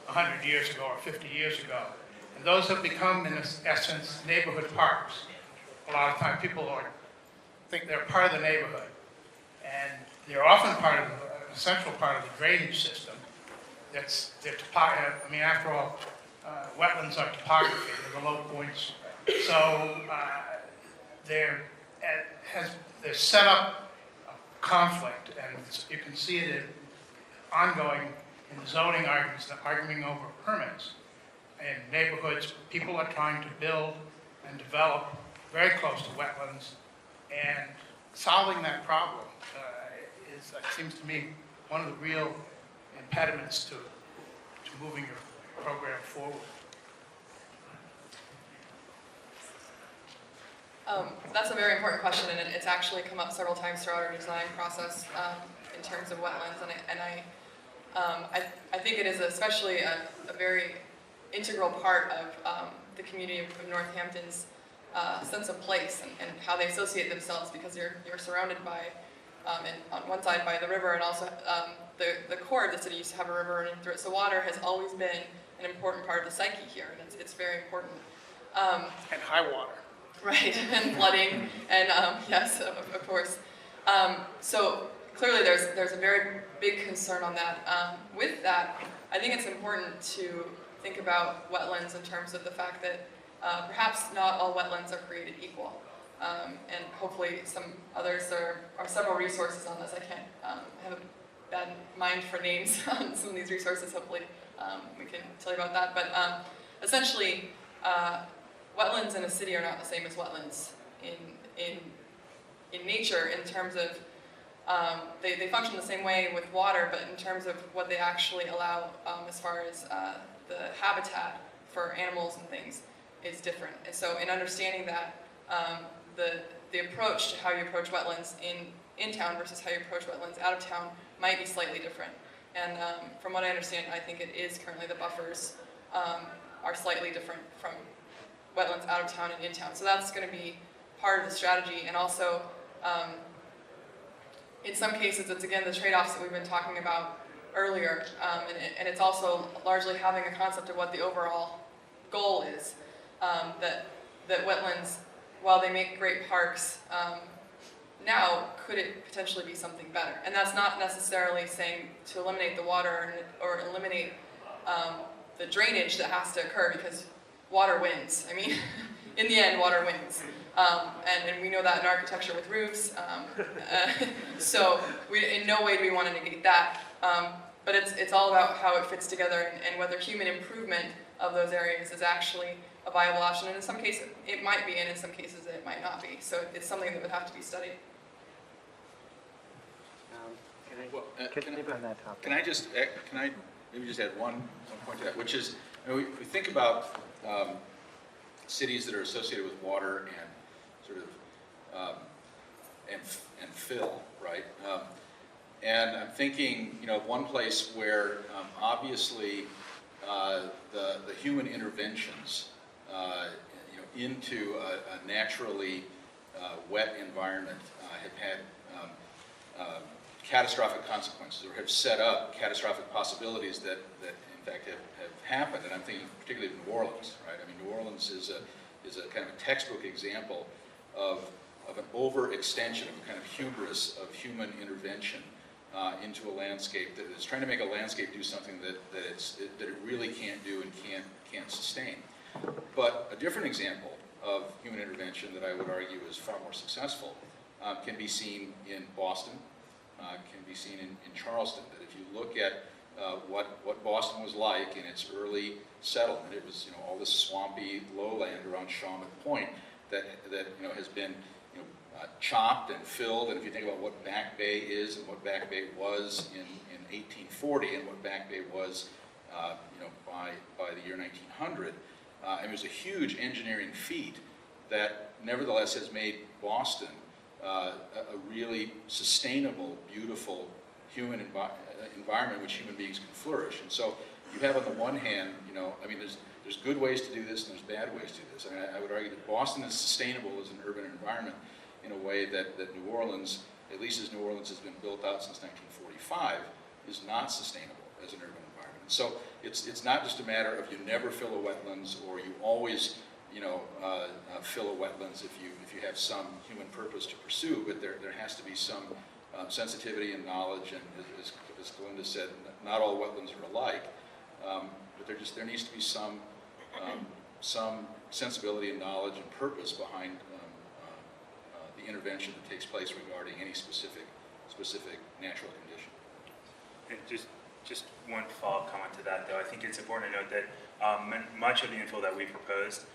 S9: 100 years ago or 50 years ago. And those have become, in essence, neighborhood parks. A lot of times people think they're part of the neighborhood. And they're often part of an essential part of the drainage system. I mean, after all, wetlands are topography, they're the low points. So they're set up a conflict, and you can see it ongoing in the zoning arguments, the arguing over permits. In neighborhoods, people are trying to build and develop very close to wetlands, and solving that problem seems to me one of the real impediments to moving your program forward.
S6: That's a very important question, and it's actually come up several times throughout our design process in terms of wetlands, and I think it is especially a very integral part of the community of Northampton's sense of place and how they associate themselves, because you're surrounded by, and on one side by the river, and also the core of the city used to have a river running through it. So water has always been an important part of the psyche here, and it's very important.
S9: And high water.
S6: Right, and flooding, and yes, of course. So clearly there's a very big concern on that. With that, I think it's important to think about wetlands in terms of the fact that perhaps not all wetlands are created equal. And hopefully some others, there are several resources on this. I can't have a bad mind for names on some of these resources. Hopefully we can tell you about that. But essentially, wetlands in a city are not the same as wetlands in nature, in terms of they function the same way with water, but in terms of what they actually allow as far as the habitat for animals and things is different. And so in understanding that, the approach to how you approach wetlands in town versus how you approach wetlands out of town might be slightly different. And from what I understand, I think it is currently the buffers are slightly different from wetlands out of town and in town. So that's going to be part of the strategy. And also, in some cases, it's again the trade-offs that we've been talking about earlier. And it's also largely having a concept of what the overall goal is. That wetlands, while they make great parks, now could it potentially be something better? And that's not necessarily saying to eliminate the water or eliminate the drainage that has to occur, because water wins. I mean, in the end, water wins. And we know that in architecture with roofs. So in no way do we want to negate that. But it's all about how it fits together and whether human improvement of those areas is actually a viable option. And in some cases, it might be, and in some cases, it might not be. So it's something that would have to be studied.
S2: Can I maybe just add one point to that, which is, we think about cities that are associated with water and sort of and fill, right? And I'm thinking, one place where obviously the human interventions, into a naturally wet environment have had catastrophic consequences, or have set up catastrophic possibilities that in fact have happened. And I'm thinking particularly of New Orleans, right? I mean, New Orleans is a kind of a textbook example of an overextension, of a kind of hubris of human intervention into a landscape that is trying to make a landscape do something that it really can't do and can't sustain. But a different example of human intervention that I would argue is far more successful can be seen in Boston, can be seen in Charleston. That if you look at what Boston was like in its early settlement. It was, all this swampy lowland around Shawmut Point that has been, chopped and filled. And if you think about what Back Bay is and what Back Bay was in 1840 and what Back Bay was, by the year 1900, and it was a huge engineering feat that nevertheless has made Boston a really sustainable, beautiful human environment in which human beings can flourish. And so you have on the one hand, there's good ways to do this and there's bad ways to do this. I would argue that Boston is sustainable as an urban environment in a way that New Orleans, at least as New Orleans has been built out since 1945, is not sustainable as an urban environment. So it's not just a matter of you never fill a wetlands or you always fill a wetlands if you have some human purpose to pursue, but there has to be some sensitivity and knowledge, and as Glinda said, not all wetlands are alike, but there needs to be some sensibility and knowledge and purpose behind the intervention that takes place regarding any specific natural condition.
S3: And just one follow-up comment to that, though. I think it's important to note that much of the infill that we proposed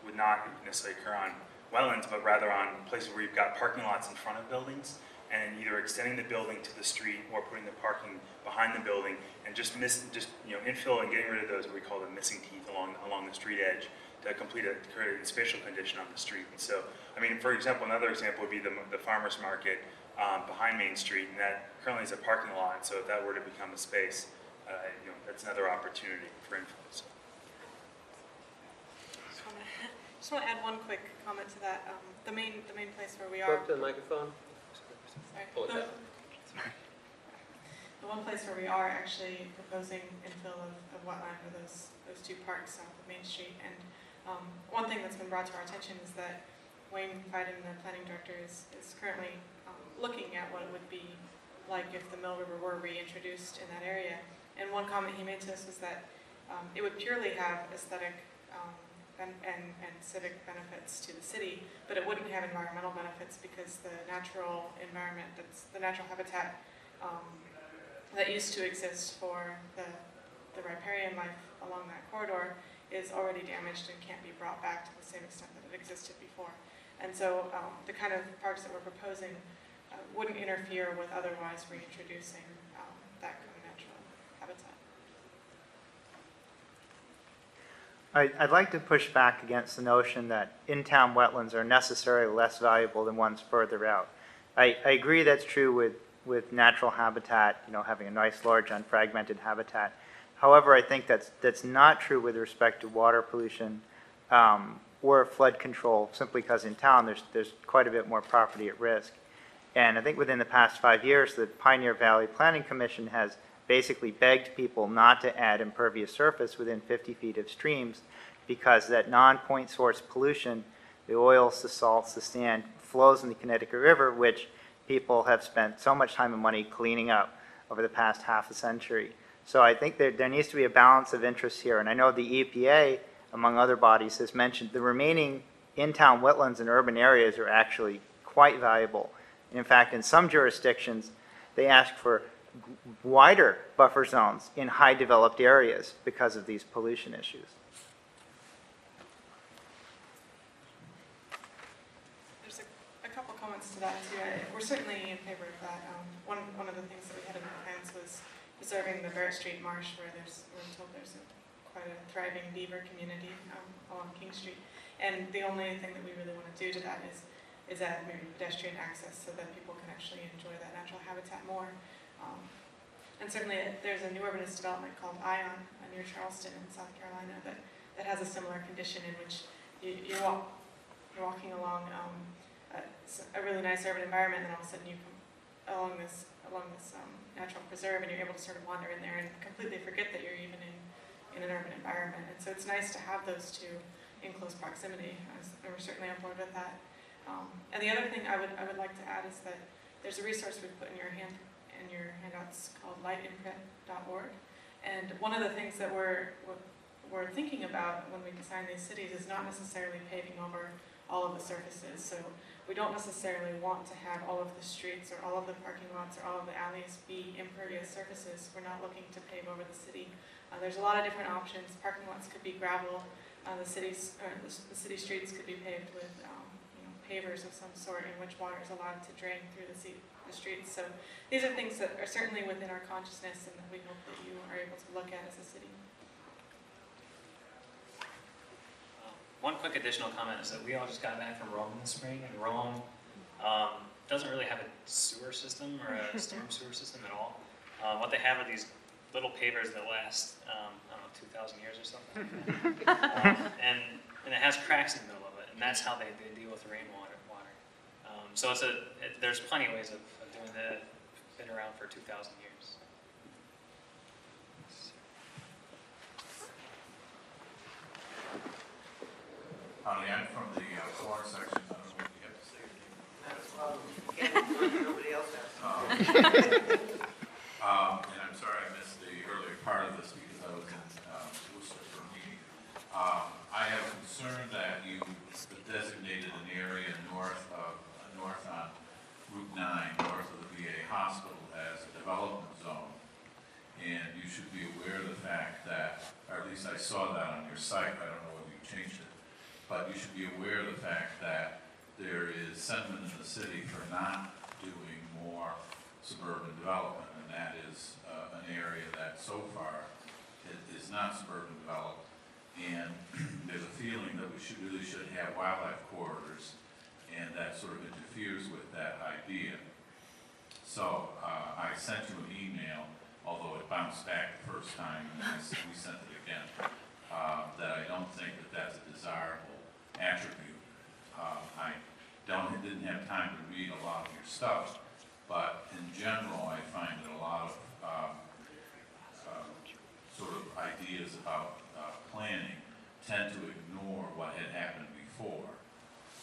S3: would not necessarily occur on wetlands, but rather on places where you've got parking lots in front of buildings, and either extending the building to the street or putting the parking behind the building, and just infill and getting rid of those what we call the missing teeth along the street edge to create a spatial condition on the street. And so, for example, another example would be the farmers market behind Main Street, and that currently is a parking lot. So if that were to become a space, that's another opportunity for infill. So.
S12: Just want to add one quick comment to that. The main place where we
S1: Go
S12: are.
S1: up to the microphone.
S12: Sorry.
S1: Pull it down.
S12: The one place where we are actually proposing infill of wetland are those two parks south of Main Street. And one thing that's been brought to our attention is that Wayne Fiden, the planning director, is currently looking at what it would be like if the Mill River were reintroduced in that area. And one comment he made to us was that it would purely have aesthetic and civic benefits to the city, but it wouldn't have environmental benefits because the natural environment, the natural habitat that used to exist for the riparian life along that corridor is already damaged and can't be brought back to the same extent that it existed before. And so the kind of parks that we're proposing wouldn't interfere with otherwise reintroducing that kind of natural habitat.
S14: I'd like to push back against the notion that in-town wetlands are necessarily less valuable than ones further out. I agree that's true with natural habitat, having a nice, large, unfragmented habitat. However, I think that's not true with respect to water pollution or flood control, simply because in town there's quite a bit more property at risk. And I think within the past 5 years, the Pioneer Valley Planning Commission has basically begged people not to add impervious surface within 50 feet of streams because that non-point source pollution, the oils, the salts, the sand, flows in the Connecticut River, which people have spent so much time and money cleaning up over the past half a century. So I think there needs to be a balance of interests here. And I know the EPA, among other bodies, has mentioned the remaining in-town wetlands in urban areas are actually quite valuable. In fact, in some jurisdictions, they ask for wider buffer zones in high developed areas because of these pollution issues.
S12: There's a couple comments to that too. We're certainly in favor of that. One of the things that we had in the plans was preserving the Barrett Street Marsh, where we're told there's quite a thriving beaver community along King Street. And the only thing that we really want to do to that is add maybe pedestrian access so that people can actually enjoy that natural habitat more. And certainly there's a new urbanist development called Ion near Charleston in South Carolina that has a similar condition in which you're walking along a really nice urban environment, and all of a sudden you come along this natural preserve, and you're able to sort of wander in there and completely forget that you're even in an urban environment. And so it's nice to have those two in close proximity. And we're certainly on board with that. And the other thing I would like to add is that there's a resource we've put in your handouts called lightimprint.org. And one of the things that we're thinking about when we design these cities is not necessarily paving over all of the surfaces. So We don't necessarily want to have all of the streets or all of the parking lots or all of the alleys be impervious surfaces. We're not looking to pave over the city. There's a lot of different options. Parking lots could be gravel. The city streets could be paved with pavers of some sort in which water is allowed to drain through the streets. So these are things that are certainly within our consciousness and that we hope that you are able to look at as a city.
S8: One quick additional comment is that we all just got back from Rome in the spring, and Rome doesn't really have a sewer system or a storm sewer system at all. What they have are these little pavers that last, I don't know, 2,000 years or something. And it has cracks in the middle of it, and that's how they deal with rainwater. So there's plenty of ways of doing that. Been around for 2,000 years.
S7: I'm from the floor section. I don't know what you have to say.
S1: Nobody else has.
S7: And I'm sorry I missed the earlier part of this because I was in Worcester for a meeting. I have concern that you designated an area north on Route 9, north of the VA hospital, as a development zone. And you should be aware of the fact that, or at least I saw that on your site, I don't know whether you changed it, but you should be aware of the fact that there is sentiment in the city for not doing more suburban development, and that is an area that so far is not suburban developed. And there's a feeling that we really should have wildlife corridors, and that sort of interferes with that idea. So I sent you an email, although it bounced back the first time, and we sent it again, that I don't think that that's a desirable attribute. I didn't have time to read a lot of your stuff, but in general, I find that a lot of sort of ideas about planning tend to ignore what had happened before.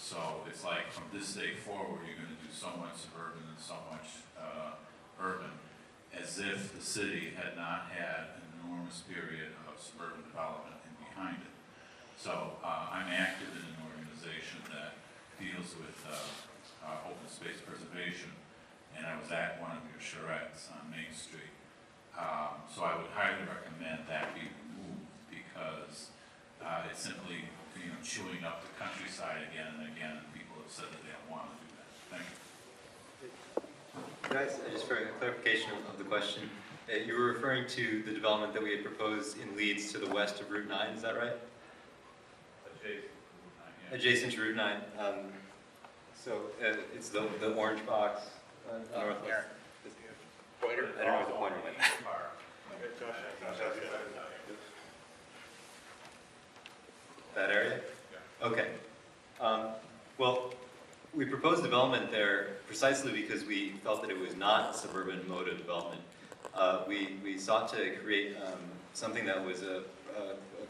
S7: So it's like from this day forward, you're going to do so much suburban and so much urban, as if the city had not had an enormous period of suburban development in behind it. So I'm active in an organization that deals with open space preservation, and I was at one of your charrettes on Main Street. So I would highly recommend that be removed because it's simply chewing up the countryside again and again, and people have said that they don't want to do that. Thank you.
S4: Guys, just for clarification of the question, you were referring to the development that we had proposed in Leeds to the west of Route 9, is that right? Adjacent to Route 9. So it's the orange box northwest. Pointer? I don't know what the pointer went. That area? Okay. Well, we proposed development there precisely because we felt that it was not a suburban mode of development. We sought to create something that was a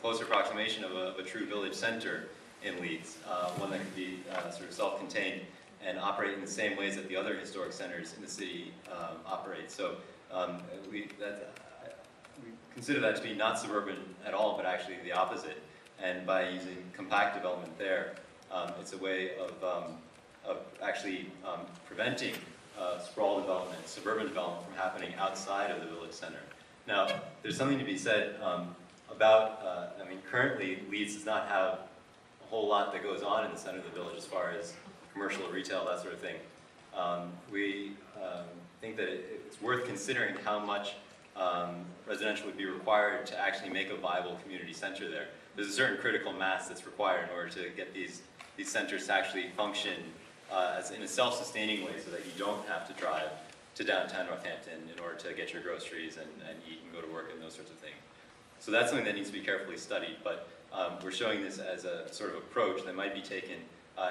S4: closer approximation of a true village center in Leeds, one that could be sort of self-contained and operate in the same ways that the other historic centers in the city operate. So we consider that to be not suburban at all, but actually the opposite. And by using compact development there, it's a way of actually preventing sprawl development, suburban development from happening outside of the village center. Now, there's something to be said about, currently Leeds does not have a whole lot that goes on in the center of the village as far as commercial, retail, that sort of thing. We think that it's worth considering how much residential would be required to actually make a viable community center there. There's a certain critical mass that's required in order to get these centers to actually function as in a self-sustaining way so that you don't have to drive to downtown Northampton in order to get your groceries and eat and go to work and those sorts of things. So that's something that needs to be carefully studied, but we're showing this as a sort of approach that might be taken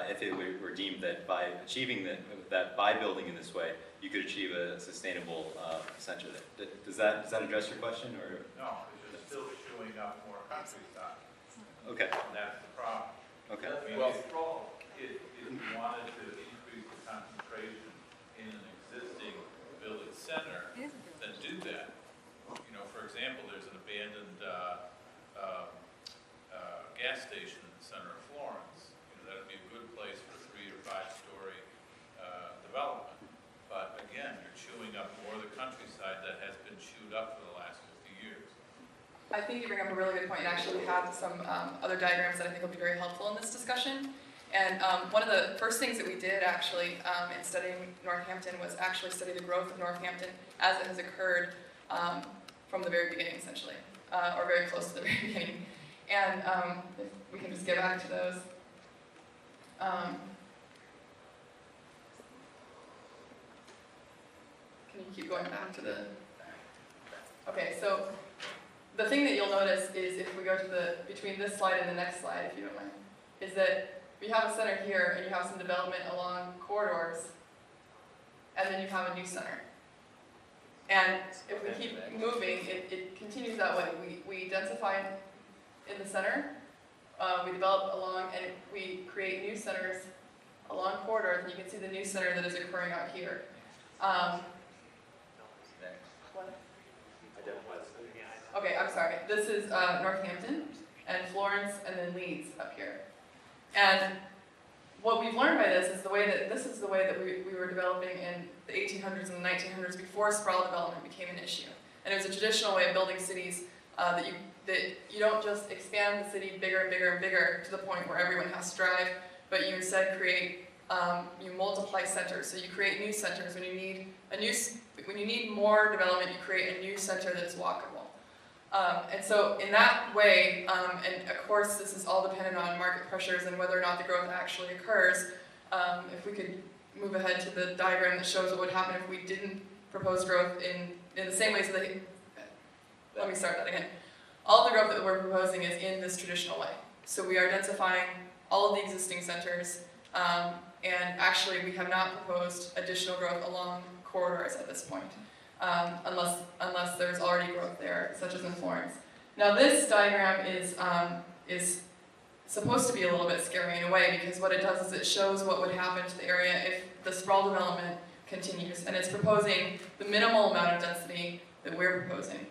S4: if it were deemed that by achieving that by building in this way, you could achieve a sustainable center there. Does that address your question? Or?
S7: No, it's just still chewing up more countryside.
S4: Okay.
S7: And that's the problem.
S4: Okay.
S7: Well, if you wanted to increase the concentration in an existing village center, then do that. For example, there's an abandoned gas station in the center of Florence. That would be a good place for 3 or 5 story
S6: I think you bring up a really good point, and actually we have some other diagrams that I think will be very helpful in this discussion. And one of the first things that we did actually in studying Northampton was actually study the growth of Northampton as it has occurred from the very beginning, essentially, or very close to the very beginning. And if we can just get back to those. Can you keep going back to the... Okay, so the thing that you'll notice is if we go to the, between this slide and the next slide, if you don't mind, is that we have a center here and you have some development along corridors, and then you have a new center. And if we keep moving, it continues that way. We densify in the center, we develop along, and we create new centers along corridors, and you can see the new center that is occurring out here. What? Okay, I'm sorry. This is Northampton and Florence and then Leeds up here. And what we've learned by this is the way that this is the way that we were developing in the 1800s and the 1900s before sprawl development became an issue. And it was a traditional way of building cities that you don't just expand the city bigger and bigger and bigger to the point where everyone has to drive, but you instead create you multiply centers. So you create new centers. When you need more development, you create a new center that's walkable. And so in that way, and of course this is all dependent on market pressures and whether or not the growth actually occurs. If we could move ahead to the diagram that shows what would happen if we didn't propose growth in the same ways that let me start that again. All of the growth that we're proposing is in this traditional way. So we are densifying all of the existing centers, and actually we have not proposed additional growth along corridors at this point. Unless there's already growth there, such as in Florence. Now this diagram is supposed to be a little bit scary in a way, because what it does is it shows what would happen to the area if the sprawl development continues, and it's proposing the minimal amount of density that we're proposing.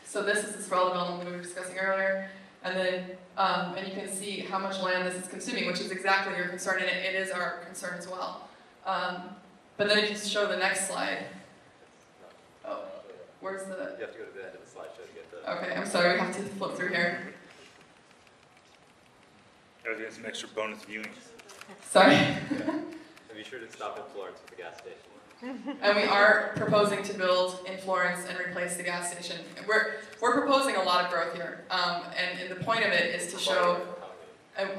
S6: So this is the sprawl development that we were discussing earlier, and then and you can see how much land this is consuming, which is exactly your concern, and it is our concern as well. But then if you show the next slide. Oh, where's the...
S4: You have to go to the end of the slideshow to get the...
S6: Okay, I'm sorry, we have to flip through here.
S3: I was getting some extra bonus viewing.
S6: Sorry.
S4: And be sure to stop at Florence at the gas station.
S6: And we are proposing to build in Florence and replace the gas station. We're proposing a lot of growth here, and the point of it is to show, and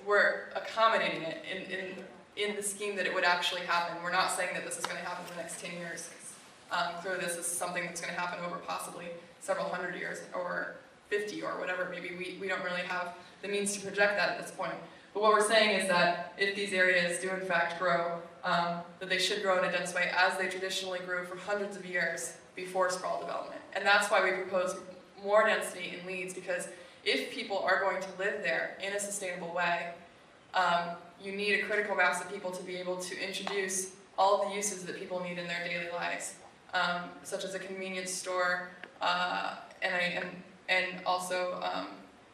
S6: we're accommodating it in the scheme that it would actually happen. We're not saying that this is going to happen in the next 10 years. Clearly this is something that's going to happen over possibly several hundred years, or 50 or whatever. Maybe we don't really have the means to project that at this point. But what we're saying is that if these areas do in fact grow, that they should grow in a dense way as they traditionally grew for hundreds of years before sprawl development. And that's why we propose more density in Leeds, because if people are going to live there in a sustainable way, you need a critical mass of people to be able to introduce all of the uses that people need in their daily lives, such as a convenience store, and also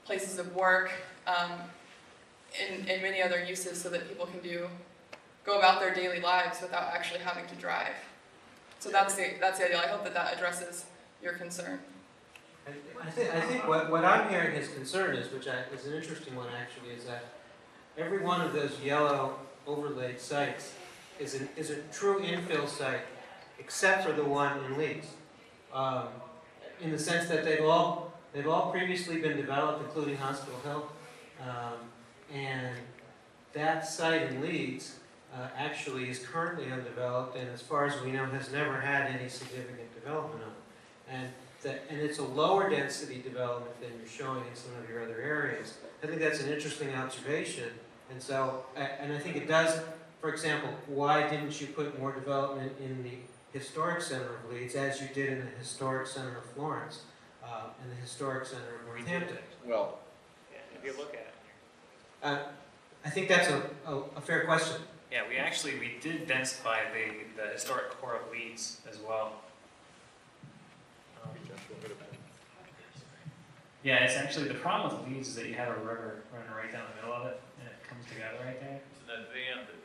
S6: places of work, and many other uses, so that people can go about their daily lives without actually having to drive. So that's the ideal. I hope that addresses your concern.
S1: I think what I'm hearing his concern is, which is an interesting one actually, is that every one of those yellow overlaid sites is a true infill site, except for the one in Leeds, in the sense that they've all previously been developed, including Hospital Hill, and that site in Leeds actually is currently undeveloped, and as far as we know, has never had any significant development on it. And it's a lower density development than you're showing in some of your other areas. I think that's an interesting observation, and so, and I think it does. For example, why didn't you put more development in the historic center of Leeds as you did in the historic center of Florence and the historic center of Northampton?
S2: Well,
S8: if you look at it.
S1: I think that's a fair question.
S8: Yeah, we did densify the historic core of Leeds as well. Yeah, it's actually, the problem with Leeds is that you have a river running right down the middle of it, and it comes together right there.
S15: It's an advantage.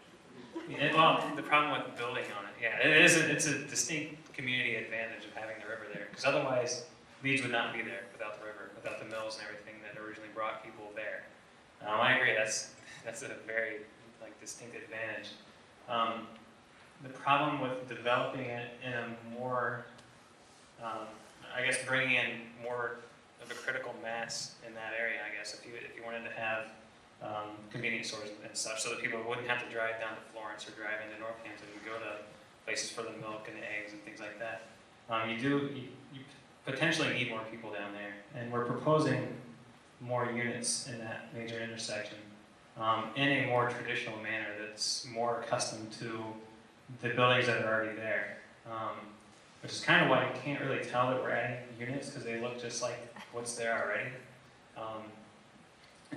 S8: Yeah, well, the problem with building on it, yeah, it's a distinct community advantage of having the river there, because otherwise, Leeds would not be there without the river, without the mills and everything that originally brought people there. I agree, that's a very distinct advantage. The problem with developing it in a more, I guess bringing in more of a critical mass in that area, I guess, if you wanted to have convenience stores and such, so that people wouldn't have to drive down to Florence or drive into Northampton and go to places for the milk and the eggs and things like that. You potentially need more people down there, and we're proposing more units in that major intersection in a more traditional manner that's more accustomed to the buildings that are already there, which is kind of why you can't really tell that we're adding units, because they look just like what's there already.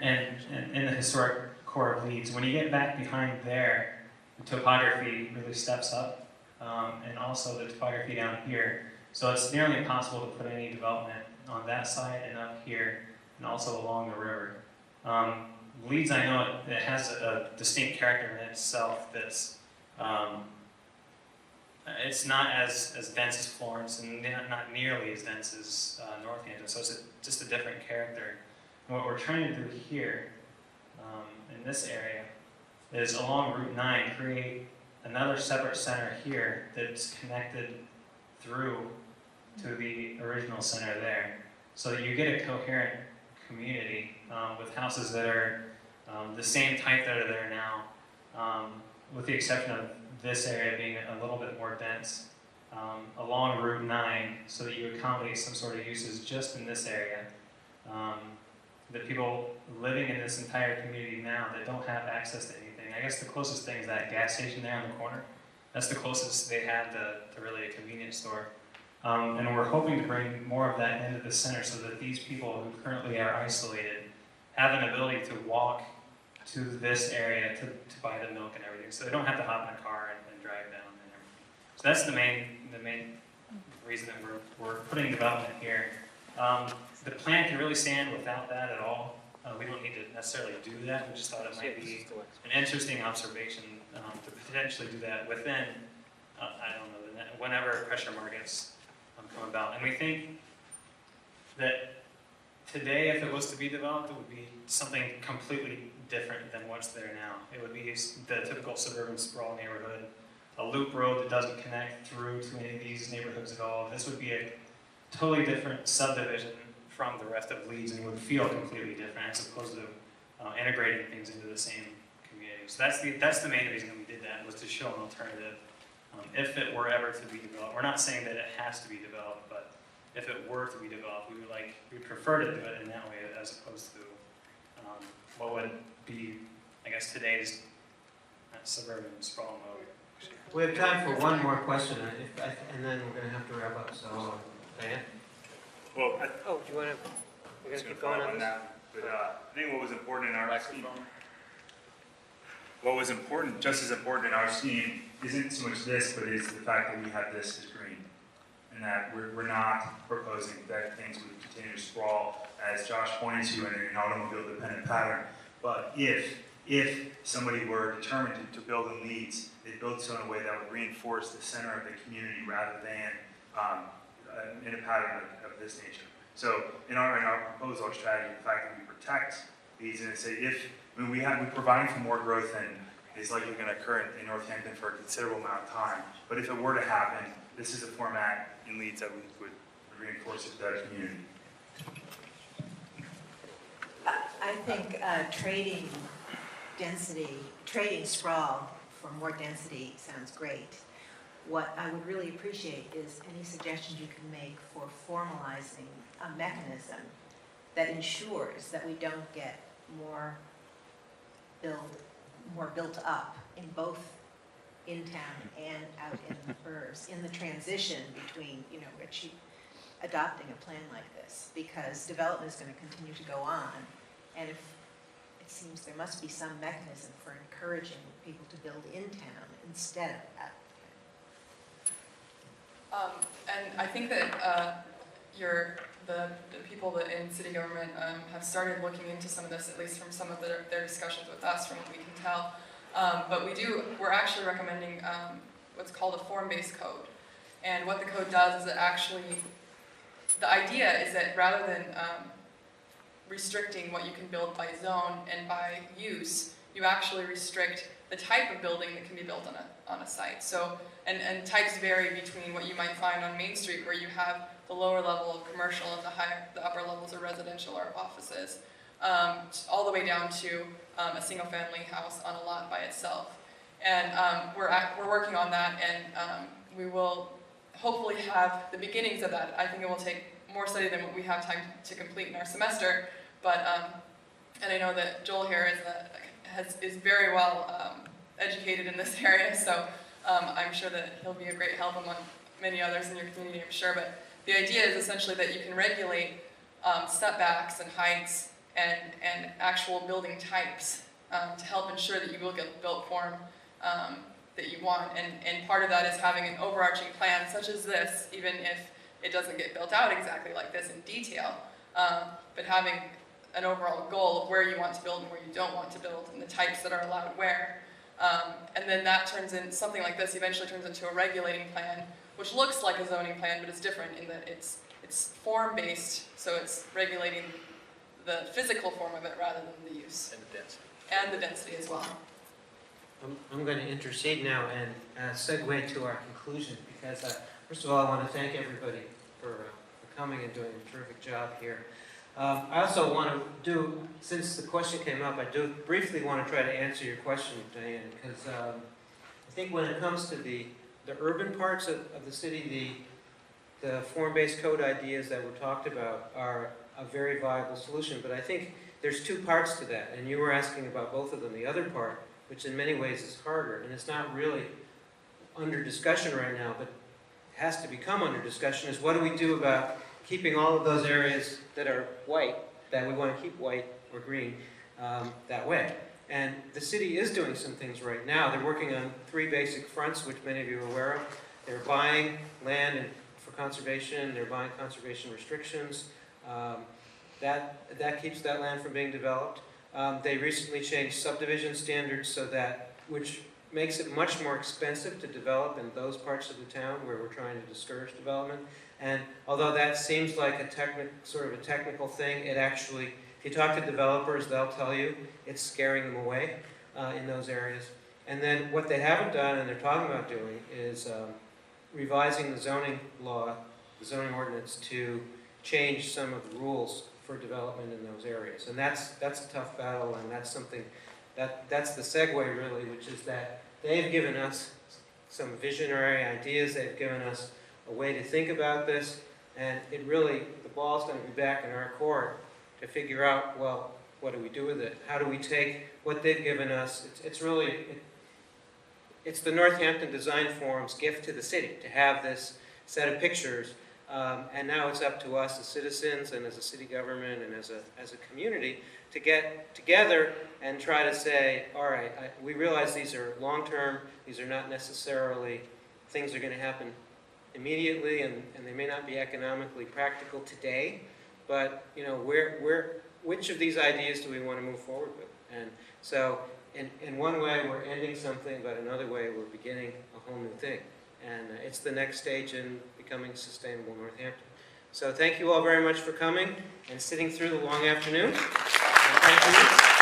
S8: And in the historic core of Leeds, when you get back behind there, the topography really steps up, and also the topography down here. So it's nearly impossible to put any development on that side and up here, and also along the river. Leeds, I know it has a distinct character in itself that's, it's not as dense as Florence, and not nearly as dense as Northampton, so it's just a different character. And what we're trying to do here, in this area, is along Route 9, create another separate center here that's connected through to the original center there, so that you get a coherent community with houses that are the same type that are there now, with the exception of this area being a little bit more dense, along Route 9, so that you accommodate some sort of uses just in this area. The people living in this entire community now that don't have access to anything, I guess the closest thing is that gas station there on the corner. That's the closest they have to really a convenience store. And we're hoping to bring more of that into the center, so that these people who currently are isolated have an ability to walk to this area to buy the milk and everything, so they don't have to hop in a car and drive down and everything. So that's the main reason that we're putting development here. The plan can really stand without that at all. We don't need to necessarily do that. We just thought it might be an interesting observation to potentially do that within, I don't know, whenever pressure markets come about. And we think that today, if it was to be developed, it would be something completely different than what's there now. It would be the typical suburban sprawl neighborhood, a loop road that doesn't connect through to any of these neighborhoods at all. This would be a totally different subdivision from the rest of Leeds, and would feel completely different, as opposed to integrating things into the same community. So that's the main reason that we did that, was to show an alternative. If it were ever to be developed, we're not saying that it has to be developed, but if it were to be developed, we'd prefer to do it in that way, as opposed to what would be, I guess, today's suburban sprawl mode.
S1: We have time for one more question, and then we're going to have to wrap up. So, Diane?
S3: Well,
S14: do you want to, we're going to keep going on
S3: that? But I think what was important in our scheme, what was important, just as important in our scheme, isn't so much this, but it's the fact that we have this as green. And that we're not proposing that things would continue to sprawl, as Josh pointed to, in an automobile-dependent pattern. But if somebody were determined to build in Leeds, they'd build so in a way that would reinforce the center of the community rather than in a pattern of this nature. So in our proposal, our strategy, the fact that we protect Leeds, and say we're providing for more growth than is likely going to occur in Northampton for a considerable amount of time. But if it were to happen, this is a format in Leeds that we would reinforce it to that community.
S11: I think trading sprawl for more density sounds great. What I would really appreciate is any suggestions you can make for formalizing a mechanism that ensures that we don't get more built up in both in town and out in the burbs, in the transition between, adopting a plan like this, because development is going to continue to go on, and if it seems there must be some mechanism for encouraging people to build in town instead of out.
S6: And I think that the people that in city government have started looking into some of this, at least from some of their discussions with us, from what we can tell. But we're actually recommending what's called a form-based code. And what the code does is it actually the idea is that rather than restricting what you can build by zone and by use, you actually restrict the type of building that can be built on a site. So, and types vary between what you might find on Main Street, where you have the lower level of commercial and the upper levels of residential or offices, all the way down to a single-family house on a lot by itself. And we're working on that, and we will hopefully have the beginnings of that. I think it will take more study than what we have time to complete in our semester, but and I know that Joel here is very well educated in this area, so I'm sure that he'll be a great help among many others in your community, I'm sure. But the idea is essentially that you can regulate setbacks and heights and actual building types to help ensure that you will get the built form that you want. And part of that is having an overarching plan such as this, even if it doesn't get built out exactly like this in detail, but having an overall goal of where you want to build and where you don't want to build and the types that are allowed where. And then that turns in, something like this eventually turns into a regulating plan, which looks like a zoning plan, but it's different in that it's form-based, so it's regulating the physical form of it rather than the use.
S5: And the density.
S6: And the density as well.
S1: I'm going to intercede now and segue to our conclusion, because first of all, I want to thank everybody for coming and doing a terrific job here. I also want to do, since the question came up, I do briefly want to try to answer your question, Diane, because I think when it comes to the urban parts of the city, the form-based code ideas that were talked about are a very viable solution, but I think there's two parts to that, and you were asking about both of them. The other part, which in many ways is harder, and it's not really under discussion right now, but has to become under discussion, is what do we do about keeping all of those areas that are white, that we want to keep white or green, that way. And the city is doing some things right now. They're working on 3 basic fronts, which many of you are aware of. They're buying land for conservation, they're buying conservation restrictions. That keeps that land from being developed. They recently changed subdivision standards so that, which makes it much more expensive to develop in those parts of the town where we're trying to discourage development. And although that seems like a sort of a technical thing, it actually, if you talk to developers, they'll tell you it's scaring them away in those areas. And then what they haven't done, and they're talking about doing, is revising the zoning law, the zoning ordinance, to change some of the rules for development in those areas. And that's a tough battle, and that's something, that's the segue really, which is that they've given us some visionary ideas, they've given us a way to think about this, and it really, the ball's going to be back in our court to figure out, well, what do we do with it? How do we take what they've given us? It's really, it's the Northampton Design Forum's gift to the city, to have this set of pictures, and now it's up to us as citizens and as a city government and as a community to get together and try to say, all right, we realize these are long-term, these are not necessarily things that are going to happen immediately, and they may not be economically practical today, but you know, which of these ideas do we want to move forward with? And so in one way we're ending something, but another way we're beginning a whole new thing. And it's the next stage in becoming sustainable Northampton. So thank you all very much for coming and sitting through the long afternoon. And thank you.